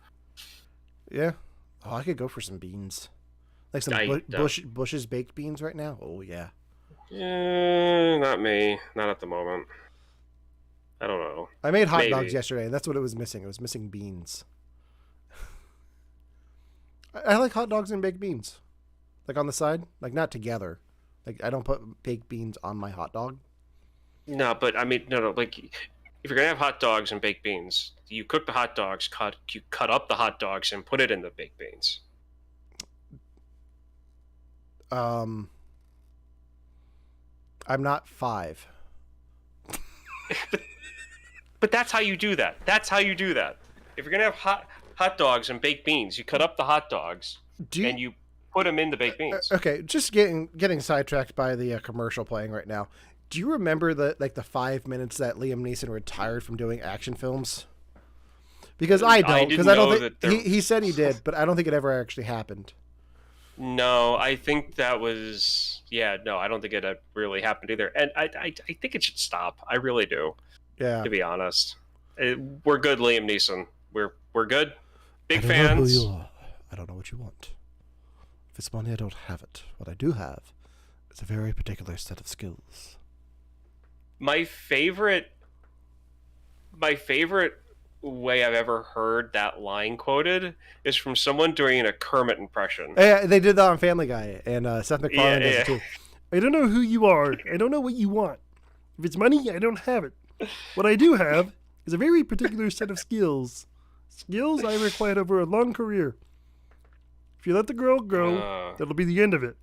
Yeah. Oh, I could go for some beans. Like some Bush's baked beans right now. Oh yeah. Not me. Not at the moment. I don't know. I made hot dogs yesterday, and that's what it was missing. It was missing beans. I like hot dogs and baked beans. Like on the side. Like not together. Like I don't put baked beans on my hot dog. No, but I mean, no. Like, if you're gonna have hot dogs and baked beans, you cook the hot dogs, you cut up the hot dogs, and put it in the baked beans. I'm not 5. But that's how you do that. That's how you do that. If you're gonna have hot dogs and baked beans, you cut up the hot dogs and you put them in the baked beans. Okay, just getting sidetracked by the commercial playing right now. Do you remember the 5 minutes that Liam Neeson retired from doing action films? Because I don't. Because I don't think he said he did, but I don't think it ever actually happened. No, I think that was no, I don't think it really happened either, and I think it should stop. I really do. Yeah. To be honest, we're good, Liam Neeson. We're good. Big fans. I don't know who you are. I don't know what you want. If it's money, I don't have it. What I do have is a very particular set of skills. My favorite way I've ever heard that line quoted is from someone doing a Kermit impression. Yeah, they did that on Family Guy, and Seth MacFarlane does it too. I don't know who you are. I don't know what you want. If it's money, I don't have it. What I do have is a very particular set of skills. Skills I acquired over a long career. If you let the girl go, that'll be the end of it.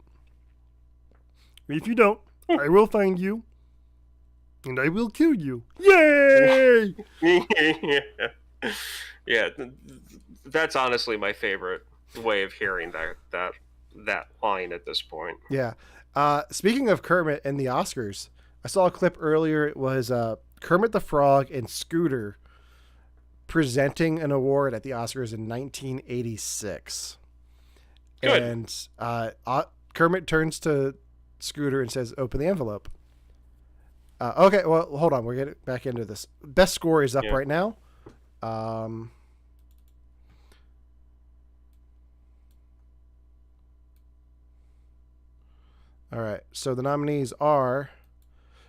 If you don't, I will find you, And I will kill you. Yay! Yeah, that's honestly my favorite way of hearing that line at this point. Yeah. Speaking of Kermit and the Oscars, I saw a clip earlier. It was Kermit the Frog and Scooter presenting an award at the Oscars in 1986. Good. And Kermit turns to Scooter and says, "Open the envelope." Okay, well, hold on. We're getting back into this. Best score is up right now. All right. So the nominees are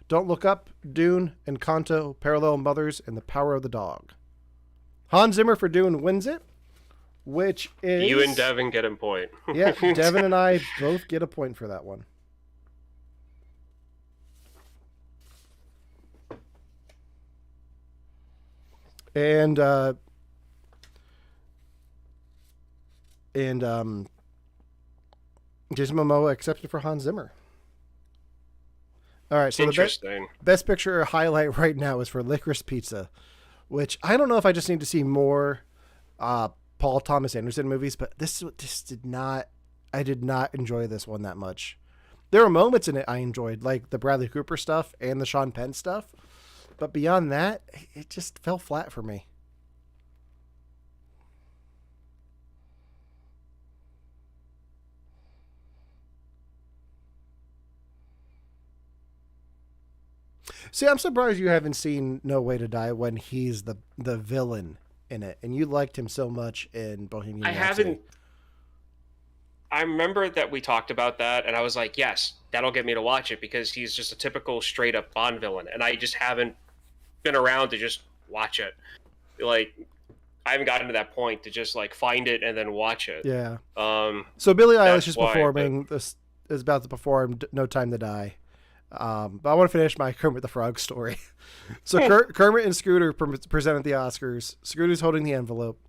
Don't Look Up, Dune, Encanto, Parallel Mothers, and The Power of the Dog. Hans Zimmer for Dune wins it, which is... You and Devin get a point. Yeah, Devin and I both get a point for that one. And Jason Momoa accepted for Hans Zimmer. All right, so the best picture highlight right now is for Licorice Pizza, which I don't know if I just need to see more Paul Thomas Anderson movies, but this did not. I did not enjoy this one that much. There were moments in it I enjoyed, like the Bradley Cooper stuff and the Sean Penn stuff, but beyond that, it just fell flat for me. See, I'm surprised you haven't seen No Way to Die when he's the villain in it, and you liked him so much in Bohemian Rhapsody. I haven't. I remember that we talked about that, and I was like, yes, that'll get me to watch it, because he's just a typical straight-up Bond villain, and I just haven't been around to just watch it. Like, I haven't gotten to that point to just, like, find it and then watch it. Yeah. So Billie Eilish is performing, but... is about to perform No Time to Die. But I want to finish my Kermit the Frog story. So Kermit and Scooter present at the Oscars. Scooter's holding the envelope,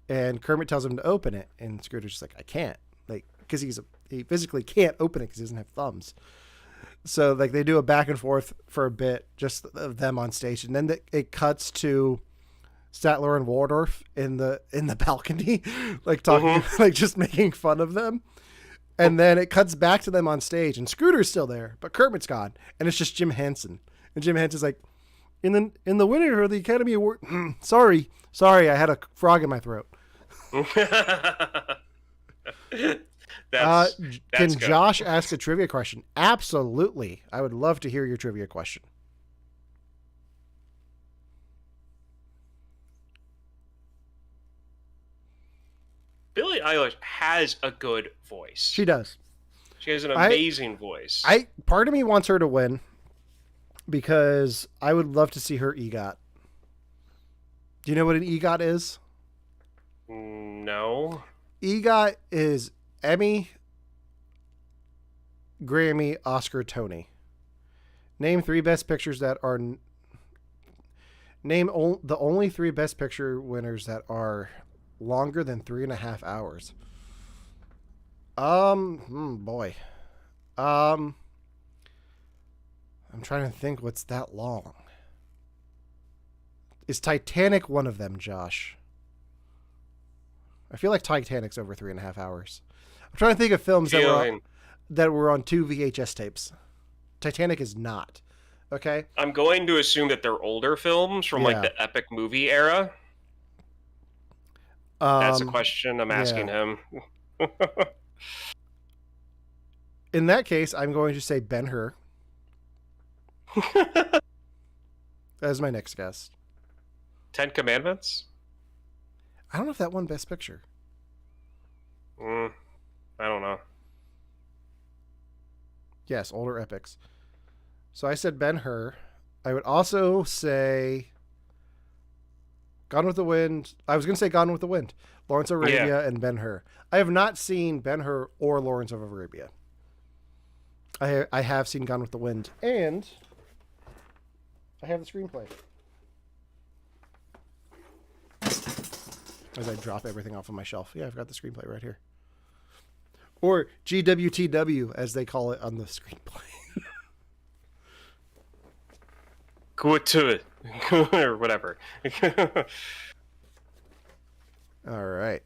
and Kermit tells him to open it, and Scooter's just like, I can't, like, because he physically can't open it because he doesn't have thumbs. So like they do a back and forth for a bit, just of them on stage, and then it cuts to Statler and Waldorf in the balcony, like talking, like just making fun of them. And then it cuts back to them on stage, and Scooter's still there, but Kermit's gone, and it's just Jim Henson. And Jim Henson's like, in the winner of the Academy Award, sorry, I had a frog in my throat. That's can good. Josh ask a trivia question? Absolutely. I would love to hear your trivia question. Billie Eilish has a good voice. She does. She has an amazing voice. Part of me wants her to win because I would love to see her EGOT. Do you know what an EGOT is? No. EGOT is Emmy, Grammy, Oscar, Tony. Name three best pictures that are... the only three best picture winners that are longer than 3.5 hours. Boy. I'm trying to think what's that long. Is Titanic one of them, Josh? I feel like Titanic's over 3.5 hours. I'm trying to think of films that were on 2 VHS tapes. Titanic is not. Okay? I'm going to assume that they're older films from like the epic movie era. That's a question I'm asking him. In that case, I'm going to say Ben-Hur. As my next guess. 10 Commandments? I don't know if that won Best Picture. I don't know. Yes, older epics. So I said Ben-Hur. I would also say Gone with the Wind. I was going to say Gone with the Wind. Lawrence of Arabia and Ben-Hur. I have not seen Ben-Hur or Lawrence of Arabia. I have seen Gone with the Wind, and I have the screenplay. As I drop everything off of my shelf. Yeah, I've got the screenplay right here. Or GWTW, as they call it on the screenplay. Couture or whatever. All right.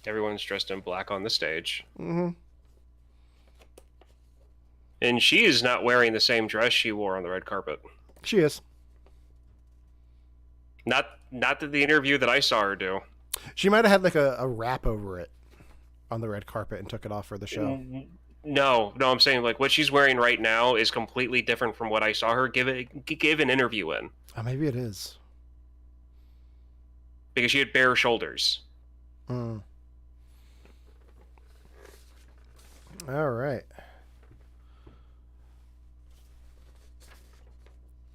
Everyone's dressed in black on the stage. Mm-hmm. And she is not wearing the same dress she wore on the red carpet. She is. Not that the interview that I saw her do. She might have had like a wrap over it on the red carpet and took it off for the show. No, I'm saying like what she's wearing right now is completely different from what I saw her give an interview in. Oh, maybe it is. Because she had bare shoulders. Mm. All right.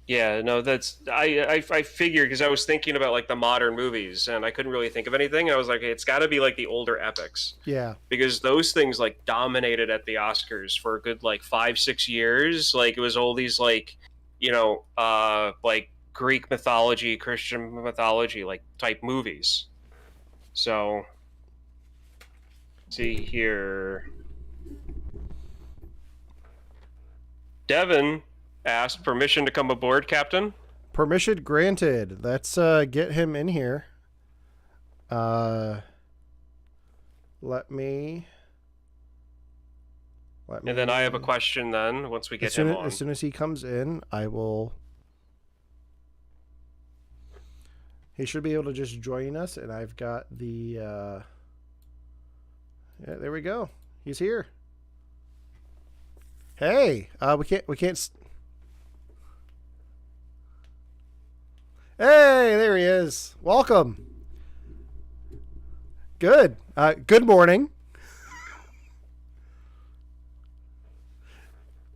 Yeah, no, that's I figured because I was thinking about like the modern movies and I couldn't really think of anything. I was like, it's got to be like the older epics. Yeah. Because those things like dominated at the Oscars for a good like 5-6 years. Like it was all these like, like Greek mythology, Christian mythology like type movies. So, see here. Devin asked permission to come aboard, Captain. Permission granted. Let's get him in here. Let me. And then I have a question. Then once we get him on, as soon as he comes in, I will. He should be able to just join us, and I've got the. Yeah, there we go. He's here. Hey, we can't. Hey, there he is. Welcome. Good. Good morning.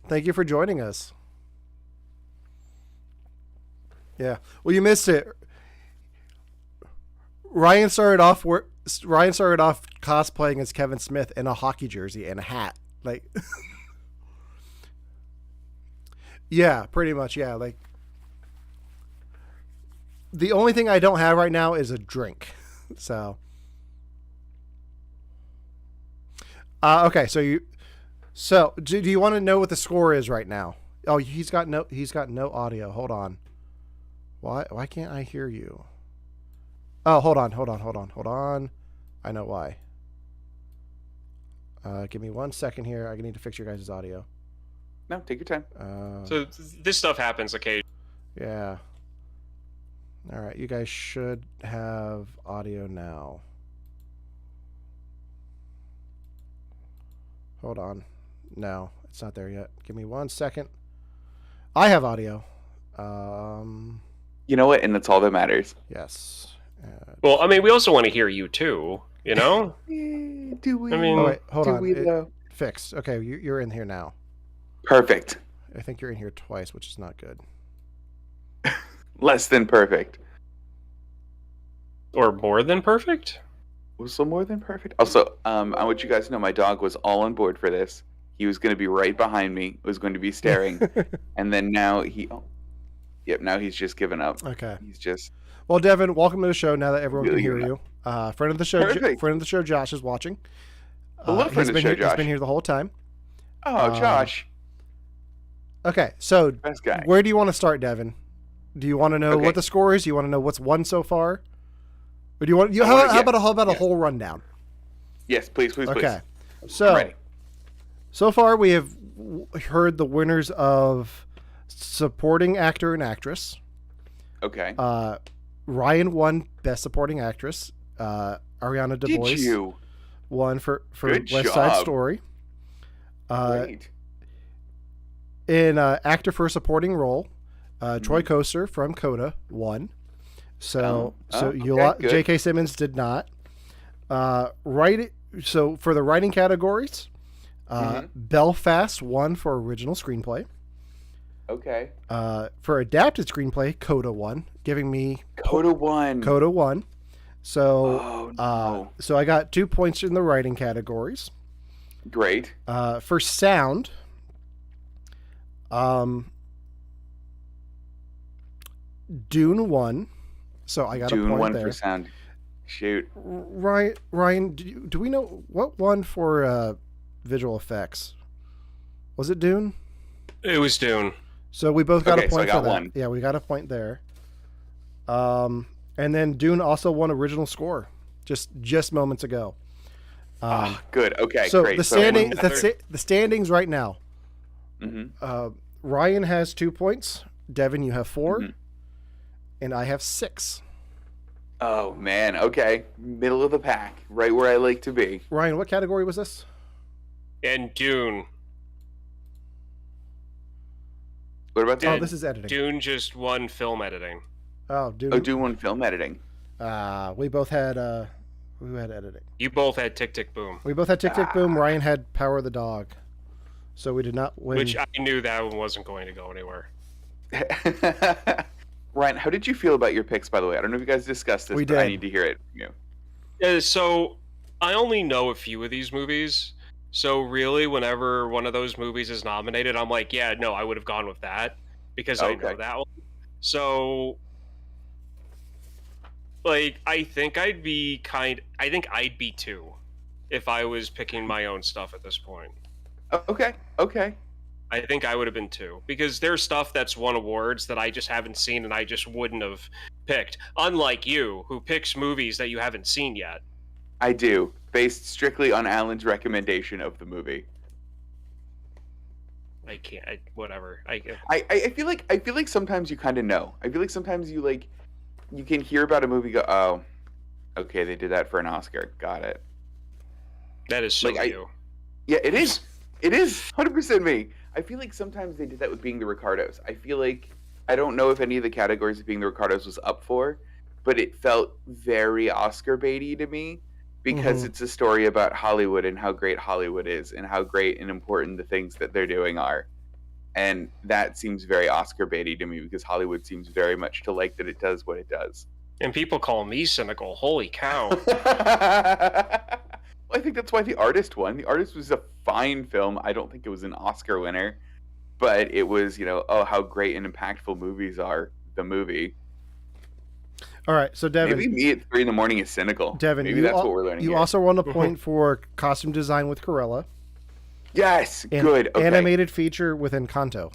Thank you for joining us. Yeah. Well, you missed it. Ryan started off cosplaying as Kevin Smith in a hockey jersey and a hat. Like yeah, pretty much, yeah, like the only thing I don't have right now is a drink. So okay, so do you want to know what the score is right now? Oh, he's got no audio. Hold on. Why can't I hear you? Oh, hold on. I know why. Give me 1 second here. I need to fix your guys' audio. No, take your time. So this stuff happens occasionally. Yeah. All right, you guys should have audio now. Hold on. No, it's not there yet. Give me 1 second. I have audio. You know what? And that's all that matters. Yes. Well, I mean, we also want to hear you too, you know? Do we? I mean, oh, wait, hold on. We, though? Fixed. Okay, you're in here now. Perfect. I think you're in here twice, which is not good. Less than perfect. Or more than perfect? Also more than perfect. Also, I want you guys to know my dog was all on board for this. He was going to be right behind me. Was going to be staring. And then now now he's just given up. Okay. He's just... Well, Devin, welcome to the show. Now that everyone Really can hear you, friend of the show, Josh is watching. Hello, friend of the show, Josh. He's been here the whole time. Oh, Josh. Okay, so Best guy. Where do you want to start, Devin? Do you want to know what the score is? Do you want to know what's won so far? Or do you want? How about a whole rundown? Yes, please. Okay, so far we have heard the winners of supporting actor and actress. Okay. Ryan won Best Supporting Actress. Ariana DeBose won for Good West job. Side Story. Great. In Actor for a Supporting Role, Troy Koster from Coda won. So J.K. Simmons did not. So for the writing categories, Belfast won for Original Screenplay. Okay. For Adapted Screenplay, Coda won, giving me... Coda won. So, so I got 2 points in the writing categories. Great. For sound, Dune won. So I got a point there. For sound. Shoot. Ryan, do we know what won for visual effects? Was it Dune? It was Dune. So we both got a point so I got for that. one. Yeah, we got a point there. And then Dune also won original score just moments ago. Good. Okay. So great. the standings right now. Ryan has 2 points. Devin, you have 4, and I have 6. Oh man. Okay. Middle of the pack, right where I like to be. Ryan, what category was this? And Dune. What about Dune? Oh, this is editing. Dune just won film editing. Oh, Dune. Oh, Dune won film editing. We both had who had editing? You both had Tick Tick Boom. We both had Tick Tick Boom. Ryan had Power of the Dog. So we did not win. Which I knew that one wasn't going to go anywhere. Ryan, how did you feel about your picks, by the way? I don't know if you guys discussed this, We but did. I need to hear it from you. So I only know a few of these movies. So really, whenever one of those movies is nominated, I'm like, yeah, no, I would have gone with that because I know that one. So, like, I think I'd be 2 if I was picking my own stuff at this point. Okay. I think I would have been 2 because there's stuff that's won awards that I just haven't seen and I just wouldn't have picked. Unlike you, who picks movies that you haven't seen yet. I do, based strictly on Alan's recommendation of the movie. I can't. Whatever. I feel like sometimes you kind of know. I feel like sometimes you can hear about a movie, go, oh, okay, they did that for an Oscar. Got it. That is so you. Yeah, it is. It is 100% me. I feel like sometimes they did that with Being the Ricardos. I feel like I don't know if any of the categories of Being the Ricardos was up for, but it felt very Oscar baity to me because it's a story about Hollywood and how great Hollywood is and how great and important the things that they're doing are. And that seems very Oscar baity to me because Hollywood seems very much to like that it does what it does. And people call me cynical. Holy cow. I think that's why The Artist won. The Artist was a fine film. I don't think it was an Oscar winner, but it was, how great and impactful movies are, the movie. All right, so Devin. Maybe me at 3 a.m. is cynical. Devin, maybe that's what we're learning. You here. also won a point for costume design with Cruella. Yes, and good. Okay. Animated feature with Encanto.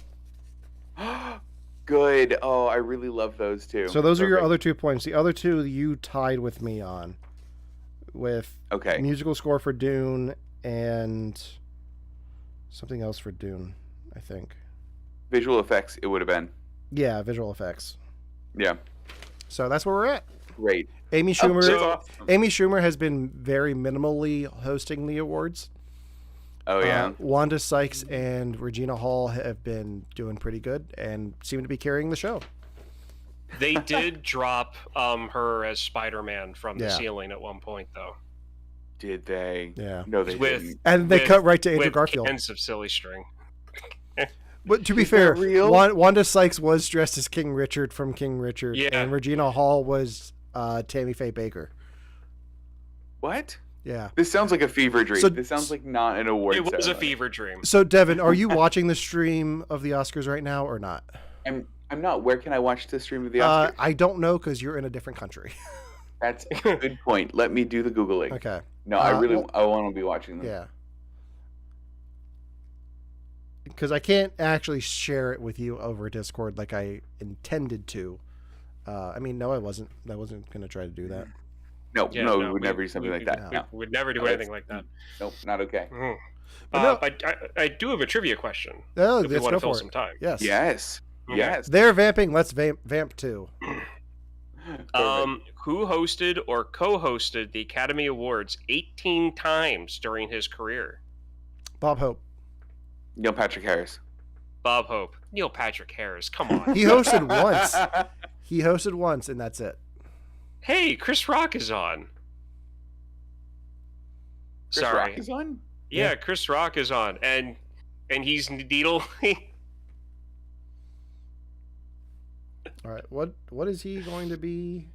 Good. Oh, I really love those two. So those are your other 2 points. The other 2 you tied with me on, with musical score for Dune and something else for Dune, I think. Visual effects, it would have been. Yeah, visual effects. Yeah. So that's where we're at. Great. Amy Schumer has been very minimally hosting the awards. Oh, yeah. Wanda Sykes and Regina Hall have been doing pretty good and seem to be carrying the show. They did drop her as Spider-Man from the ceiling at one point, though. Did they? Yeah. No, they didn't. And they cut right to Andrew Garfield. Cans of silly string. But to be fair, Wanda Sykes was dressed as King Richard from King Richard, and Regina Hall was Tammy Faye Baker. What? Yeah. This sounds like a fever dream. This sounds like not an award ceremony. It was a fever dream. So, Devin, are you watching the stream of the Oscars right now or not? I'm not. Where can I watch the stream of the Oscars? I don't know because you're in a different country. That's a good point. Let me do the Googling. Okay. No, I want to be watching them. Yeah. Because I can't actually share it with you over Discord like I intended to. I wasn't going to try to do that. No, we would never do something like that. We would never do anything like that. Nope, not okay. I do have a trivia question. Oh, if you want to fill some time. Yes. Okay. Yes. They're vamping. Let's vamp too. Who hosted or co-hosted the Academy Awards 18 times during his career? Bob Hope. Neil Patrick Harris. Bob Hope. Neil Patrick Harris. Come on. He hosted once. He hosted once, and that's it. Hey, Chris Rock is on. Chris Rock is on? Yeah, Chris Rock is on, and he's needling. All right, what is he going to be?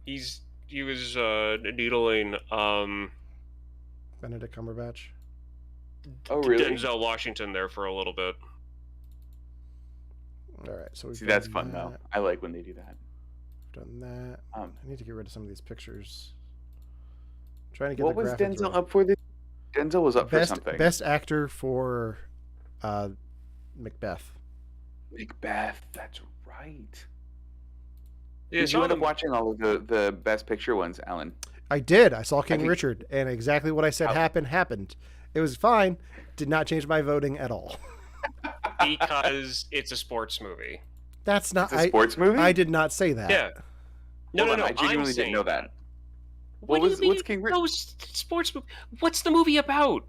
He was needling Benedict Cumberbatch. Oh, really? Denzel Washington there for a little bit. All right, so see, that's fun though. I like when they do that. We've done that. I need to get rid of some of these pictures. I'm Trying to get What the was graphics Denzel right. up for? Denzel was up for something. Best actor for Macbeth. Macbeth. That's right. Yeah, Did you end up watching all of the Best Picture ones, Alan? I did. I saw King Richard, and exactly what I said happened. It was fine. Did not change my voting at all. Because it's a sports movie. That's not a sports movie. I did not say that. Yeah. No. I genuinely didn't know that. What's King Richard? No, sports movie. What's the movie about?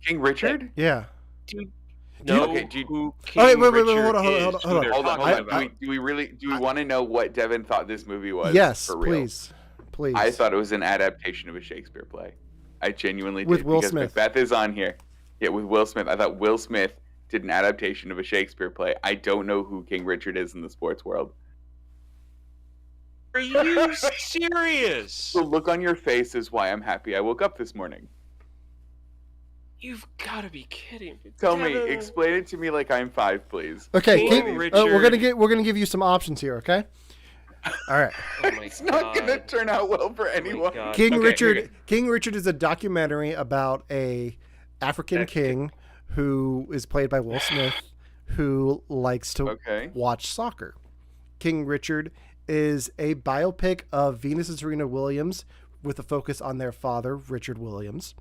King Richard? Yeah. Dude. No. Wait, hold on. Do we want to know what Devin thought this movie was? Yes, for real? Please. I thought it was an adaptation of a Shakespeare play. I genuinely did. With Will Smith. Macbeth is on here. Yeah, with Will Smith. I thought Will Smith did an adaptation of a Shakespeare play. I don't know who King Richard is in the sports world. Are you serious? The look on your face is why I'm happy I woke up this morning. You've got to be kidding me. Tell me, explain it to me like I'm 5, please. Okay, we're gonna give you some options here. Okay. All right. Oh my It's not gonna turn out well for anyone. King Richard is a documentary about a African king who is played by Will Smith, who likes to watch soccer. King Richard is a biopic of Venus and Serena Williams with a focus on their father, Richard Williams.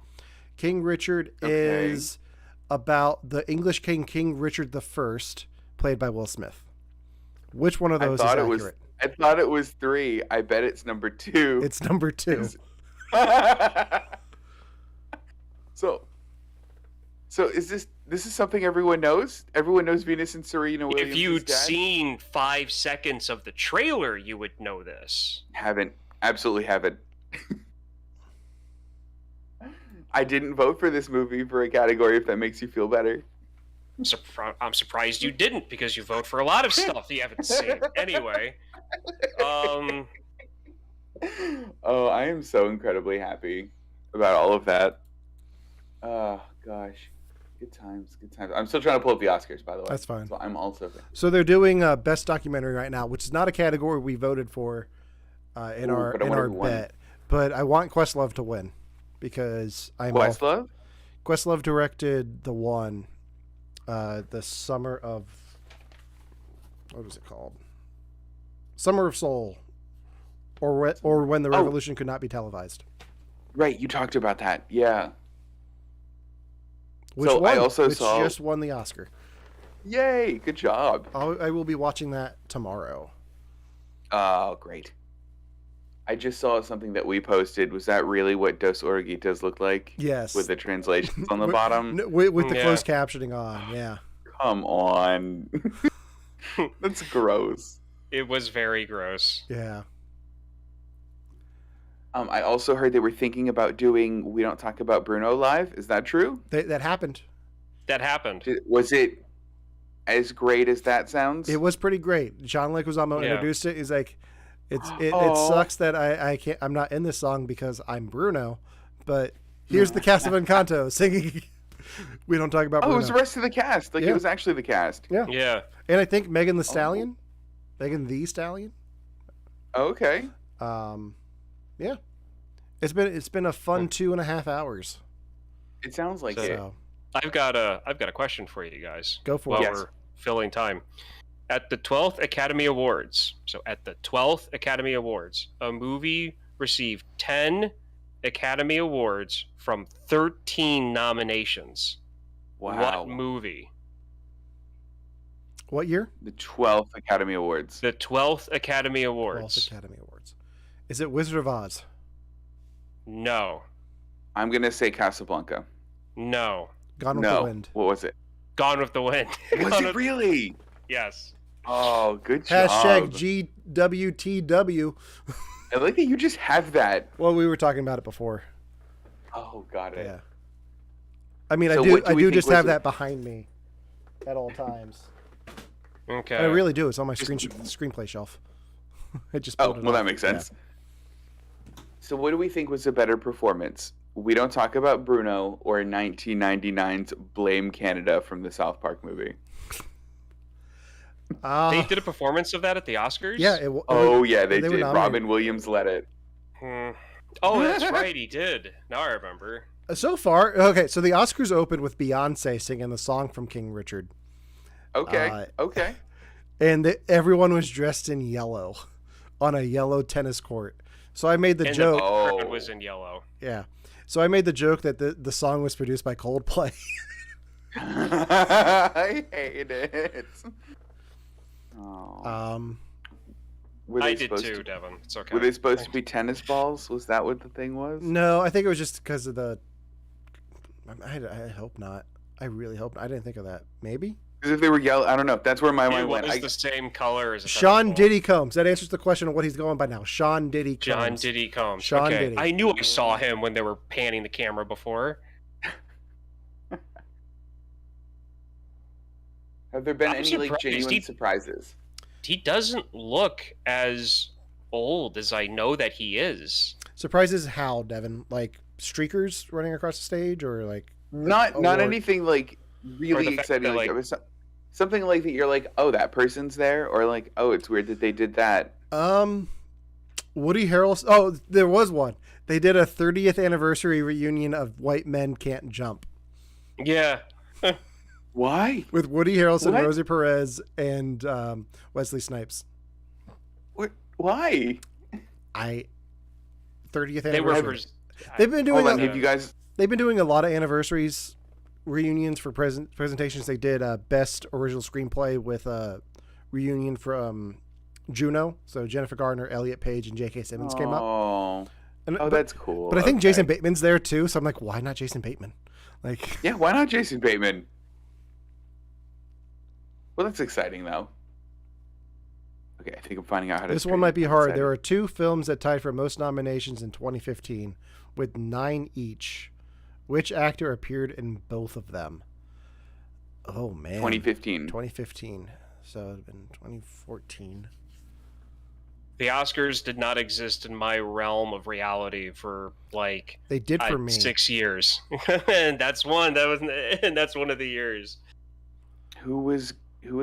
King Richard is about the English king, King Richard I, played by Will Smith. Which one of those is accurate? I thought it was 3. I bet it's number 2. It's number 2. So is this is something everyone knows? Everyone knows Venus and Serena Williams. If you'd seen 5 seconds of the trailer, you would know this. Absolutely haven't. I didn't vote for this movie for a category, if that makes you feel better. I'm surprised you didn't, because you vote for a lot of stuff you haven't seen. Anyway. Oh, I am so incredibly happy about all of that. Oh, gosh. Good times. I'm still trying to pull up the Oscars, by the way. That's fine. So I'm also... So they're doing Best Documentary right now, which is not a category we voted for in our bet. But I want Questlove to win. Because Questlove? Questlove directed the one, the Summer of, what was it called? Summer of Soul, or When the Revolution Could Not Be Televised. Right, you talked about that, yeah. Which just won the Oscar. Yay! Good job. I will be watching that tomorrow. Oh, great. I just saw something that we posted. Was that really what Dos Oruguitas looked like? Yes. With the translations on the bottom? With the closed captioning on, yeah. Come on. That's gross. It was very gross. Yeah. I also heard they were thinking about doing We Don't Talk About Bruno live. Is that true? That happened. That happened. Was it as great as that sounds? It was pretty great. John Leguizamo introduced it. He's like... It sucks that I'm not in this song because I'm Bruno, but here's the cast of Encanto singing We Don't Talk About Bruno. Oh, it was the rest of the cast. It was actually the cast. Yeah. Yeah. And I think Megan the Stallion. Okay. Yeah. It's been a fun 2.5 hours. It sounds like it. I've got a question for you guys. Go for it. While we're filling time. At the 12th Academy Awards, a movie received 10 Academy Awards from 13 nominations. Wow. What movie? What year? The 12th Academy Awards. The 12th Academy Awards. 12th Academy Awards. Is it Wizard of Oz? No. I'm going to say Casablanca. No. Gone with the Wind. What was it? Gone with the Wind. Was it really? Yes. Oh, good job. Hashtag GWTW. I like that you just have that. Well, we were talking about it before. Oh, got it. Yeah. I mean, I do just have that behind me at all times. Okay. I really do. It's on my screenplay shelf. I just that makes sense. Yeah. So what do we think was a better performance? We Don't Talk About Bruno or 1999's Blame Canada from the South Park movie? They did a performance of that at the Oscars? Yeah. They did. Robin Williams led it. Oh, that's right, he did. Now I remember. So far, okay, so the Oscars opened with Beyonce singing the song from King Richard. Okay. Okay. And everyone was dressed in yellow on a yellow tennis court. So I made the joke. The crowd was in yellow. Yeah. So I made the joke that the song was produced by Coldplay. I hate it. Oh. I did too, Devin. It's okay. Were they supposed to be tennis balls? Was that what the thing was? No, I think it was just because of the. I hope not. I really hope not. I didn't think of that. Maybe. Because if they were yellow, I don't know. That's where my mind went. It was the same color as a Sean Diddy Combs. That answers the question of what he's going by now. Sean Diddy Combs. John Diddy Combs. Sean okay. Diddy. I knew I saw him when they were panning the camera before. Have there been any genuine surprises? He doesn't look as old as I know that he is. Surprises how, Devin? Like streakers running across the stage, or like not anything like really exciting. Like, it was something like that. You're like, oh, that person's there, or like, oh, it's weird that they did that. Woody Harrelson. Oh, there was one. They did a 30th anniversary reunion of White Men Can't Jump. Yeah. Why? With Woody Harrelson, Rosie Perez, and Wesley Snipes. What? Why? 30th anniversary. They've been doing. They've been doing a lot of anniversaries reunions for presentations. They did best original screenplay with a reunion from Juno. So Jennifer Garner, Elliot Page, and J.K. Simmons came up. That's cool. But I think Jason Bateman's there too. So I'm like, why not Jason Bateman? Like, yeah, why not Jason Bateman? Well, that's exciting, though. Okay, I think I'm finding out how to... This one might be hard. There are 2 films that tied for most nominations in 2015, with 9 each. Which actor appeared in both of them? Oh, man. 2015. 2015. So it would have been 2014. The Oscars did not exist in my realm of reality for, like... They did for me. 6 years. And that's one. That's one of the years. Who was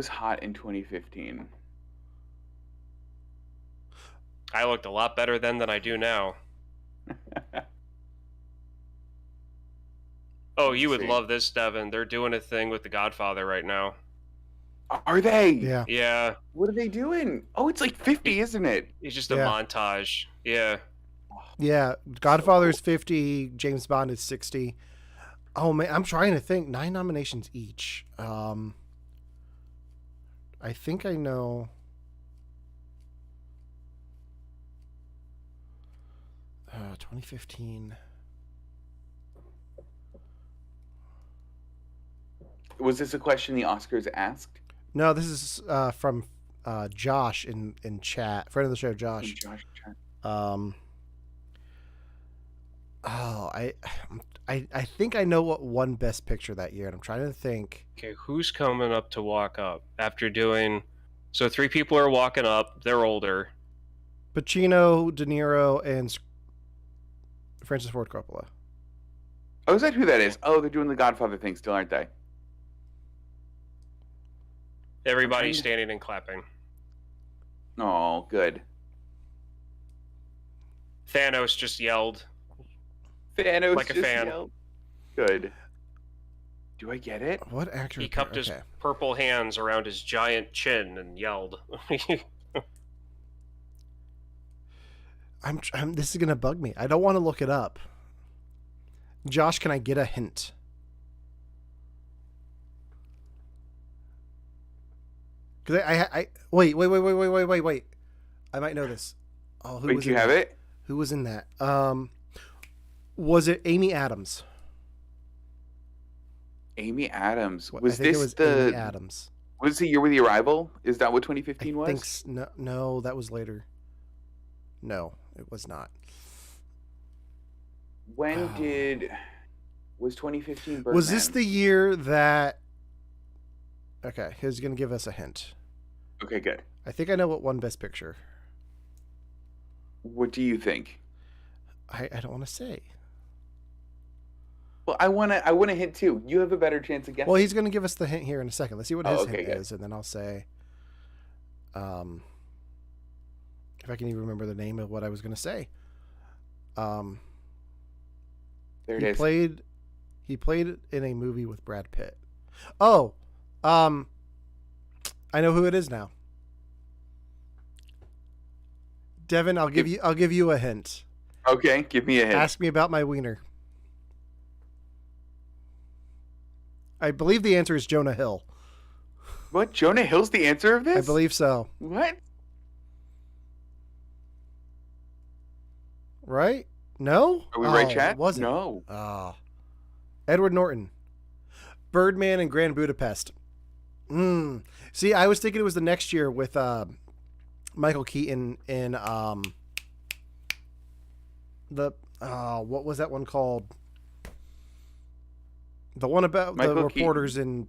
hot in 2015? I looked a lot better then than I do now. Oh, you would love this, Devin. They're doing a thing with The Godfather right now. Are they? Yeah. Yeah. What are they doing? Oh, it's like 50, isn't it? It's just a montage. Yeah. Yeah. Godfather's 50. James Bond is 60. Oh, man. I'm trying to think. 9 nominations each. I think I know. Uh, 2015. Was this a question the Oscars asked? No, this is from Josh in chat, friend of the show, Josh. I think I know what won Best Picture that year, and I'm trying to think. Okay, who's coming up to walk up after doing? So 3 people are walking up. They're older. Pacino, De Niro, and Francis Ford Coppola. Oh, is that who that is? Oh, they're doing the Godfather thing still, aren't they? Everybody's standing and clapping. Oh, good. Thanos just yelled. Thanos like a fan. Yelled. Good. Do I get it? What actor? He cupped his purple hands around his giant chin and yelled. This is gonna bug me. I don't want to look it up. Josh, can I get a hint? Because I wait. I might know this. Oh, who was do you have it? Who was in that? Was it Amy Adams? Amy Adams. Was this Amy Adams? Was the year with the Arrival? Is that what 2015 was? I think no, that was later. No, it was not. When was 2015 Birdman? Was this the year that... Okay, he's going to give us a hint. Okay, good. I think I know what won Best Picture. What do you think? I don't want to say. Well, I want to hint too. You have a better chance of guessing. Well, he's going to give us the hint here in a second. Let's see what his hint good. is, and then I'll say... if I can even remember the name of what I was going to say. Um, There it he is. played in a movie with Brad Pitt. Oh, I know who it is now. Devin, I'll give you a hint. Okay, give me a hint. Ask me about my wiener. I believe the answer is Jonah Hill. What? Jonah Hill's the answer of this? I believe so. What? Right? No? Are we right, chat? It wasn't. No. Edward Norton. Birdman and Grand Budapest. See, I was thinking it was the next year with Michael Keaton in what was that one called? The one about Michael the reporters in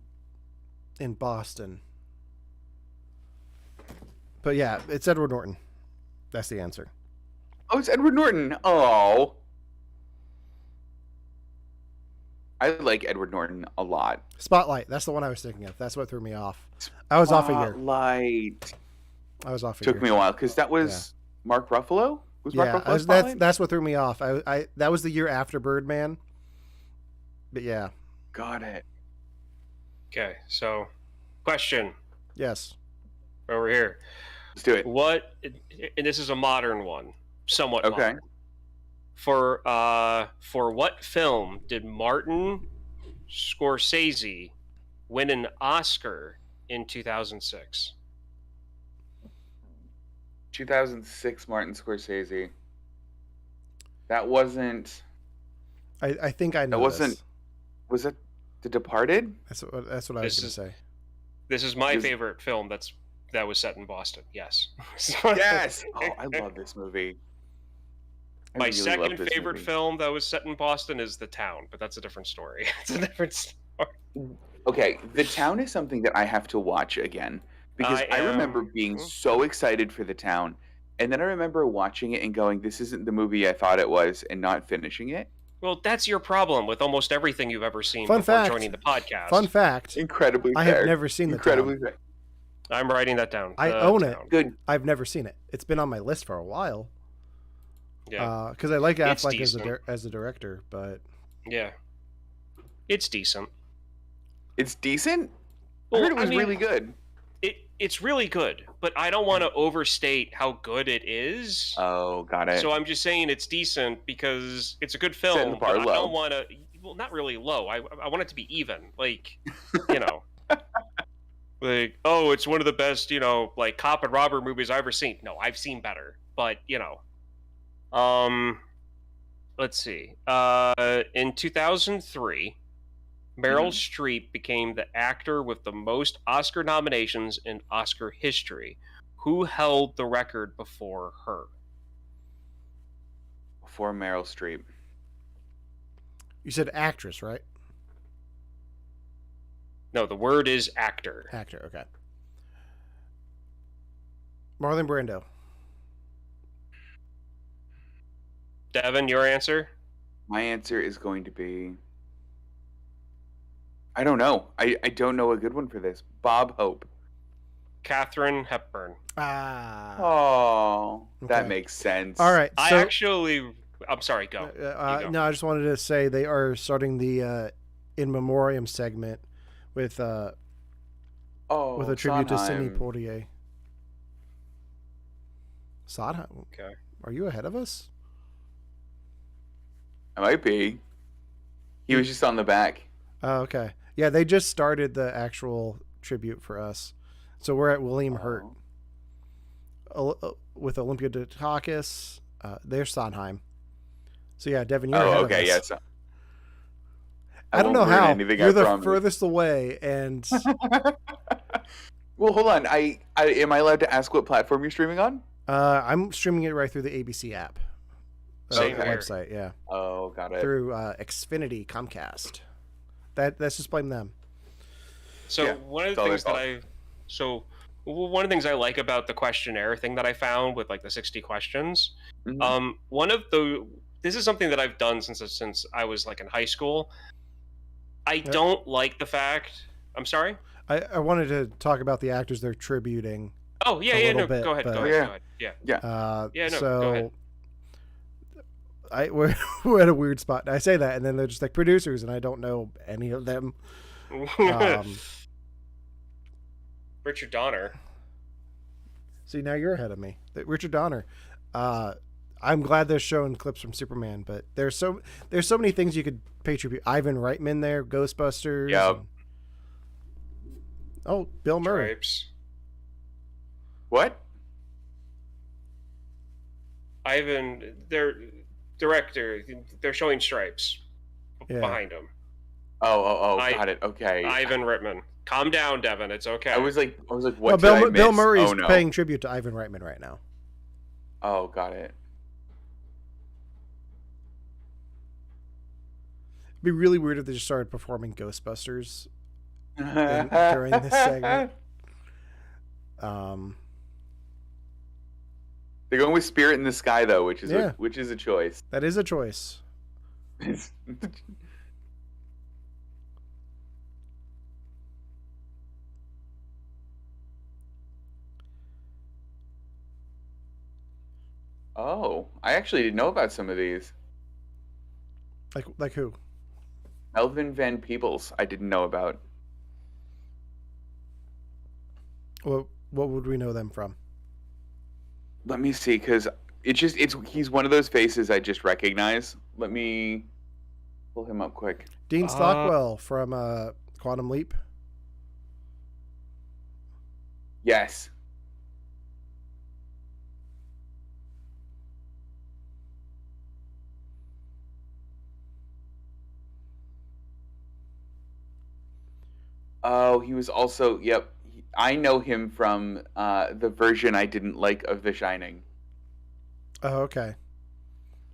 Boston. But yeah, it's Edward Norton. That's the answer. Oh, it's Edward Norton. Oh. I like Edward Norton a lot. Spotlight. That's the one I was thinking of. That's what threw me off. I was off a year. Spotlight. I was off a Took year. me a while because that was Mark Ruffalo. Was Mark Ruffalo that's Spotlight? what threw me off. I that was the year after Birdman. But yeah. Got it. Okay, so question Yes. over here. Let's do it. What? And this is a modern one, somewhat Okay. modern. For what film did Martin Scorsese win an Oscar in 2006? 2006 Martin Scorsese. That wasn't. I think I know. That wasn't. This. Was it The Departed? That's what I was going to say. This is my Is- favorite film that was set in Boston. Yes. Yes. Oh, I love this movie. I My really love second this favorite movie. film that was set in Boston is The Town, but that's a different story. It's a different story. Okay, The Town is something that I have to watch again because I remember being so excited for The Town, and then I remember watching it and going, "This isn't the movie I thought it was," and not finishing it. Well, that's your problem with almost everything you've ever seen Fun before fact. joining the podcast. Fun fact. Incredibly I fair. have never seen The Incredibly Town. fair. I'm writing that down. I The own it. Town. Good. I've never seen it. It's been on my list for a while. Yeah. Because I like It's Affleck decent. as a director, but Yeah. It's decent. It's decent. Well, I heard it was I mean, really good. It's really good, but I don't want to overstate how good it is. Oh, got it. So I'm just saying it's decent because it's a good Setting film. the bar But I low. don't want to. Well, not really low. I want it to be even. Like, you know, like it's one of the best like cop and robber movies I've ever seen. No, I've seen better. But let's see. In 2003, Meryl Streep became the actor with the most Oscar nominations in Oscar history. Who held the record before her? For Meryl Streep. you said actress, right? No, the word is actor. Actor, okay. Marlon Brando. Devin, your answer? My answer is going to be. I don't know. I don't know a good one for this. Bob Hope. Katharine Hepburn. Ah. Oh, that Okay. makes sense. All right. I So, actually... I'm sorry, go. You go. no, I just wanted to say they are starting the in memoriam segment with a tribute to Sidney Sondheim. Poitier. Sondheim. Okay. Are you ahead of us? I might be. He was just on the back. Oh, okay. Yeah, they just started the actual tribute for us. So we're at William Hurt with Olympia Dukakis. There's Sondheim. So yeah, Devin, you're ahead Oh, of okay, us. yes. I don't know won't ruin how. anything, I You're the promise. furthest away, and Well, hold on. I am I allowed to ask what platform you're streaming on? I'm streaming it right through the ABC app. Same the here. website, yeah. Oh, got it. Through Xfinity Comcast. That's just blame them. So Yeah, one of it's the all things their that one of the things I like about the questionnaire thing that I found with like the 60 questions, Mhm. This is something that I've done since I was like in high school. I don't like the fact. I'm sorry. I wanted to talk about the actors they're tributing. Oh yeah, A yeah. little No, bit, go ahead. but- Go ahead. Yeah. Go ahead. Yeah. Yeah, no, so go ahead. we're at a weird spot. I say that, and then they're just like producers, and I don't know any of them. Richard Donner. See, now you're ahead of me. Richard Donner. I'm glad they're showing clips from Superman, but there's so many things you could pay tribute. Ivan Reitman there, Ghostbusters. Yep. Oh, Bill Murray. Stripes. What? Ivan, their director, they're showing Stripes behind him. Oh, got it. Okay. Ivan Reitman. Calm down, Devin. It's okay. I was like, what? No, Bill Murray's paying tribute to Ivan Reitman right now. Oh, got it. It'd be really weird if they just started performing Ghostbusters during this segment. They're going with Spirit in the Sky though, which is a choice. That is a choice. Oh, I actually didn't know about some of these. Like who? Melvin Van Peebles, I didn't know about. What would we know them from? Let me see, because he's one of those faces I just recognize. Let me pull him up quick. Dean Stockwell from Quantum Leap. Yes. Oh, he was also, yep. I know him from the version I didn't like of The Shining. Oh, okay.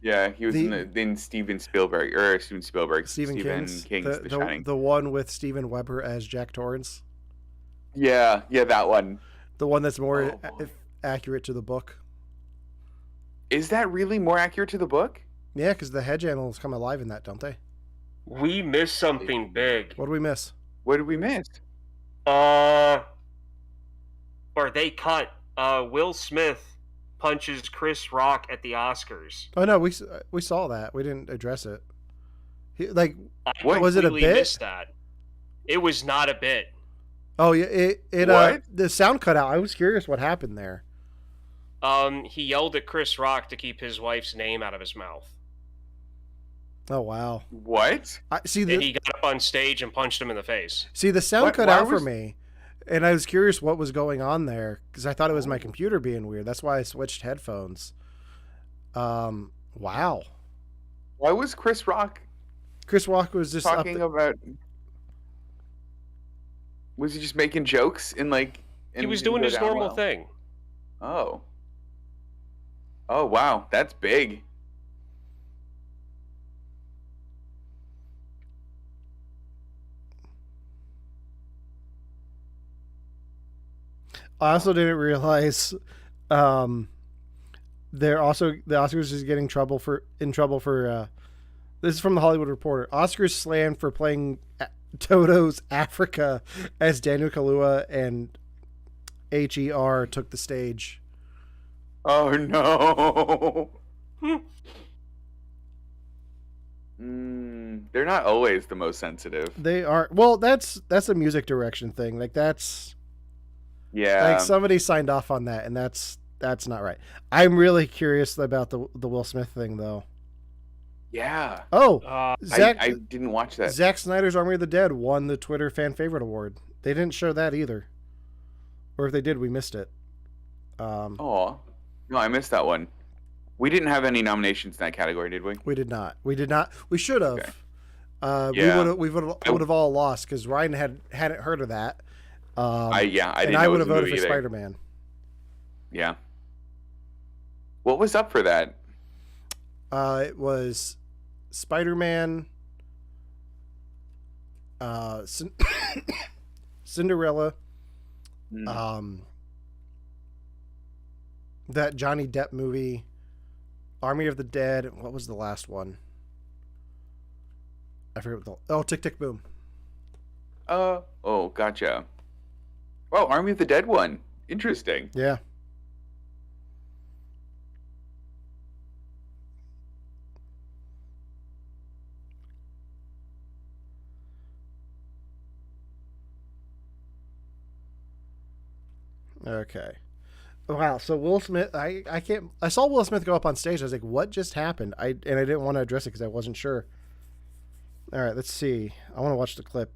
Yeah, he was in Stephen King's The Shining. The one with Steven Weber as Jack Torrance. Yeah, that one. The one that's more accurate to the book. Is that really more accurate to the book? Yeah, because the hedge animals come alive in that, don't they? We missed something big. What did we miss? What did we miss? Or they cut. Will Smith punches Chris Rock at the Oscars. Oh no, we saw that. We didn't address it. What was it a bit? Missed that. It was not a bit. Oh yeah, the sound cut out. I was curious what happened there. He yelled at Chris Rock to keep his wife's name out of his mouth. Oh wow! What? And he got up on stage and punched him in the face. See, the sound cut out for me, and I was curious what was going on there because I thought it was my computer being weird. That's why I switched headphones. Wow. Why was Chris Rock? Chris Rock was just talking about. Was he just making jokes He was doing his normal thing. Oh. Oh wow, that's big. I also didn't realize the Oscars is getting in trouble for this is from the Hollywood Reporter. Oscars slammed for playing Toto's Africa as Daniel Kaluuya and HER took the stage. Oh no. They're not always the most sensitive. They are. Well, that's a music direction thing. Yeah. Somebody signed off on that, and that's not right. I'm really curious about the Will Smith thing, though. Yeah. Oh, Zach, I didn't watch that. Zack Snyder's Army of the Dead won the Twitter Fan Favorite Award. They didn't show that either, or if they did, we missed it. No, I missed that one. We didn't have any nominations in that category, did we? We did not. We should have. Okay. We would have all lost because Ryan hadn't heard of that. I didn't. And I would have voted for Spider-Man. Yeah. What was up for that? It was Spider-Man, Cinderella, that Johnny Depp movie, Army of the Dead. What was the last one? I forget Tick, Tick, Boom. Oh, gotcha. Well, Army of the Dead one. Interesting. Yeah. Okay. Wow. So Will Smith, I saw Will Smith go up on stage. I was like, what just happened? And I didn't want to address it because I wasn't sure. All right, let's see. I want to watch the clip.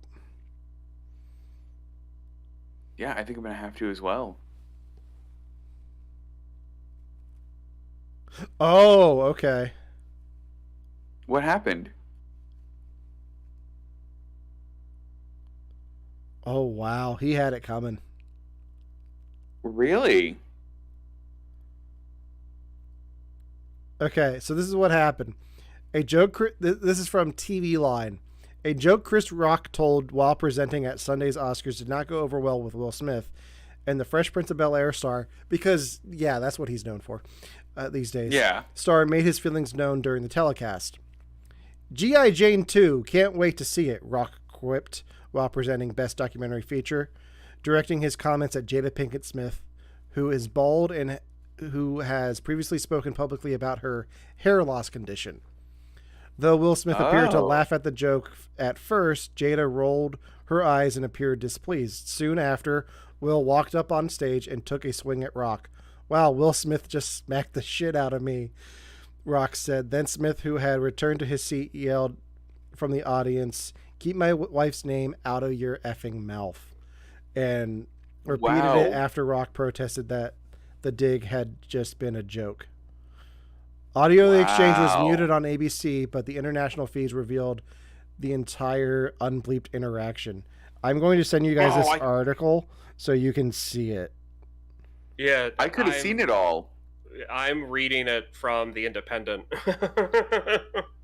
Yeah, I think I'm gonna have to as well. Oh, okay. What happened? Oh, wow. He had it coming. Really? Okay, so this is what happened. A joke. This is from TV Line. A joke Chris Rock told while presenting at Sunday's Oscars did not go over well with Will Smith and the Fresh Prince of Bel-Air star because, yeah, that's what he's known for these days. Yeah. Star made his feelings known during the telecast. G.I. Jane 2, can't wait to see it, Rock quipped while presenting Best Documentary Feature, directing his comments at Jada Pinkett Smith, who is bald and who has previously spoken publicly about her hair loss condition. Though Will Smith appeared to laugh at the joke at first, Jada rolled her eyes and appeared displeased. Soon after, Will walked up on stage and took a swing at Rock. Wow, Will Smith just smacked the shit out of me, Rock said. Then Smith, who had returned to his seat, yelled from the audience, "Keep my wife's name out of your effing mouth," and repeated it after Rock protested that the dig had just been a joke. Audio of the exchange was muted on ABC, but the international feeds revealed the entire unbleeped interaction. I'm going to send you guys this article so you can see it. Yeah, I could have seen it all. I'm reading it from The Independent.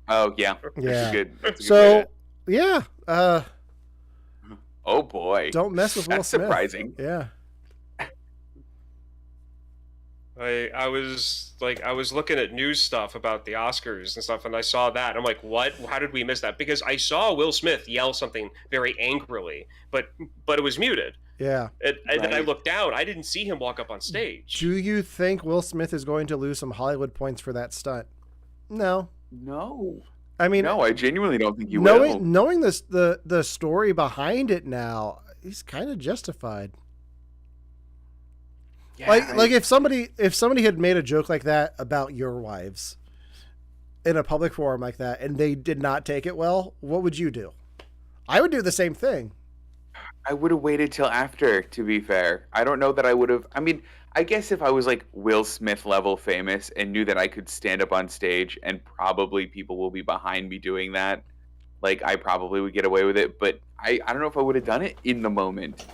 Oh, yeah. Yeah. That's a good So, yeah. Oh, boy. Don't mess with Will Smith. That's surprising. Yeah. I was looking at news stuff about the Oscars and stuff, and I saw that. I'm like, what? How did we miss that? Because I saw Will Smith yell something very angrily, but it was muted. Yeah. And then I looked down. I didn't see him walk up on stage. Do you think Will Smith is going to lose some Hollywood points for that stunt? No. No. I mean, no, I genuinely don't think you will. Knowing this, the story behind it now, he's kind of justified. Yeah, like if somebody had made a joke like that about your wives in a public forum like that and they did not take it well, what would you do? I would do the same thing. I would have waited till after, to be fair. I don't know that I would have. I mean, I guess if I was like Will Smith level famous and knew that I could stand up on stage and probably people will be behind me doing that, like I probably would get away with it. But I don't know if I would have done it in the moment.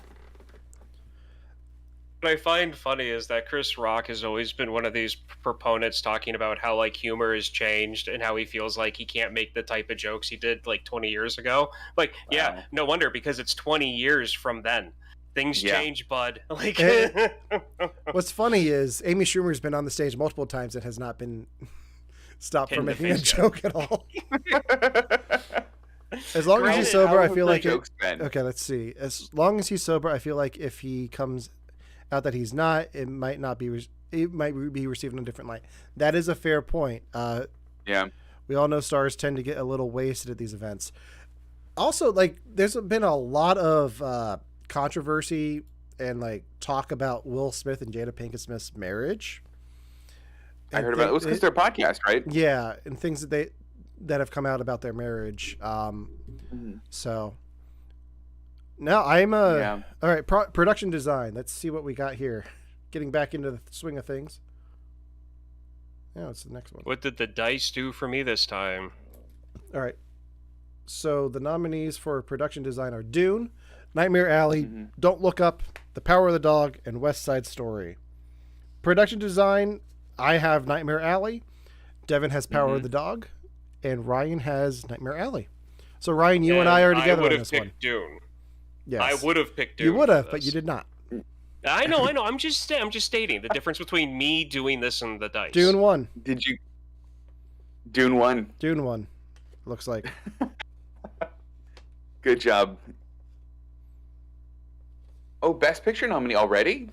What I find funny is that Chris Rock has always been one of these proponents talking about how like humor has changed and how he feels like he can't make the type of jokes he did like 20 years ago. Like, yeah, no wonder, because it's 20 years from then. Things change, bud. Like, what's funny is Amy Schumer's been on the stage multiple times and has not been stopped from making a joke at all. As long as he's sober, I feel like okay, let's see. As long as he's sober, I feel like if he comes out that he's not, it might be received in a different light. That is a fair point. Yeah. We all know stars tend to get a little wasted at these events. Also, like, there's been a lot of controversy and like talk about Will Smith and Jada Pinkett Smith's marriage. I heard about it. It was because their podcast, right? Yeah, and things that have come out about their marriage. So now I'm all right. Production design. Let's see what we got here. Getting back into the swing of things. Yeah, it's the next one. What did the dice do for me this time? All right. So the nominees for production design are Dune, Nightmare Alley, Don't Look Up, The Power of the Dog, and West Side Story. Production design, I have Nightmare Alley, Devin has Power of the Dog, and Ryan has Nightmare Alley. So Ryan, you and I are together on this one. I would have picked Dune. Yes. I would have picked Dune. You would have, but you did not. I know. I'm just stating the difference between me doing this and the dice. Dune won. Did you? Dune won. Dune won. Looks like. Good job. Oh, Best Picture nominee already?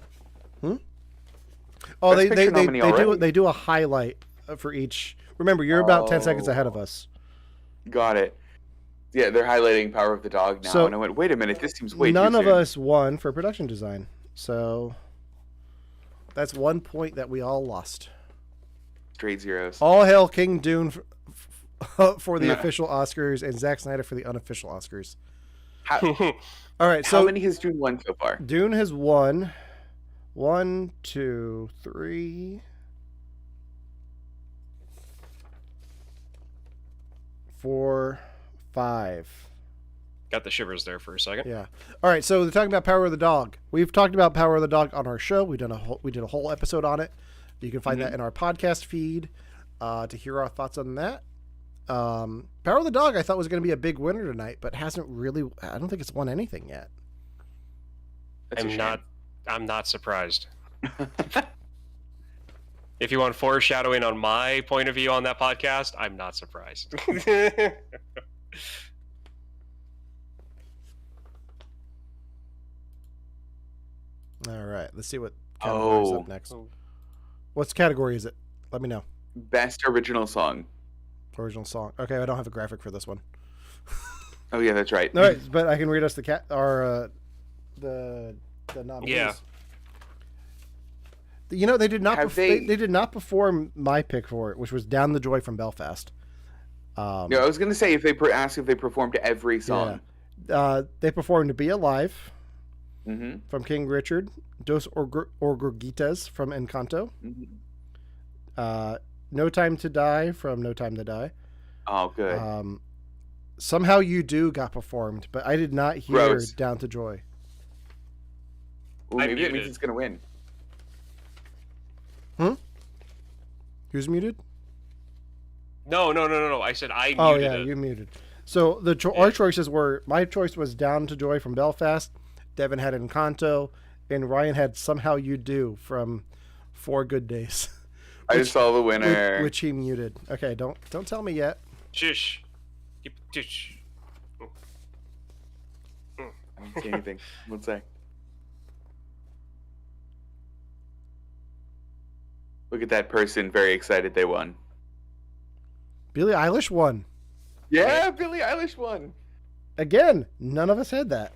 Oh, they do a highlight for each. Remember, you're about 10 seconds ahead of us. Got it. Yeah, they're highlighting Power of the Dog now, and I went, wait a minute, this seems way too soon. None of us won for production design, so That's 1 point that we all lost. Straight zeros. All hail King Dune for the official Oscars and Zack Snyder for the unofficial Oscars. All right, so how many has Dune won so far? Dune has won 1, 2, 3, 4, 5. Got the shivers there for a second. Yeah. All right, so they're talking about Power of the Dog. We've talked about Power of the Dog on our show. We did a whole episode on it. You can find that in our podcast feed to hear our thoughts on that. Power of the Dog I thought was going to be a big winner tonight, but hasn't really. I don't think it's won anything yet. I'm not surprised. If you want foreshadowing on my point of view on that podcast, I'm not surprised. All right, let's see what category is up next. What's category is it? Let me know. Best original song. Original song. Okay, I don't have a graphic for this one. Oh yeah, that's right. All right, but I can read us the nominees. Yeah. You know, they did not. They did not perform my pick for it, which was "Down the Joy" from Belfast. Yeah, I was gonna say if they asked if they performed every song. Yeah. They performed "To Be Alive" from King Richard, "Dos Orgurguitas" from Encanto, "No Time to Die" from No Time to Die. Oh, good. "Somehow You Do" got performed, but I did not hear "Down to Joy." Ooh, maybe it means it's gonna win. Who's muted? No. I said I muted it. Oh yeah, you muted. So our choices were, my choice was "Down to Joy" from Belfast. Devin had Encanto, and Ryan had "Somehow You Do" from 4 Good Days. I just saw the winner, which he muted. Okay, don't tell me yet. Shush. I don't see anything. One sec. Look at that person, very excited they won. Billie Eilish won. Yeah, Billie Eilish won. Again, none of us had that.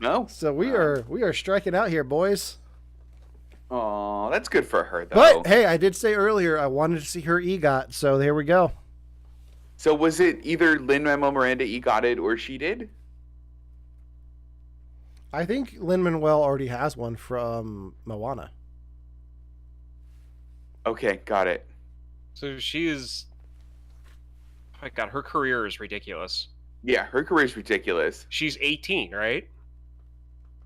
No. So we are striking out here, boys. Oh, that's good for her, though. But hey, I did say earlier I wanted to see her EGOT, so there we go. So was it either Lin-Manuel Miranda EGOTted or she did? I think Lin-Manuel already has one from Moana. Okay, got it. So she is. Oh my God, her career is ridiculous. Yeah, her career is ridiculous. She's 18, right?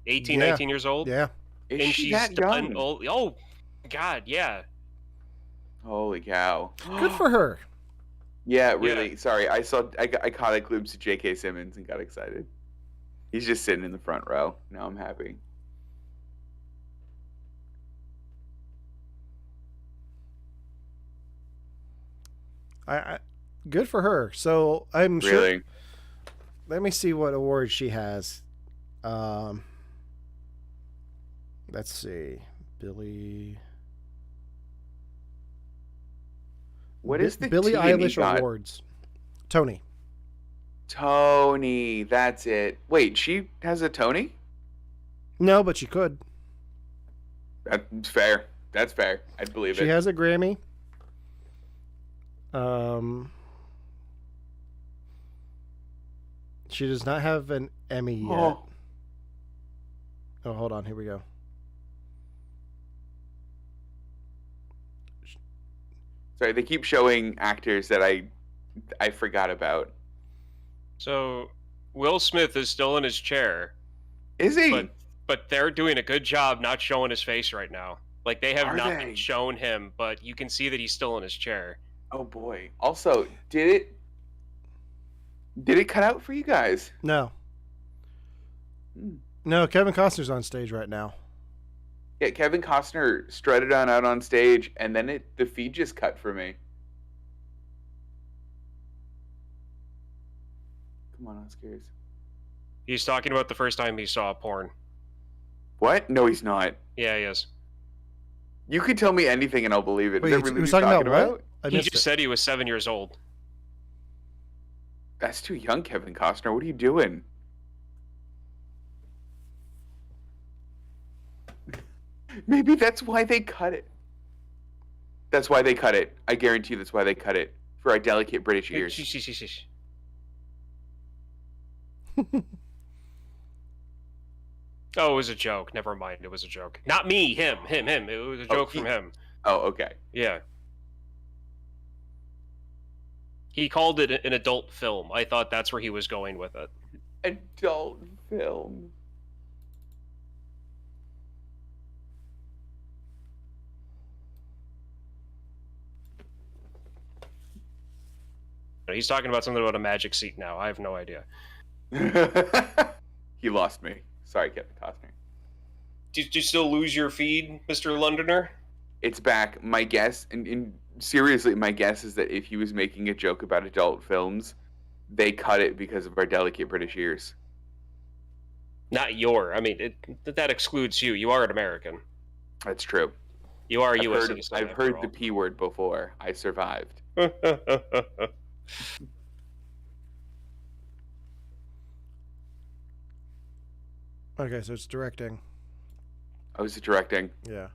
19 years old? Yeah. Is and she that young? Oh, God, yeah. Holy cow. Good for her. Yeah, really. Yeah. Sorry, I caught a glimpse of J.K. Simmons and got excited. He's just sitting in the front row. Now I'm happy. Good for her. So I'm sure. Really? Let me see what awards she has. Let's see, Billie. What is the Billie Eilish awards? Tony. Tony, that's it. Wait, she has a Tony? No, but she could. That's fair. That's fair. I'd believe it. She has a Grammy. She does not have an Emmy yet. Oh, hold on. Here we go. Sorry, they keep showing actors that I forgot about. So, Will Smith is still in his chair. Is he? But they're doing a good job not showing his face right now. Like, they have not shown him, but you can see that he's still in his chair. Oh, boy. Also, did it cut out for you guys? No. No, Kevin Costner's on stage right now. Yeah, Kevin Costner strutted out on stage, and then the feed just cut for me. Come on, Oscars. He's talking about the first time he saw porn. What? No, he's not. Yeah, he is. You could tell me anything and I'll believe it. Wait, is that really he was talking about what? He just said he was 7 years old. That's too young, Kevin Costner. What are you doing? Maybe that's why they cut it. That's why they cut it. I guarantee that's why they cut it. For our delicate British ears. Oh, it was a joke. Never mind. It was a joke. Not me. Him. It was a joke from him. Oh, okay. Yeah. He called it an adult film. I thought that's where he was going with it. Adult film. He's talking about something about a magic seat now. I have no idea. He lost me. Sorry, Kevin Costner. Did you still lose your feed, Mr. Londoner? It's back. My guess, and seriously, my guess is that if he was making a joke about adult films, they cut it because of our delicate British ears. Not your. I mean, that excludes you. You are an American. That's true. You are a U.S. citizen. I've heard the P word before. I survived. Okay, so it's directing. I was directing. Yeah.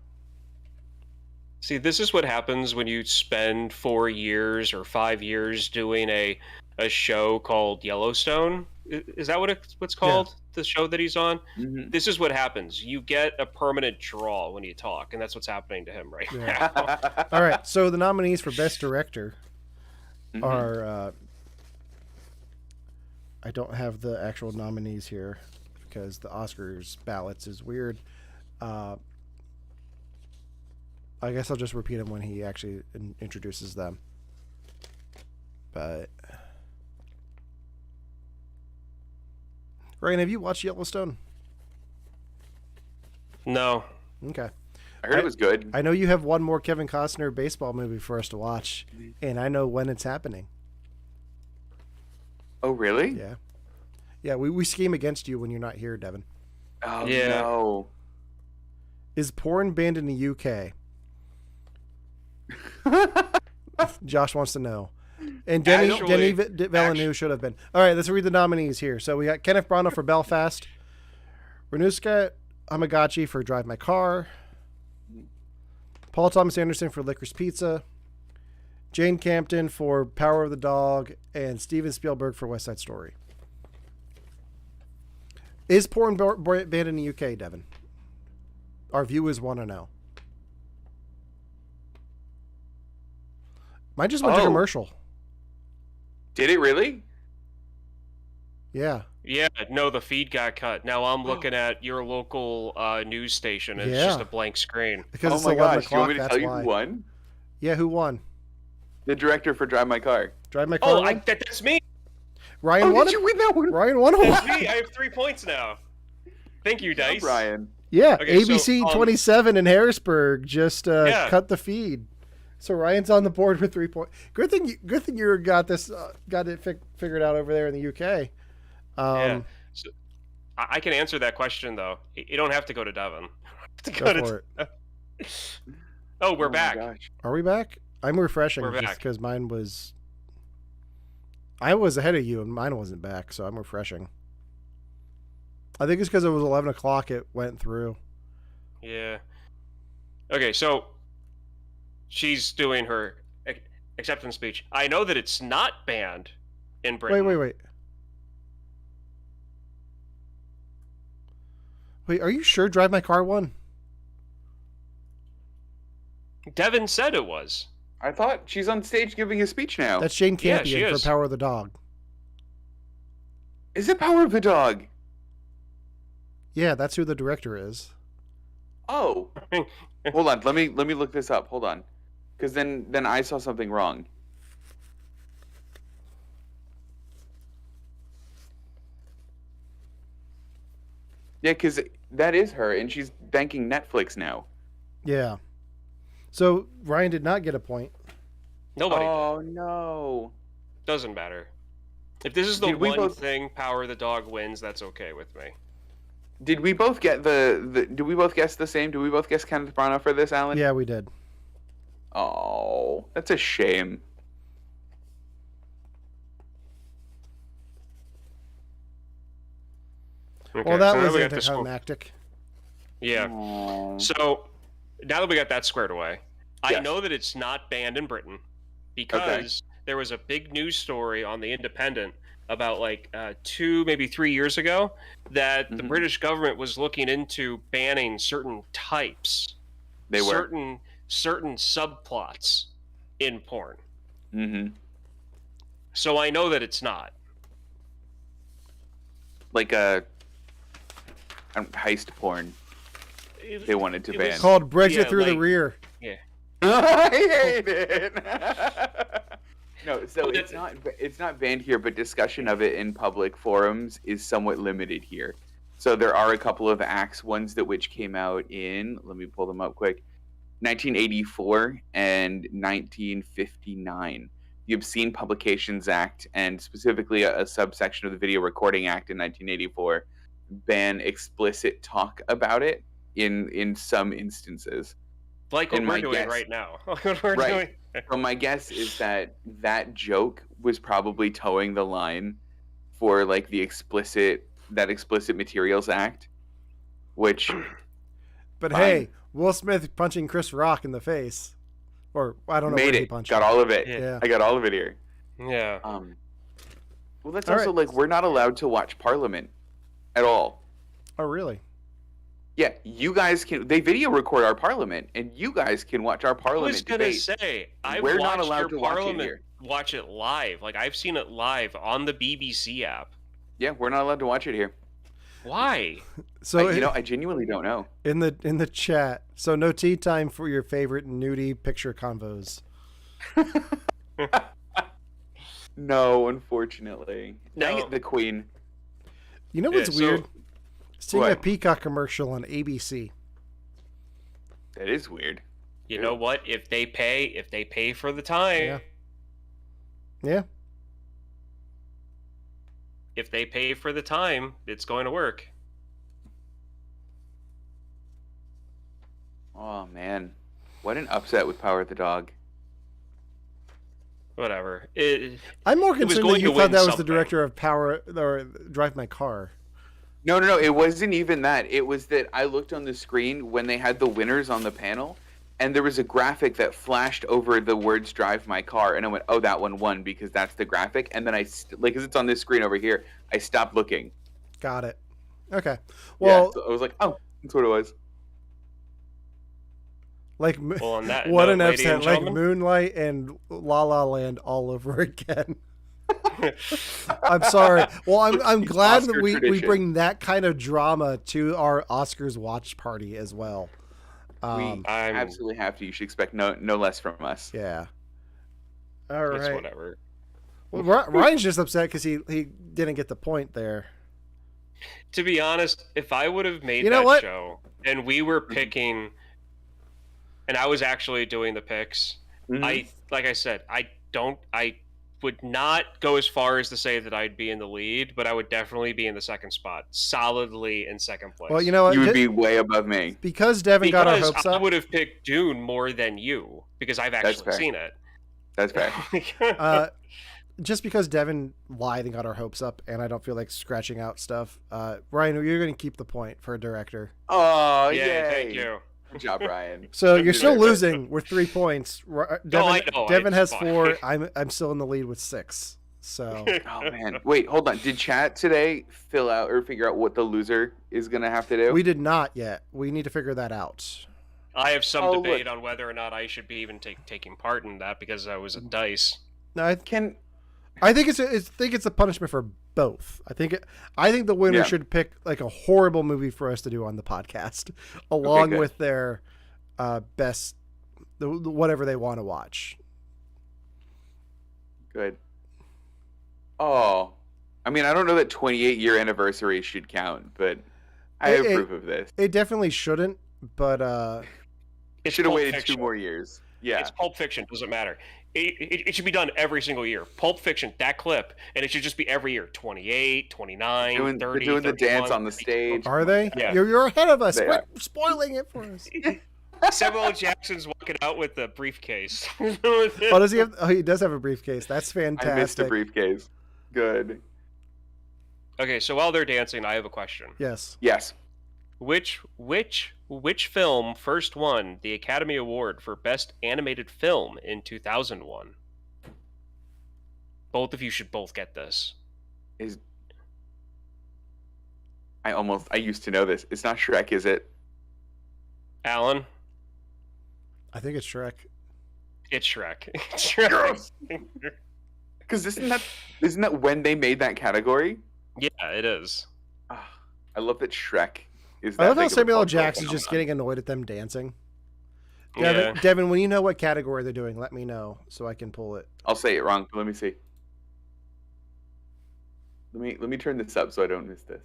See, this is what happens when you spend 4 years or 5 years doing a show called Yellowstone. Is that what's called? Yeah. The show that he's on? Mm-hmm. This is what happens. You get a permanent draw when you talk, and that's what's happening to him right now. All right, so the nominees for Best Director are... I don't have the actual nominees here because the Oscars ballots is weird. I guess I'll just repeat them when he actually introduces them. But... Ryan, have you watched Yellowstone? No. Okay. I heard it was good. I know you have one more Kevin Costner baseball movie for us to watch, and I know when it's happening. Oh, really? Yeah. Yeah, we scheme against you when you're not here, Devin. Oh, yeah. No. Is porn banned in the UK? Josh wants to know. And Denny Villeneuve should have been. All right, let's read the nominees here. So we got Kenneth Branagh for Belfast, Renuska Amagachi for Drive My Car, Paul Thomas Anderson for Licorice Pizza, Jane Campion for Power of the Dog, and Steven Spielberg for West Side Story. Is porn banned in the UK, Devin? Our viewers want to know. Mine just went to commercial. Did it really? Yeah. Yeah, no, the feed got cut. Now I'm looking at your local news station, and it's just a blank screen. Because oh it's my 11 gosh, you want me to tell you who won? Yeah, who won? The director for Drive My Car. Drive My Car? Oh, that's me! Ryan won did you win that one? Ryan won it. That's me! I have 3 points now. Thank you, Dice. Ryan. Yeah, okay, ABC 27 in Harrisburg just cut the feed. So Ryan's on the board with 3 points. Good thing you got this got it figured out over there in the UK. Yeah. So I can answer that question though. You don't have to go to Devon. Go for it. Oh, we're back. Are we back? I'm refreshing just because mine was. I was ahead of you and mine wasn't back, so I'm refreshing. I think it's because it was 11 o'clock. It went through. Yeah. Okay, so. She's doing her acceptance speech. I know that it's not banned in Britain. Wait. Wait, are you sure Drive My Car won? Devin said it was. I thought she's on stage giving a speech now. That's Jane Campion for Power of the Dog. Is it Power of the Dog? Yeah, that's who the director is. Oh. Hold on, let me look this up. Hold on. Because then I saw something wrong. Yeah, because that is her, and she's thanking Netflix now. Yeah. So Ryan did not get a point. Nobody. Oh, no. Doesn't matter. If this is the one thing Power of the Dog wins, that's okay with me. Did we both get did we both guess the same? Did we both guess Kenneth Branagh for this, Alan? Yeah, we did. Oh, that's a shame. Okay, well, that was anticlimactic. Yeah. Aww. So now that we got that squared away, I Yes. know that it's not banned in Britain because there was a big news story on the Independent about like 2, maybe 3 years ago that the British government was looking into banning certain types, They were. certain subplots in porn. Mm-hmm. So I know that it's not. Like a heist porn. They wanted to ban. Called Brexit through the rear. Yeah. I hate it. No, so it's not banned here, but discussion of it in public forums is somewhat limited here. So there are a couple of acts, ones that which came out in, let me pull them up quick, 1984 and 1959. The Obscene Publications Act, and specifically a subsection of the Video Recording Act in 1984, ban explicit talk about it in some instances. Like what we're doing right now. What we're doing. So my guess is that joke was probably towing the line for like the explicit materials act, which. But hey, Will Smith punching Chris Rock in the face, or I don't know made where it. he punched. Got all of it. Yeah. I got all of it here. Yeah. Well, that's also like we're not allowed to watch Parliament at all. Oh, really? Yeah, you guys can. They video record our Parliament, and you guys can watch our Parliament debate. I was gonna say we're not allowed to watch it live. Like I've seen it live on the BBC app. Yeah, we're not allowed to watch it here. Why? So I genuinely don't know. In the chat, so no tea time for your favorite nudie picture convos. No, unfortunately. Dang it, the Queen. You know what's weird? Seeing what? a Peacock commercial on ABC. That is weird. You know what? If they pay for the time. Yeah. If they pay for the time, it's going to work. Oh man, what an upset with Power of the Dog. Whatever. I'm more concerned that you thought that was something. the director of Power or Drive My Car. No, it wasn't even that. It was that I looked on the screen when they had the winners on the panel, and there was a graphic that flashed over the words "Drive My Car," and I went, "Oh, that one won because that's the graphic." And then because it's on this screen over here, I stopped looking. Got it. Okay. Well, so I was like, "Oh, that's what it was." Like, on that what note, an ladies and upset! Like gentlemen. Moonlight and La La Land all over again. I'm sorry. Well, I'm glad that we bring that kind of drama to our Oscars watch party as well. We absolutely have to. You should expect no less from us. Yeah. All right. It's whatever. Well, Ryan's just upset because he didn't get the point there. To be honest, if I would have made show and we were picking, and I was actually doing the picks, I would not go as far as to say that I'd be in the lead, but I would definitely be in the second spot, solidly in second place. Well, you know what? You would be way above me. Because Devin got our hopes up. I would have picked Dune more than you, because I've actually seen it. That's fair. Just because Devin lied and got our hopes up, and I don't feel like scratching out stuff. Ryan, you're going to keep the point for a director. Oh, yeah, thank you. Good job, Ryan. So you're still losing with 3 points. I know. Devin has 4. I'm still in the lead with 6. So. Oh man, wait, hold on. Did chat today fill out or figure out what the loser is gonna have to do? We did not yet. We need to figure that out. I have some debate on whether or not I should be even taking part in that because I was a dice. No, I think it's a punishment for both. I think the winner should pick like a horrible movie for us to do on the podcast, along with their best, whatever they want to watch. Good. Oh, I mean, I don't know that 28-year anniversary should count, but I approve of this. It definitely shouldn't, but it should have waited 2 more years. Yeah, it's Pulp Fiction. Doesn't matter. It should be done every single year. Pulp Fiction, that clip, and it should just be every year. 28, 29, 30, they're doing the dance on the stage. Are they? Yeah. You're ahead of us. Quit spoiling it for us. Samuel L. Jackson's walking out with a briefcase. Oh, does he have? Oh, he does have a briefcase. That's fantastic. I missed the briefcase. Good. Okay, so while they're dancing, I have a question. Yes. Yes. Which film first won the Academy Award for Best Animated Film in 2001? Both of you should both get this. I used to know this. It's not Shrek, is it? Alan? I think it's Shrek. It's Shrek. It's Shrek. Because isn't that when they made that category? Yeah, it is. I love that Shrek is. I love how Samuel L. Jackson's just getting annoyed at them dancing. Devin, when you know what category they're doing, let me know so I can pull it. I'll say it wrong, but let me see. Let me turn this up so I don't miss this.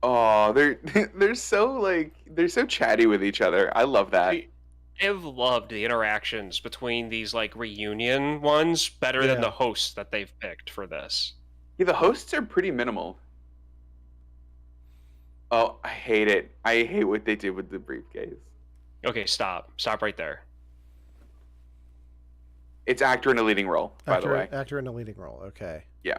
Oh, they're so chatty with each other. I love that. I've loved the interactions between these like reunion ones better than the hosts that they've picked for this. Yeah, the hosts are pretty minimal. Oh, I hate it. I hate what they did with the briefcase. Okay, stop right there. It's actor in a leading role, by the way. Actor in a leading role. Okay. Yeah.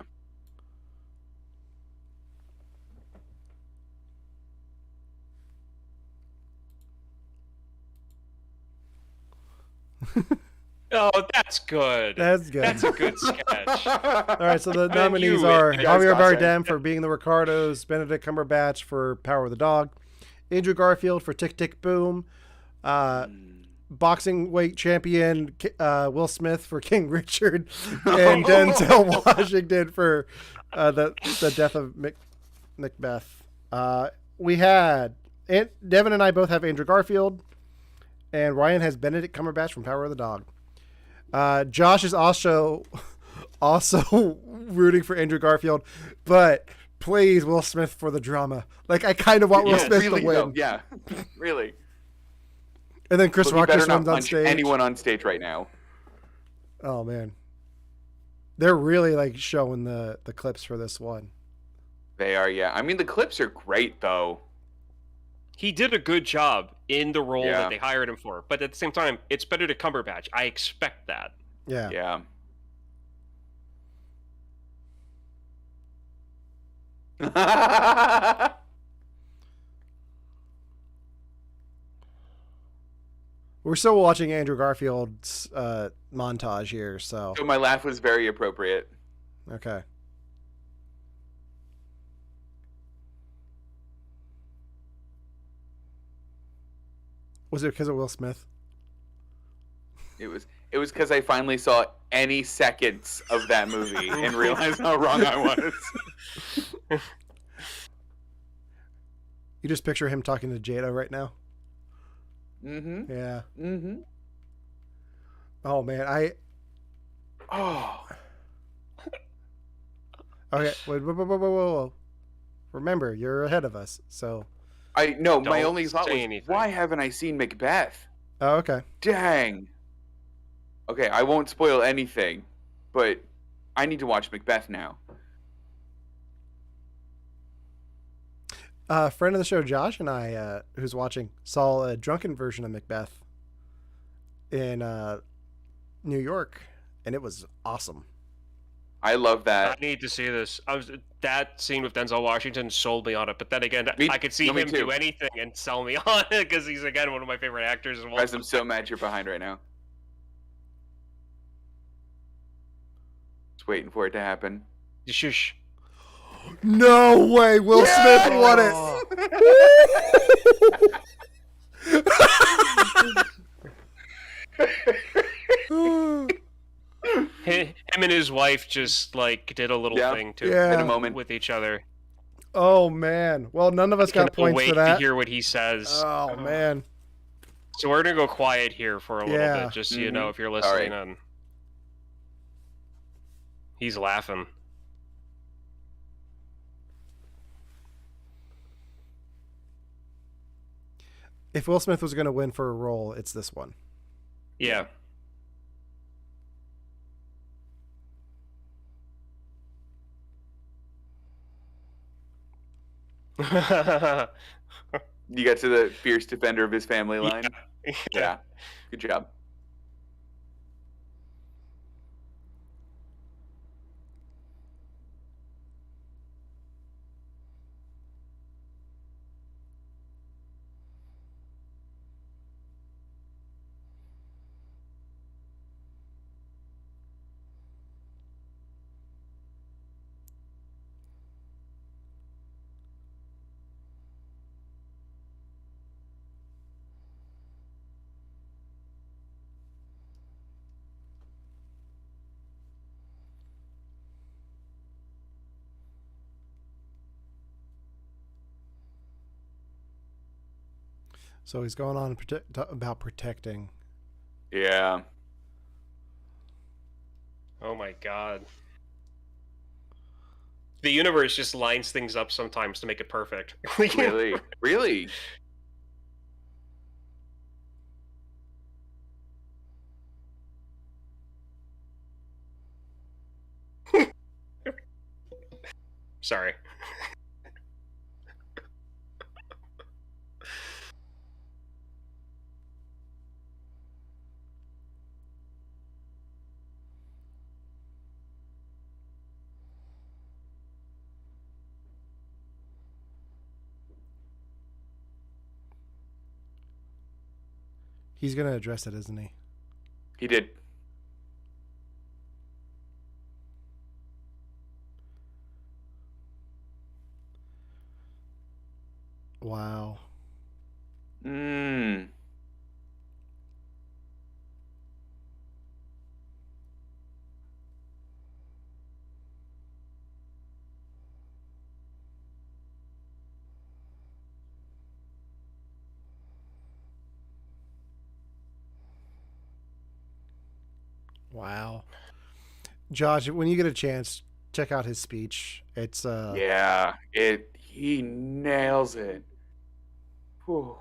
Oh, that's good. That's good. That's a good sketch. All right, so the nominees are Javier Bardem for Being the Ricardos, Benedict Cumberbatch for Power of the Dog, Andrew Garfield for Tick, Tick, Boom, boxing weight champion Will Smith for King Richard, and Denzel Washington for the Death of Macbeth. We had Devin and I both have Andrew Garfield, and Ryan has Benedict Cumberbatch from Power of the Dog. Josh is also rooting for Andrew Garfield, but please Will Smith for the drama. Like, I kind of want Will Smith really, to win. though. Yeah, really. And then Chris Rock just runs on stage. Anyone on stage right now? Oh man, they're really like showing the clips for this one. They are, yeah. I mean, the clips are great though. He did a good job in the role that they hired him for, but at the same time, it's Benedict Cumberbatch. I expect that. Yeah. Yeah. We're still watching Andrew Garfield's montage here, so my laugh was very appropriate. Okay. Was it because of Will Smith? It was because I finally saw any seconds of that movie and realized how wrong I was. You just picture him talking to Jada right now? Mm-hmm. Yeah. Mm-hmm. Oh, man. Oh. Okay. Whoa. Remember, you're ahead of us, so... I know. My only thought was, why haven't I seen Macbeth? Oh, okay. Dang. Okay, I won't spoil anything, but I need to watch Macbeth now. A friend of the show, Josh, and I, who's watching, saw a drunken version of Macbeth in New York, and it was awesome. I love that. I need to see this. That scene with Denzel Washington sold me on it, but then again, I could see him do anything and sell me on it because he's, again, one of my favorite actors as well. Guys, I'm so mad you're behind right now. Just waiting for it to happen. Shush. No way! Will Smith won it! Him and his wife just like did a little thing too in a moment with each other. Oh man! Well, none of us got points for that. To hear what he says. Oh man! So we're gonna go quiet here for a little bit, just so you know if you're listening. And he's laughing. If Will Smith was going to win for a role, it's this one. Yeah. You got to the fierce defender of his family line? Yeah. Good job. So he's going on about protecting. Yeah. Oh my god. The universe just lines things up sometimes to make it perfect. Really? Really? Sorry. He's going to address it, isn't he? He did. Wow. Mm. Wow. Josh, when you get a chance, check out his speech. It's Yeah, he nails it. Whew.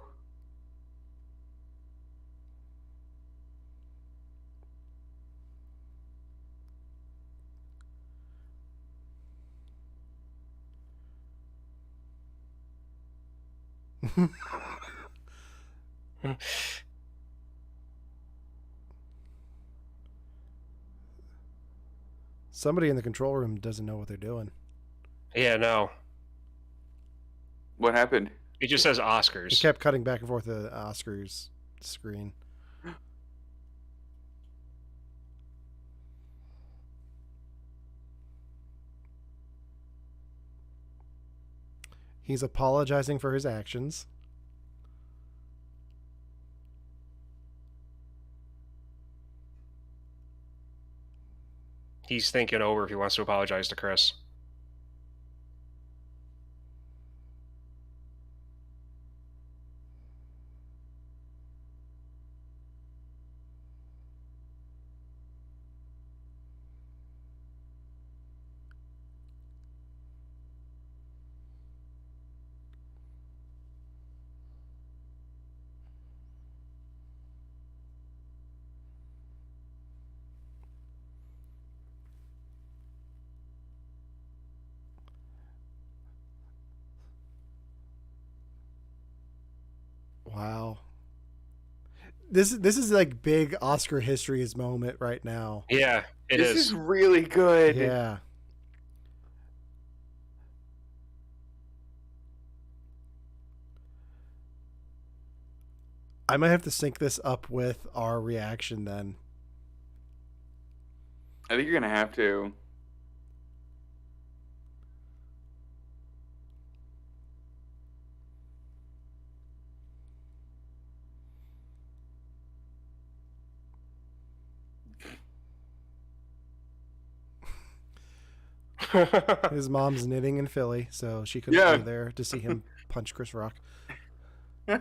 Somebody in the control room doesn't know what they're doing. Yeah, no. What happened? It just says Oscars. He kept cutting back and forth the Oscars screen. He's apologizing for his actions. He's thinking over if he wants to apologize to Chris. Wow. This is like big Oscar history's moment right now. Yeah, This is really good. Yeah. I might have to sync this up with our reaction then. I think you're gonna have to. His mom's knitting in Philly, so she couldn't be there to see him punch Chris Rock. You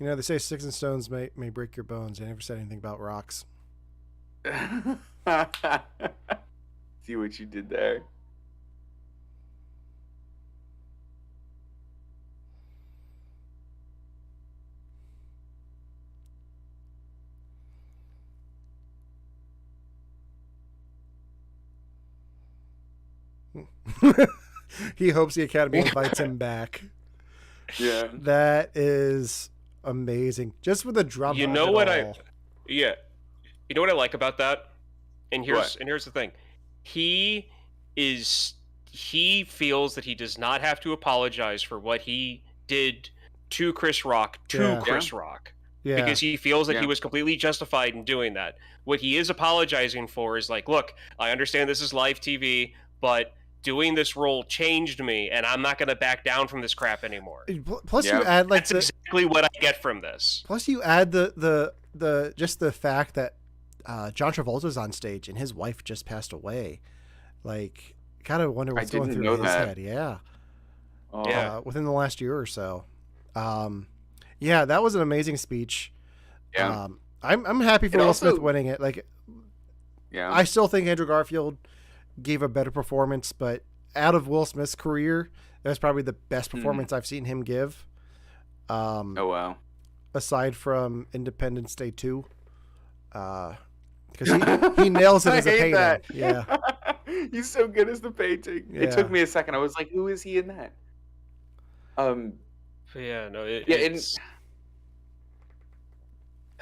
know, they say sticks and stones may break your bones. I never said anything about rocks. See what you did there. He hopes the Academy invites him back. Yeah. That is amazing. Just with the drama. You know what You know what I like about that? And here's the thing. He feels that he does not have to apologize for what he did to Chris Rock Chris Rock. Yeah. Because he feels that he was completely justified in doing that. What he is apologizing for is like, look, I understand this is live TV, but doing this role changed me, and I'm not going to back down from this crap anymore. Plus, you add like that's exactly what I get from this. Plus, you add the just the fact that John Travolta's on stage and his wife just passed away. Like, kind of wonder what's going through his head. Yeah. within the last year or so. Yeah, that was an amazing speech. Yeah. I'm happy for Will Smith winning it. Like, yeah, I still think Andrew Garfield gave a better performance, but out of Will Smith's career, that's probably the best performance I've seen him give. Oh wow! Aside from Independence Day 2, because he nails it as a painting. That. Yeah, he's so good as the painting. Yeah. It took me a second. I was like, "Who is he in that?" Yeah, no, it's...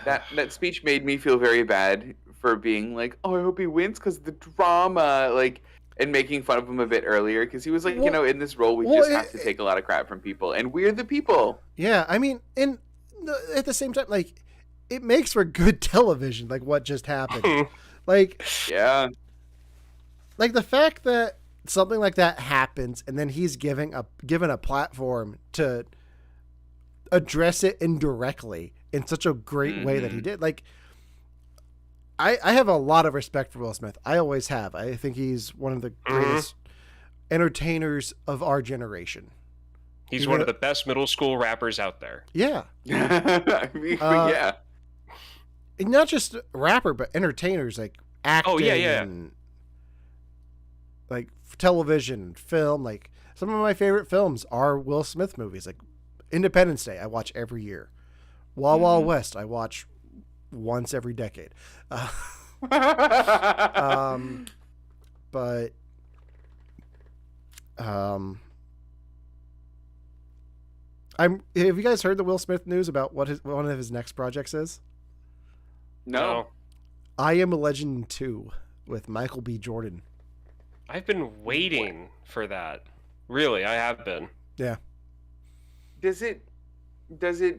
that speech made me feel very bad for being like, "Oh, I hope he wins," because the drama, like, and making fun of him a bit earlier, because he was like, in this role, we just have to take a lot of crap from people, and we're the people. Yeah, I mean, and at the same time, like, it makes for good television, like what just happened. Like, yeah, like the fact that something like that happens, and then he's given a platform to address it indirectly in such a great way that he did. Like, I have a lot of respect for Will Smith. I always have. I think he's one of the greatest entertainers of our generation. He's one of the best middle school rappers out there. Yeah. Yeah. And not just rapper, but entertainers, like acting and like television, film. Like, some of my favorite films are Will Smith movies. Like Independence Day, I watch every year. Wild Wild West, I watch once every decade. But have you guys heard the Will Smith news about what one of his next projects is? No. I Am a Legend 2 with Michael B. Jordan. I've been waiting for that. Really, I have been. Yeah. Does it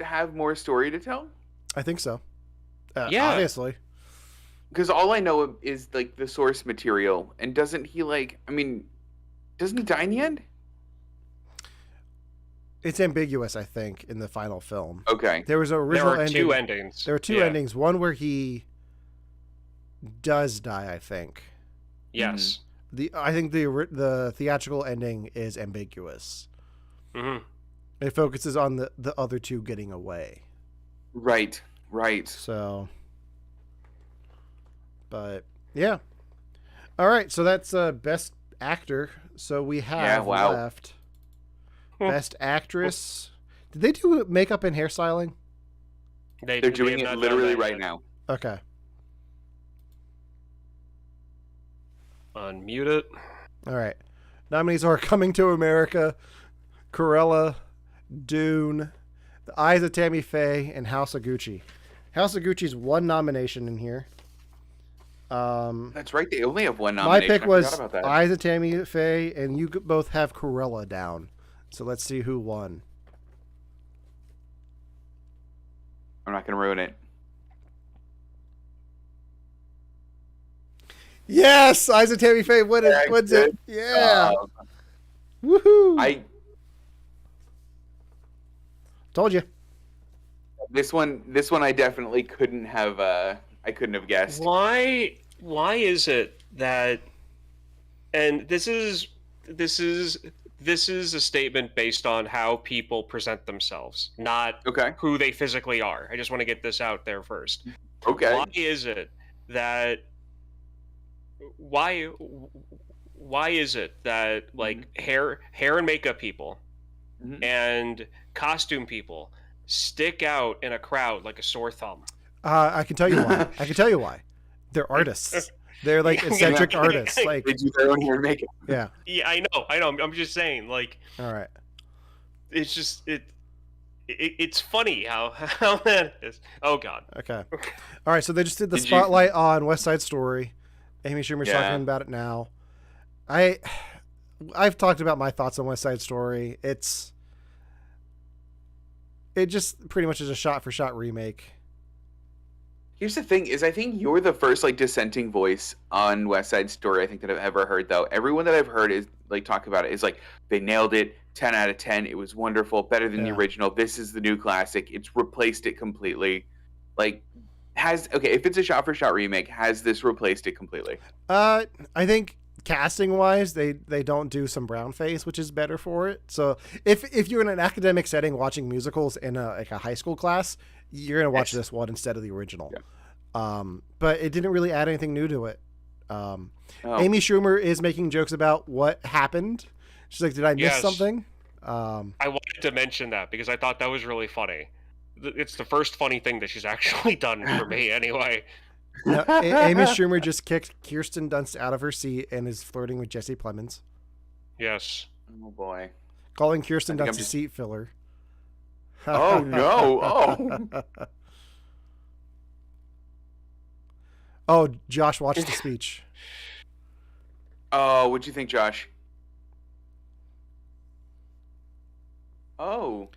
have more story to tell? I think so. Yeah. Obviously. Because all I know is, like, the source material. And doesn't he die in the end? It's ambiguous, I think, in the final film. Okay. There was an original ending. There were two endings. There were two endings. One where he does die, I think. Yes. I think the theatrical ending is ambiguous. Mm-hmm. It focuses on the other two getting away. Right. So, but yeah. All right, so that's best actor. So we have left best actress. Did they do makeup and hairstyling? They're doing it literally right now. Okay. Unmute it. All right. Nominees are Coming to America, Cruella, Dune, The Eyes of Tammy Faye, and House of Gucci. House of Gucci's one nomination in here. That's right. They only have one nomination. My pick was Eyes of Tammy Faye, and you both have Cruella down. So let's see who won. I'm not going to ruin it. Yes! Eyes of Tammy Faye wins it. Yeah. Woohoo! I told you. This one I definitely couldn't have guessed. Why is it that, and this is a statement based on how people present themselves, not who they physically are. I just want to get this out there first. Okay. Why is it that like hair and makeup people and costume people stick out in a crowd like a sore thumb? I can tell you why. They're artists. They're like eccentric artists. Like, they do their own hair and makeup. Yeah. Yeah, I know. I'm just saying, like, all right. It's just it's funny how that is. Oh God. Okay. All right. So they just did the spotlight on West Side Story. Amy Schumer's talking about it now. I've talked about my thoughts on West Side Story. It just pretty much is a shot-for-shot remake. Here's the thing: I think you're the first dissenting voice on West Side Story I think that I've ever heard. Though everyone that I've heard is talk about it is they nailed it, 10 out of 10. It was wonderful, better than the original. This is the new classic. It's replaced it completely. If it's a shot-for-shot remake, has this replaced it completely? I think casting wise, they don't do some brown face, which is better for it. So if you're in an academic setting watching musicals in a high school class, you're gonna watch this one instead of the original. Yeah. But it didn't really add anything new to it. Amy Schumer is making jokes about what happened. She's like, "Did I miss something?" I wanted to mention that because I thought that was really funny. It's the first funny thing that she's actually done for me, anyway. No, Amy Schumer just kicked Kirsten Dunst out of her seat and is flirting with Jesse Plemons. Yes. Oh boy. Calling Kirsten Dunst a seat filler. Oh no! Oh. Oh, Josh watched the speech. Oh, what'd you think, Josh? Oh.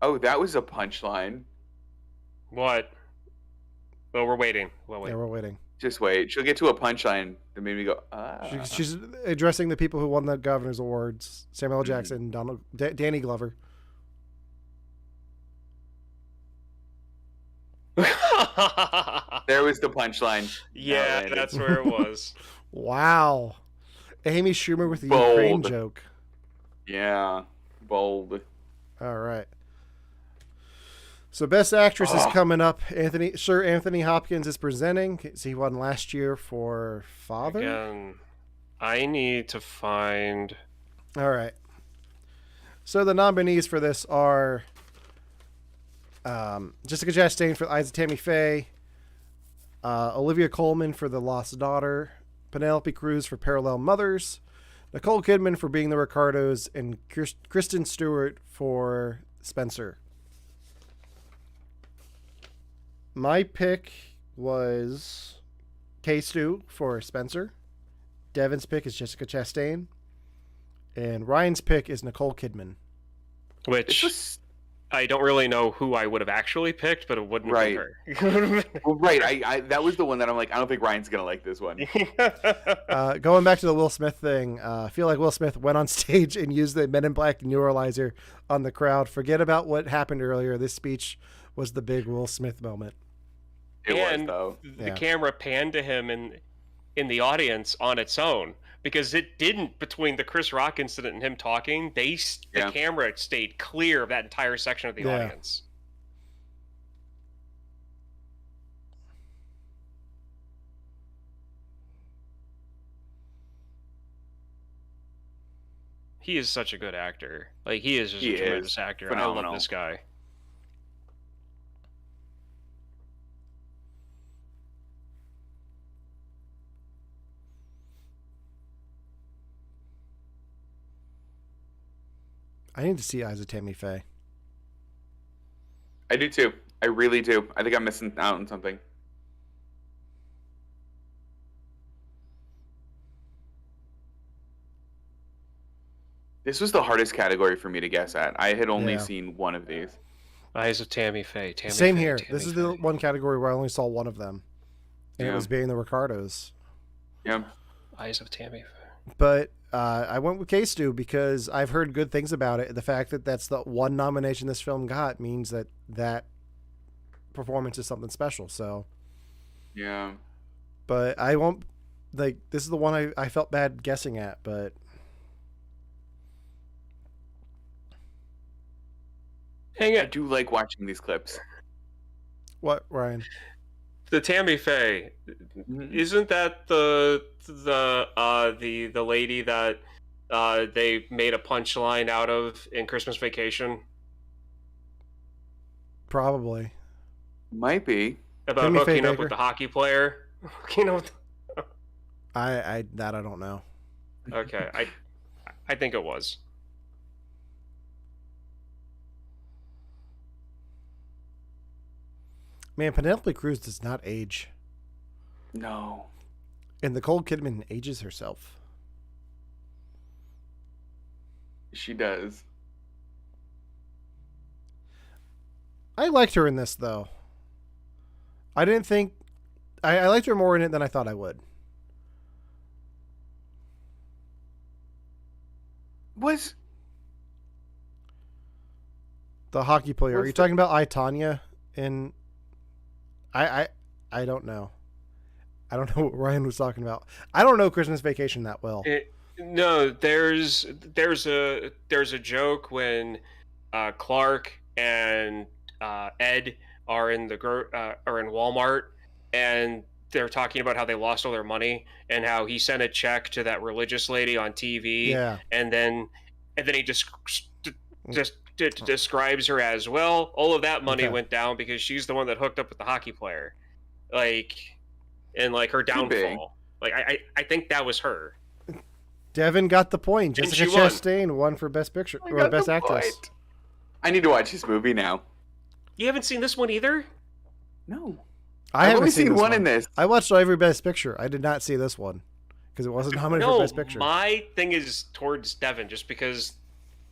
Oh, that was a punchline. What? Well, we're waiting. Well, wait. Yeah, we're waiting. Just wait. She'll get to a punchline that made me go, ah. She's addressing the people who won the Governor's Awards. Samuel L. Jackson, Danny Glover. There was the punchline. Yeah, that's where it was. Wow. Amy Schumer with the Bold. Ukraine joke. Yeah. Bold. All right. So Best Actress is coming up. Sir Anthony Hopkins is presenting. He won last year for Father. Again, I need to find... All right. So the nominees for this are Jessica Chastain for Eyes of Tammy Faye, Olivia Colman for The Lost Daughter, Penelope Cruz for Parallel Mothers, Nicole Kidman for Being the Ricardos, and Kristen Stewart for Spencer. My pick was K-Stu for Spencer. Devin's pick is Jessica Chastain. And Ryan's pick is Nicole Kidman. Which I don't really know who I would have actually picked, but it wouldn't be her. Well, right. I that was the one that I'm like, I don't think Ryan's going to like this one. Going back to the Will Smith thing, I feel like Will Smith went on stage and used the Men in Black neuralizer on the crowd. Forget about what happened earlier. This speech was the big Will Smith moment. It was, though. The camera panned to him in the audience on its own, because it didn't between the Chris Rock incident and him talking. The camera stayed clear of that entire section of the audience. He is such a good actor. Like, he is just a tremendous actor. Phenomenal. I love this guy. I need to see Eyes of Tammy Faye. I do too. I really do. I think I'm missing out on something. This was the hardest category for me to guess at. I had only seen one of these. Eyes of Tammy Faye. Same here. This is the one category where I only saw one of them. And it was Being the Ricardos. Yeah. Eyes of Tammy Faye. But I went with K-Stu because I've heard good things about it. The fact that that's the one nomination this film got means that performance is something special. So, yeah. But I won't, like, this is the one I felt bad guessing at, but. Hang on. I do like watching these clips. What, Ryan? The Tammy Faye, isn't that the lady that they made a punchline out of in Christmas Vacation? Probably. Might be. About hooking up with the hockey player. I don't know. Okay, I think it was. Man, Penelope Cruz does not age. No. And Nicole Kidman ages herself. She does. I liked her in this, though. I didn't think... I liked her more in it than I thought I would. Was... The hockey player. Are you talking about I, Tonya in... I don't know. I don't know what Ryan was talking about. I don't know Christmas Vacation that well. No, there's a joke when Clark and Ed are in Walmart, and they're talking about how they lost all their money and how he sent a check to that religious lady on TV, and then he just describes her as, well, all of that money went down because she's the one that hooked up with the hockey player, and her downfall. I think that was her. Devin got the point. Jessica Chastain won for Best Picture or Best Actress. Point. I need to watch this movie now. You haven't seen this one either? No. I've only seen one in this. I watched every Best Picture. I did not see this one because it wasn't nominated for Best Picture. My thing is towards Devin, just because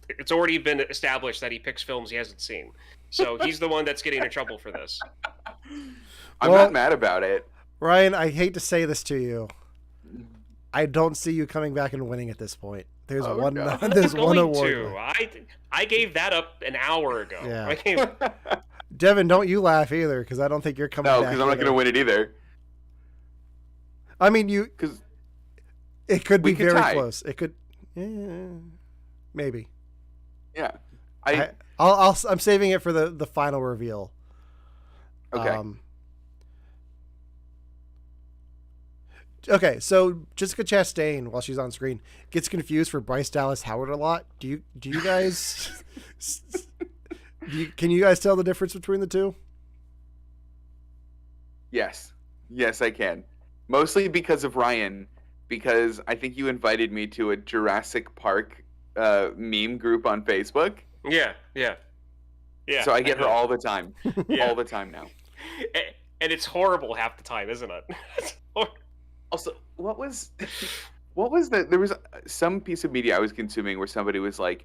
it's already been established that he picks films he hasn't seen. So he's the one that's getting in trouble for this. I'm not mad about it. Ryan, I hate to say this to you. I don't see you coming back and winning at this point. There's one. No. There's one award. I gave that up an hour ago. Yeah. Devin, don't you laugh either, because I don't think you're coming back. No, because I'm not going to win it either. I mean, because it could be very tie. close. It could, maybe. Yeah, I'm saving it for the final reveal. Okay. Okay, so Jessica Chastain, while she's on screen, gets confused for Bryce Dallas Howard a lot. Do you guys can you guys tell the difference between the two? Yes, I can. Mostly because of Ryan, because I think you invited me to a Jurassic Park meme group on Facebook. Yeah. So I get her all the time, all the time now. And it's horrible half the time, isn't it? Also, what was there was some piece of media I was consuming where somebody was like,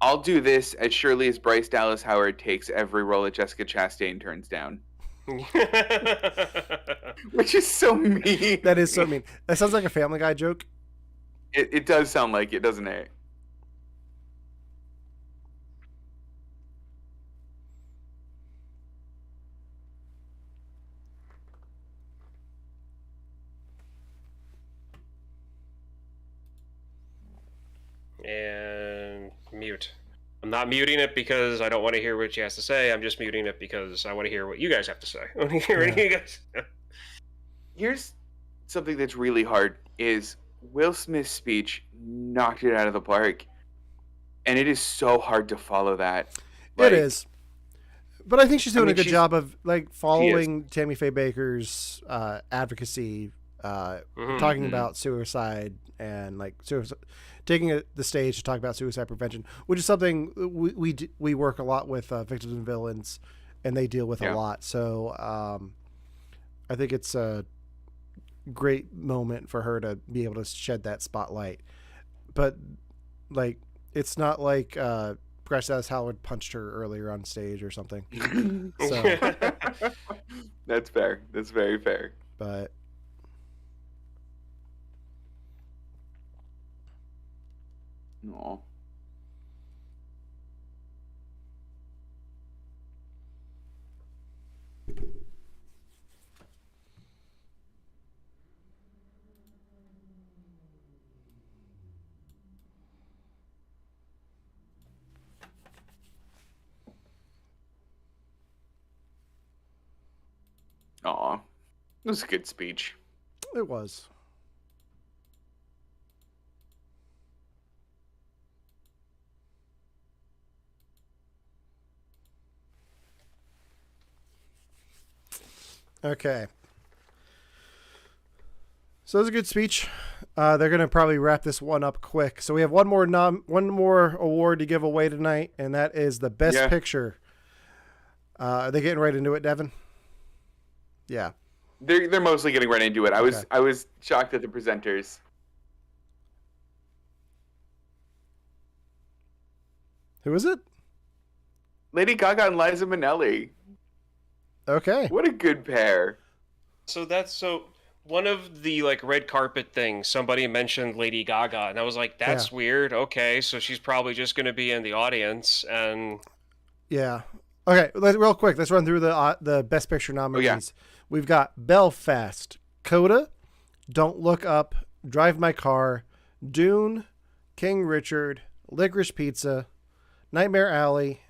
I'll do this as surely as Bryce Dallas Howard takes every role that Jessica Chastain turns down. Which is so mean. That is so mean. That sounds like a Family Guy joke. It does sound like it, doesn't it? And mute. I'm not muting it because I don't want to hear what she has to say. I'm just muting it because I want to hear what you guys have to say. I want to hear what you guys. Here's something that's really hard: is Will Smith's speech knocked it out of the park, and it is so hard to follow that. It is, but I think she's doing a good job of following Tammy Faye Baker's advocacy, talking about suicide and suicide. Taking the stage to talk about suicide prevention, which is something we work a lot with victims and villains, and they deal with a lot. So I think it's a great moment for her to be able to shed that spotlight. But it's not like Bryce Dallas Howard punched her earlier on stage or something. So that's fair. That's very fair. But. No. Aw. It was a good speech. It was. Okay. So it was a good speech. They're going to probably wrap this one up quick. So we have one more award to give away tonight, and that is the Best Picture. Are they getting right into it, Devin? Yeah. They're mostly getting right into it. I was shocked at the presenters. Who is it? Lady Gaga and Liza Minnelli. Okay. What a good pair. So one of the red carpet things, somebody mentioned Lady Gaga, and I was like, that's weird. Okay, so she's probably just going to be in the audience, and yeah. Okay, real quick, let's run through the Best Picture nominees. yeah. We've got Belfast, Coda, Don't Look Up, Drive My Car, Dune, King Richard, Licorice Pizza, Nightmare Alley,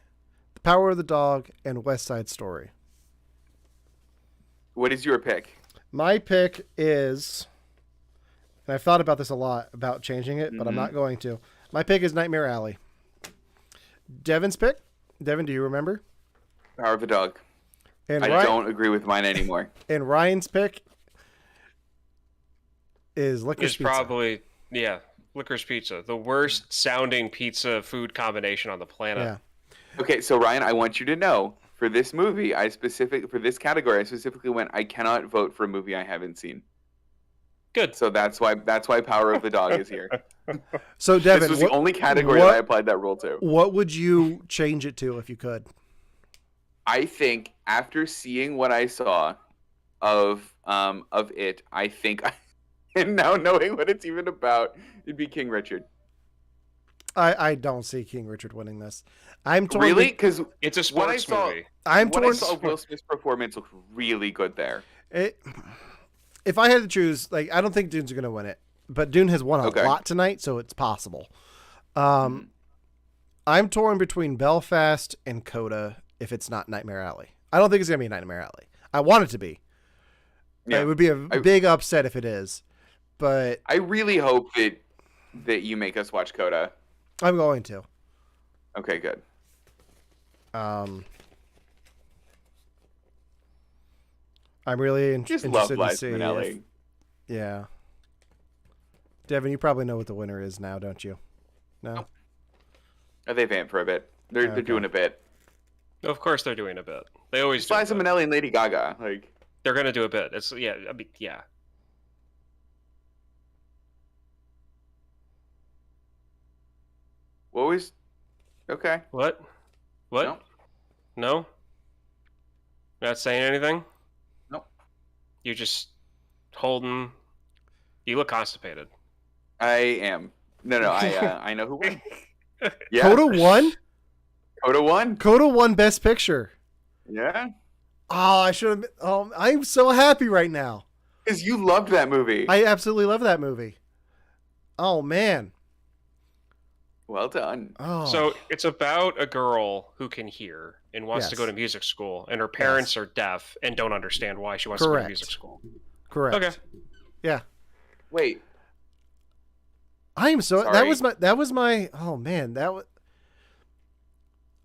The Power of the Dog, and West Side Story. What is your pick? My pick is, and I've thought about this a lot, about changing it, but I'm not going to. My pick is Nightmare Alley. Devin's pick? Devin, do you remember? Power of the Dog. And I don't agree with mine anymore. And Ryan's pick is Licorice Pizza. Probably, Licorice Pizza. The worst sounding pizza food combination on the planet. Yeah. Okay, so Ryan, I want you to know, for this movie, for this category, I specifically went, I cannot vote for a movie I haven't seen. Good. So that's why Power of the Dog is here. So Devin, this was the only category that I applied that rule to. What would you change it to if you could? I think after seeing what I saw of it, I think, and now knowing what it's even about, it'd be King Richard. I don't see King Richard winning this. I'm torn. Really? Because it's a sports movie. I'm torn. I saw Will Smith's performance looked really good there. If I had to choose, like, I don't think Dune's going to win it, but Dune has won a lot tonight, so it's possible. I'm torn between Belfast and Coda if it's not Nightmare Alley. I don't think it's going to be Nightmare Alley. I want it to be. Yeah. It would be a big upset if it is, but I really hope that you make us watch Coda. I'm going to. Okay, good. I'm really interested to see if, yeah. Devin, you probably know what the winner is now, don't you? No? They vamped for a bit. They're doing a bit. Of course they're doing a bit. They always do. Liza Minnelli and Lady Gaga. Like, they're going to do a bit. It's yeah. What was... Okay. What? No? You're not saying anything? No. You're just holding... You look constipated. I am. No, I know who won. Yeah. Coda won? Coda won. Coda won Best Picture. Yeah. Oh, I should have... Oh, I'm so happy right now. Because you loved that movie. I absolutely love that movie. Oh, man. Well done. Oh. So it's about a girl who can hear and wants to go to music school, and her parents are deaf and don't understand why she wants to go to music school. Correct. Okay. Yeah. Wait. I am so... Sorry. That was my... Oh, man.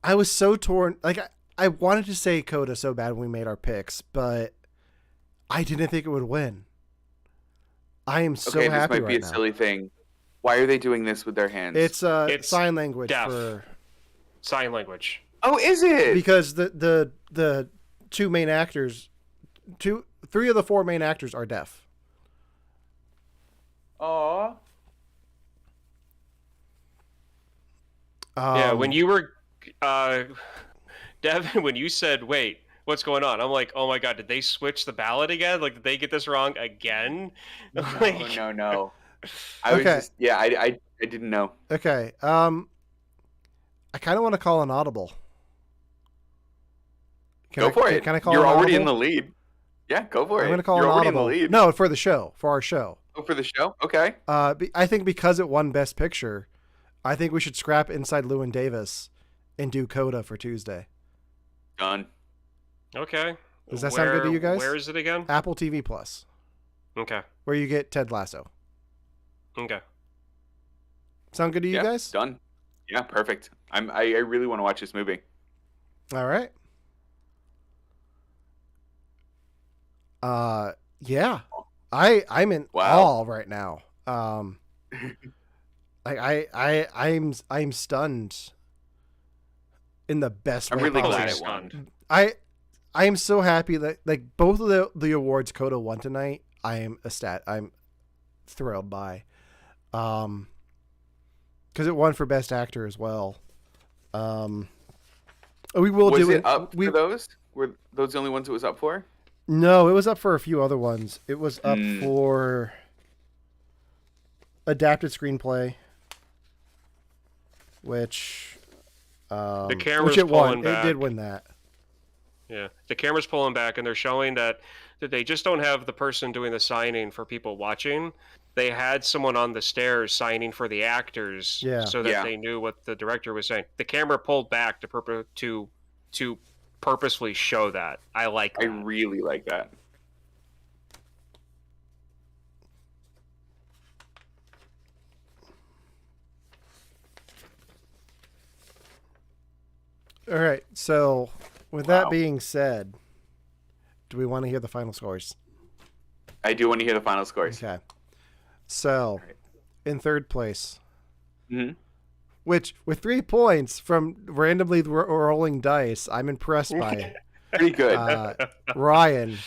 I was so torn. Like, I wanted to say Coda so bad when we made our picks, but I didn't think it would win. I am so happy right now. Okay, this might be a silly thing. Why are they doing this with their hands? It's sign language deaf. for sign language. Oh, is it? Because the two main actors, three of the four main actors are deaf. Aww. Yeah, when you were, Devin, when you said, "Wait, what's going on?" I'm like, "Oh my god, did they switch the ballot again? Like, did they get this wrong again?" No. I was just, I didn't know. Okay. I kind of want to call an audible. Go for it. Can I call? You're an already audible? in the lead. Yeah, go for it. I'm going to call You're an already audible. in the lead. No, for our show. Oh, for the show? Okay. I think because it won Best Picture, I think we should scrap Inside Llewyn Davis and do Coda for Tuesday. Done. Okay. Does that sound good to you guys? Where is it again? Apple TV Plus. Okay. Where you get Ted Lasso. Okay. Sound good to you guys? Done. Yeah, perfect. I really want to watch this movie. All right. Yeah. I'm in awe right now. I'm stunned in the best way. I'm really glad it won. I am so happy that like both of the awards Coda won tonight. I'm thrilled by, because it won for Best Actor as well. We will was do it up for those? Were those the only ones it was up for? No, it was up for a few other ones. It was up for adapted screenplay, which the camera's which it won. back. It did win that. Yeah, the camera's pulling back, and they're showing that they just don't have the person doing the signing for people watching. They had someone on the stairs signing for the actors, Yeah. so that they knew what the director was saying. The camera pulled back to purposefully show that. I like that. I really like that. All right. So, with that being said, do we want to hear the final scores? I do want to hear the final scores. Okay. So, in third place, Mm-hmm. which with 3 points from randomly rolling dice, I'm impressed by. Pretty good. Ryan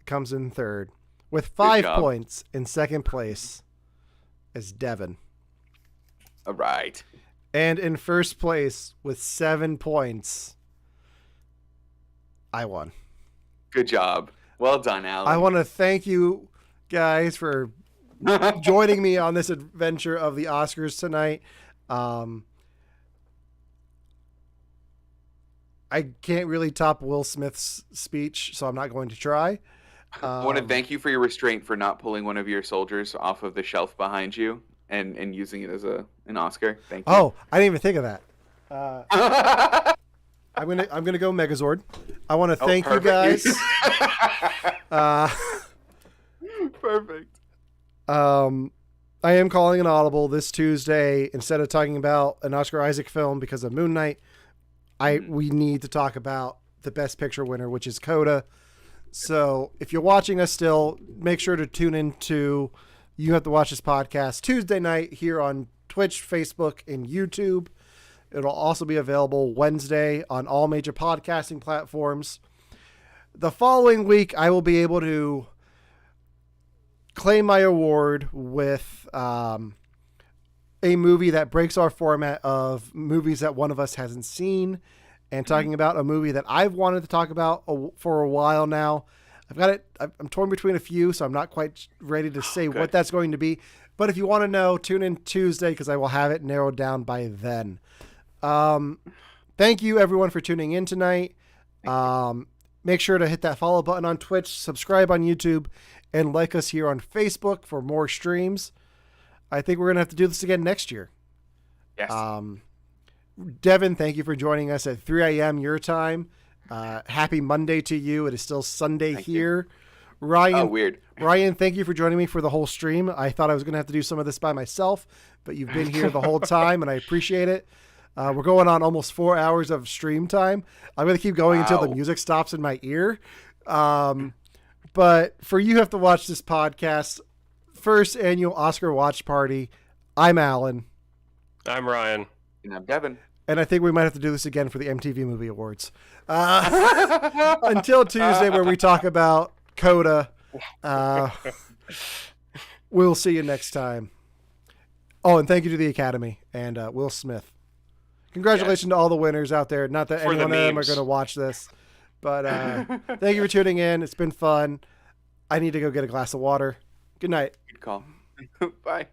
comes in third with 5 points. In second place is Devin. All right. And in first place with 7 points, I won. Good job. Well done, Alan. I want to thank you guys for joining me on this adventure of the Oscars tonight. I can't really top Will Smith's speech, so I'm not going to try. I want to thank you for your restraint for not pulling one of your soldiers off of the shelf behind you and using it as an Oscar. Thank you. Oh, I didn't even think of that. I'm gonna go Megazord. I want to thank you guys. Perfect. I am calling an audible this Tuesday. Instead of talking about an Oscar Isaac film because of Moon Knight, we need to talk about the Best Picture winner, which is Coda. So if you're watching us still, make sure to tune into You Have to Watch This podcast Tuesday night here on Twitch, Facebook, and YouTube. It'll also be available Wednesday on all major podcasting platforms. The following week, I will be able to claim my award with a movie that breaks our format of movies that one of us hasn't seen, and talking about a movie that I've wanted to talk about for a while now. I'm torn between a few, so I'm not quite ready to say what that's going to be. But if you want to know, tune in Tuesday because I will have it narrowed down by then. Thank you everyone for tuning in tonight. Make sure to hit that follow button on Twitch, subscribe on YouTube, and like us here on Facebook for more streams. I think we're going to have to do this again next year. Yes. Devin, thank you for joining us at 3 a.m. your time. Happy Monday to you. It is still Sunday here. Ryan, oh, weird. Ryan, thank you for joining me for the whole stream. I thought I was going to have to do some of this by myself, but you've been here the whole time, and I appreciate it. We're going on almost 4 hours of stream time. I'm going to keep going until the music stops in my ear. But for You Have to Watch This podcast, first annual Oscar watch party, I'm Alan. I'm Ryan. And I'm Devin. And I think we might have to do this again for the MTV Movie Awards. Until Tuesday, where we talk about Coda. We'll see you next time. Oh, and thank you to the Academy and Will Smith. Congratulations to all the winners out there. Not that any one of them are going to watch this. But thank you for tuning in. It's been fun. I need to go get a glass of water. Good night. Good call. Bye.